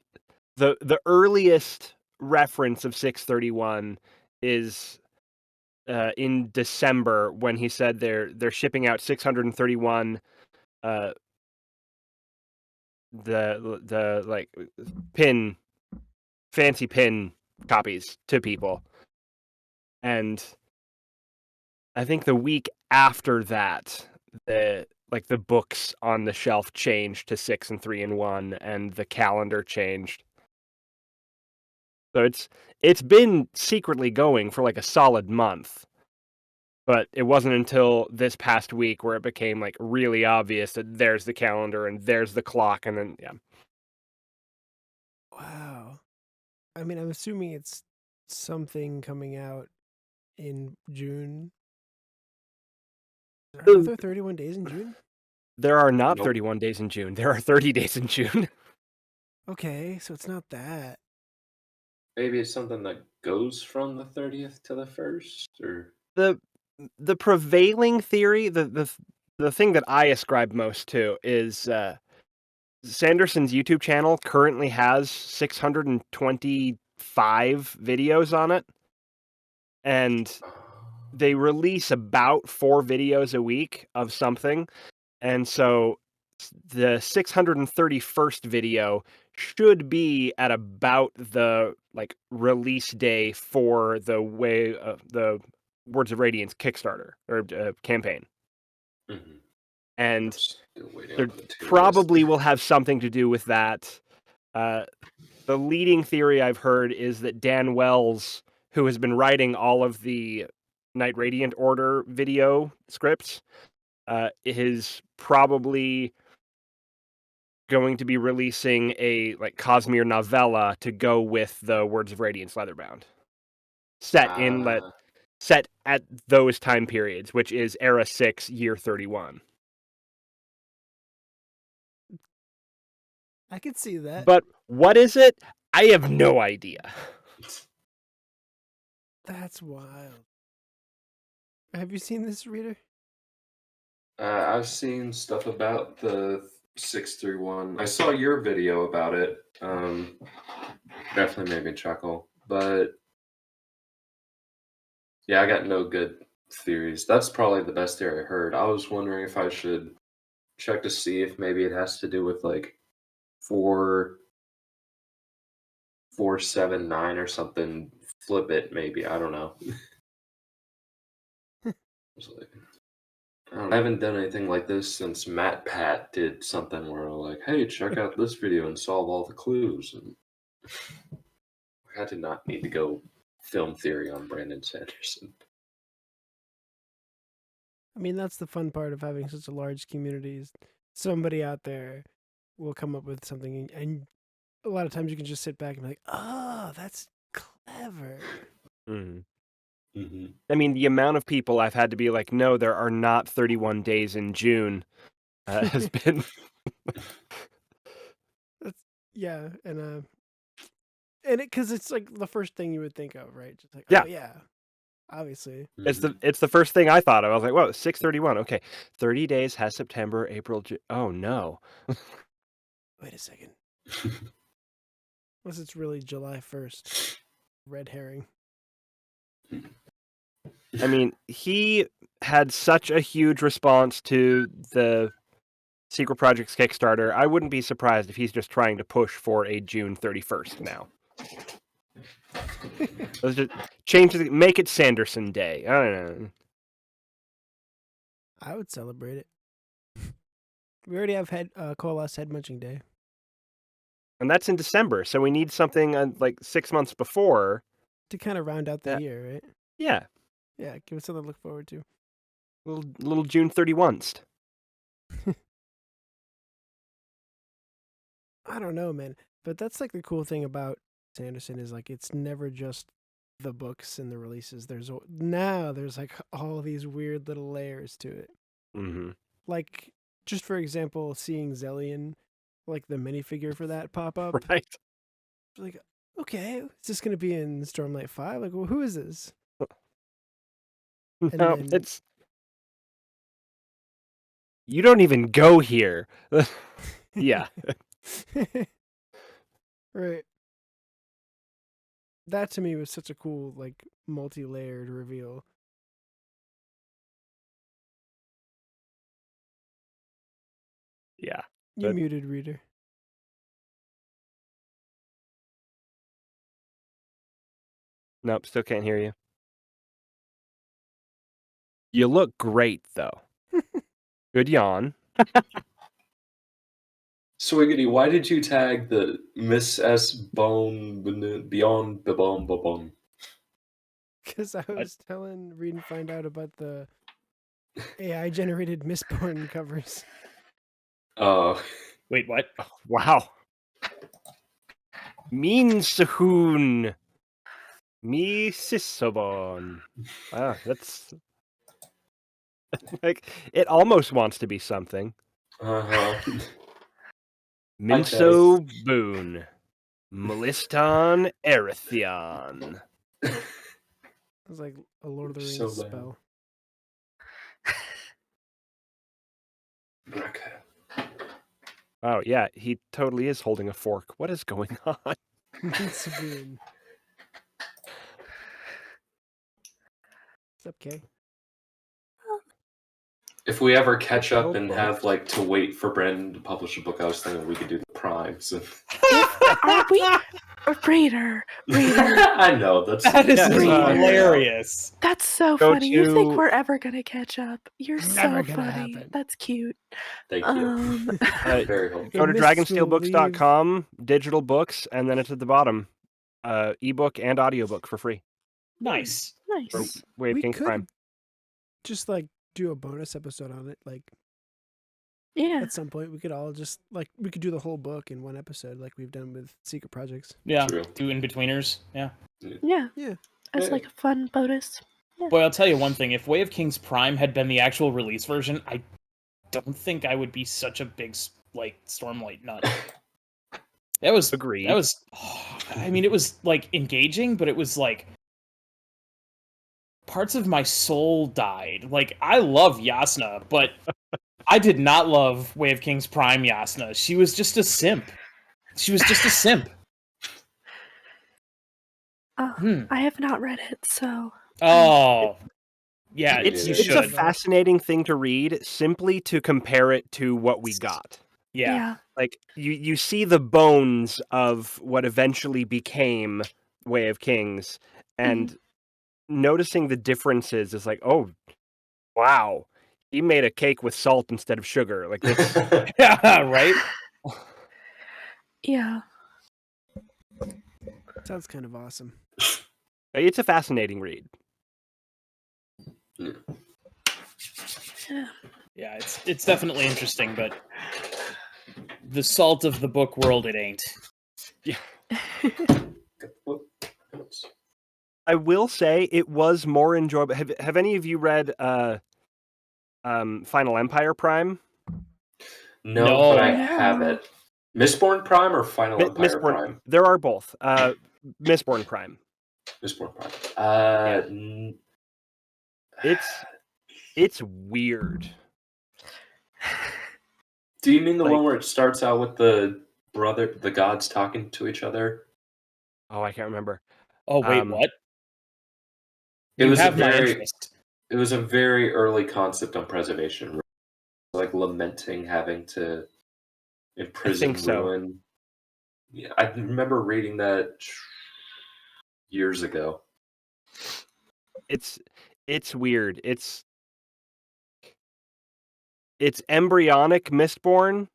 the earliest reference of 631 is in December when he said they're shipping out 631 the like fancy pin copies to people. And I think the week after that, the books on the shelf changed to 6 and 3 and 1, and the calendar changed. So it's been secretly going for like a solid month. But it wasn't until this past week where it became like really obvious that there's the calendar and there's the clock, and then yeah. Wow. I mean, I'm assuming it's something coming out in June. Are there 31 days in June? There are not Nope. 31 days in June. There are 30 days in June. Okay, so it's not that. Maybe it's something that goes from the 30th to the 1st, or The prevailing theory, the thing that I ascribe most to is Sanderson's YouTube channel currently has 625 videos on it, and they release about 4 videos a week of something. And so the 631st video should be at about the like release day for the Words of Radiance Kickstarter or campaign. Mhm. And I'm still waiting there on the tier probably list. will have something to do with that. The leading theory I've heard is that Dan Wells, who has been writing all of the Knight Radiant Order video scripts, is probably going to be releasing a like Cosmere novella to go with the Words of Radiance Leatherbound, set at those time periods, which is Era 6, Year 31. I could see that. But what is it? I have no idea. That's wild. Have you seen this, reader? I've seen stuff about the 631. I saw your video about it. Definitely made me chuckle. But yeah, I got no good theories. That's probably the best theory I heard. I was wondering if I should check to see if maybe it has to do with like 479 or something. Flip it, maybe. I don't know. I haven't done anything like this since Matt Pat did something where we're like, hey, check out this video and solve all the clues. And I did not need to go film theory on Brandon Sanderson. I mean, that's the fun part of having such a large community. Is somebody out there will come up with something, and a lot of times you can just sit back and be like, "Oh, that's clever." Mm. Mm-hmm. I mean, the amount of people I've had to be like, no, there are not 31 days in June, has been. Yeah, and it because it's like the first thing you would think of, right? Just like, Yeah. oh yeah, obviously. It's the first thing I thought of. I was like, whoa, 631. Okay, 30 days has September, April, June. Oh no. Wait a second. Unless it's really July 1st. Red herring. I mean, he had such a huge response to the Secret Project's Kickstarter. I wouldn't be surprised if he's just trying to push for a June 31st now. Let's just make it Sanderson Day. I don't know. I would celebrate it. We already have Coalesce Head Munching Day. And that's in December, so we need something like 6 months before. To kind of round out the year, right? Yeah. Yeah, give us something to look forward to. Little June 31st. I don't know, man. But that's like the cool thing about Sanderson is like it's never just the books and the releases. There's like all these weird little layers to it. Mm-hmm. Like, just for example, seeing Zellion, like the minifigure for that pop up. Right. Like, okay, is this going to be in Stormlight 5? Like, well, who is this? No, then- it's... You don't even go here. Yeah. Right. That to me was such a cool, like, multi-layered reveal. Yeah. You But- muted, reader. Nope, still can't hear you. You look great, though. Good yawn. Swiggity, why did you tag the Miss S Bone Beyond the Bone Bone? Because I was telling Read and Find Out about the AI-generated Mistborn covers. Oh. Wait, what? Wow. Mean Sahun. Me Sisobon. Wow, that's... like, it almost wants to be something. Uh-huh. Minso Boone. Meliston Erethion. It was like a Lord of the Rings So loud. spell. Okay. Oh, yeah, he totally is holding a fork. What is going on? Sabine. What's up, Kay? If we ever catch up Old and books. have like to wait for Brandon to publish a book, I was thinking we could do the primes. Are we? Reader. I know that's That is Yeah, hilarious. That's so Go funny. You think to- we're ever gonna catch up? You're so Never gonna funny. happen. That's cute. Thank you. Very helpful. Go to The mists will dragonsteelbooks.com, digital books, and then it's at the bottom. Ebook and audiobook for free. Nice. For Nice. Way of We King's could Prime. just like do a bonus episode on it. Like Yeah. at some point, we could all just like we could do the whole book in one episode, like we've done with Secret Projects. Yeah. True. Do in-betweeners. Yeah. Yeah. Yeah. It's Yeah. like a fun bonus. Boy, I'll tell you one thing. If Way of King's Prime had been the actual release version, I don't think I would be such a big, like, Stormlight nut. That was... Agreed. That was... I mean, it was, like, engaging, but it was, like... Parts of my soul died. Like, I love Yasna, but I did not love Way of King's Prime Yasna. She was just a simp. She was just a simp. I have not read it, so Oh... Yeah, It's you a should. fascinating thing to read simply to compare it to what we got. Yeah. Like you see the bones of what eventually became Way of Kings, and noticing the differences is like, oh, wow, he made a cake with salt instead of sugar. Like this, Yeah, right? yeah. Sounds kind of awesome. it's a fascinating read. Yeah. Yeah, it's definitely interesting, but the salt of the book world, it ain't. I will say it was more enjoyable. Have any of you read Final Empire Prime? No, but I No. have it. Mistborn Prime or Final Empire Mistborn. Prime? There are both. Mistborn Prime. Mistborn Prime. It's weird. Do you mean the Like- one where it starts out with the gods talking to each other? Oh, I can't remember. Oh, wait, what? It You was have a my very, interest. it was a very early concept on preservation, like lamenting having to imprison, so. ruin. Yeah, I remember reading that years ago. It's weird. It's embryonic Mistborn,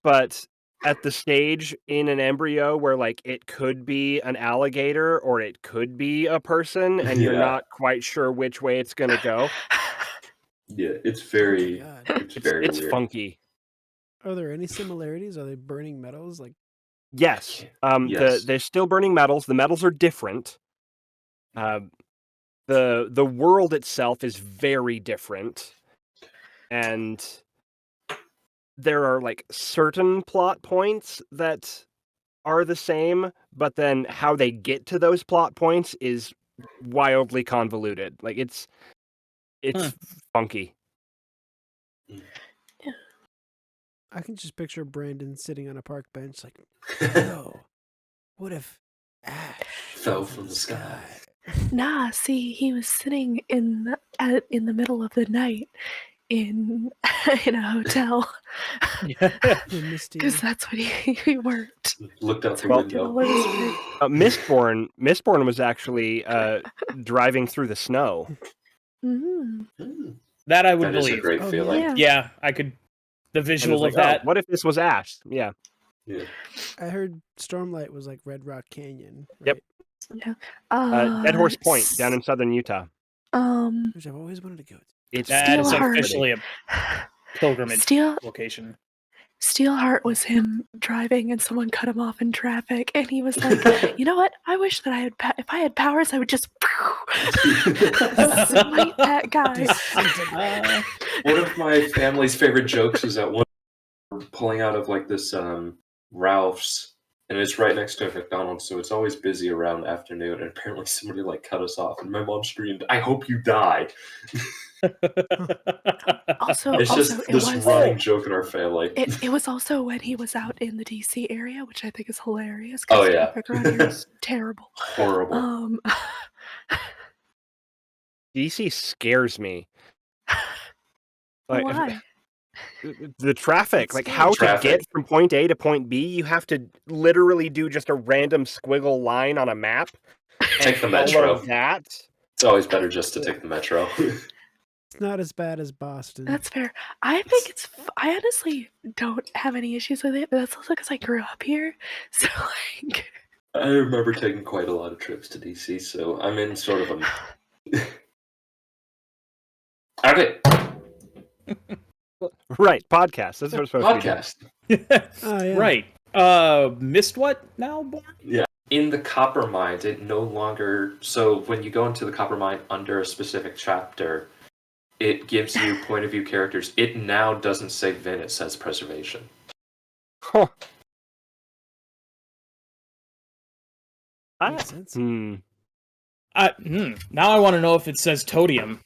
but at the stage in an embryo where like it could be an alligator or it could be a person, and you're Yeah. not quite sure which way it's gonna go. Yeah, it's Oh my very, God. it's very It's weird. funky. Are there any similarities? Are they burning metals? Like, Yes. Yes. They're still burning metals. The metals are different. The world itself is very different, and there are like certain plot points that are the same, but then how they get to those plot points is wildly convoluted. Like it's funky. I can just picture Brandon sitting on a park bench, like, yo, what if ash Fell from the sky? Nah, see, he was sitting in the middle of the night in in a hotel The misty. because that's what he worked. Looked out the Well- Did all window. of his work. Mistborn was actually driving through the snow. Mm. That I would That is a believe. great Oh, feeling. Yeah. Yeah, I could. The And it was visual like, of that. "Oh, what if this was Ash?" Yeah. Yeah. I heard Stormlight was like Red Rock Canyon. Yep. Right? Dead Horse Point down in southern Utah. Which I've always wanted to go to. It's That is Steelheart. officially a pilgrimage Steel location. Steelheart was him driving, and someone cut him off in traffic, and he was like, "You know what? I wish that I had if I had powers, I would just smite that guy." One of my family's favorite jokes is that one we're pulling out of like this Ralph's, and it's right next to a McDonald's, so it's always busy around afternoon. And apparently somebody like cut us off, and my mom screamed, "I hope you die!" Also, It's just it this was running joke in our family. it was also when he was out in the DC area, which I think is hilarious. Oh, 'cause yeah. traffic around here is terrible. Horrible. DC scares me. Like Why? the traffic, It's like scary. how to Traffic. get from point A to point B, you have to literally do just a random squiggle line on a map. Take the All metro. of that. It's always better just to take the metro. It's not as bad as Boston. That's fair. I think it's. I honestly don't have any issues with it, but that's also because I grew up here. So like, I remember taking quite a lot of trips to DC, so I'm in sort of a. Okay, Right, podcast. That's what it's supposed to be. podcast. Oh, yeah. Right. Missed what now, Born? In the copper mines, it no longer. So when you go into the copper mine under a specific chapter, it gives you point of view characters. It now doesn't say Vin, it says preservation. Huh. Makes sense. Now I want to know if it says Todium.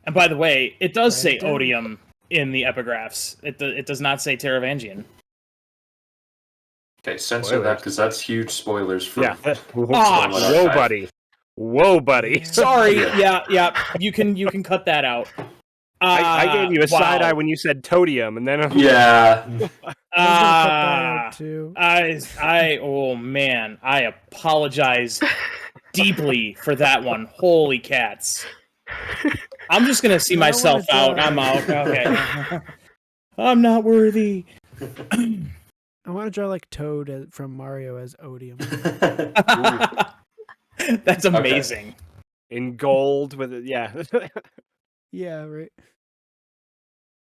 And by the way, it does say Write it down. Odium in the epigraphs. It does not say Teravangian. Okay, censor Spoilers. that because that's huge spoilers for. Yeah. Ah, Whoa, buddy. Whoa, buddy. Sorry. Yeah. Yeah. You can cut that out. I gave you a side eye wow. when you said Todium, and then Yeah. I was gonna cut that out too. Oh man, I apologize deeply for that one. Holy cats. I'm just gonna see I wanna myself out. die. I'm out. Okay. I'm not worthy. I want to draw like Toad from Mario as Odium. That's amazing. in gold with it. Yeah. Yeah, right.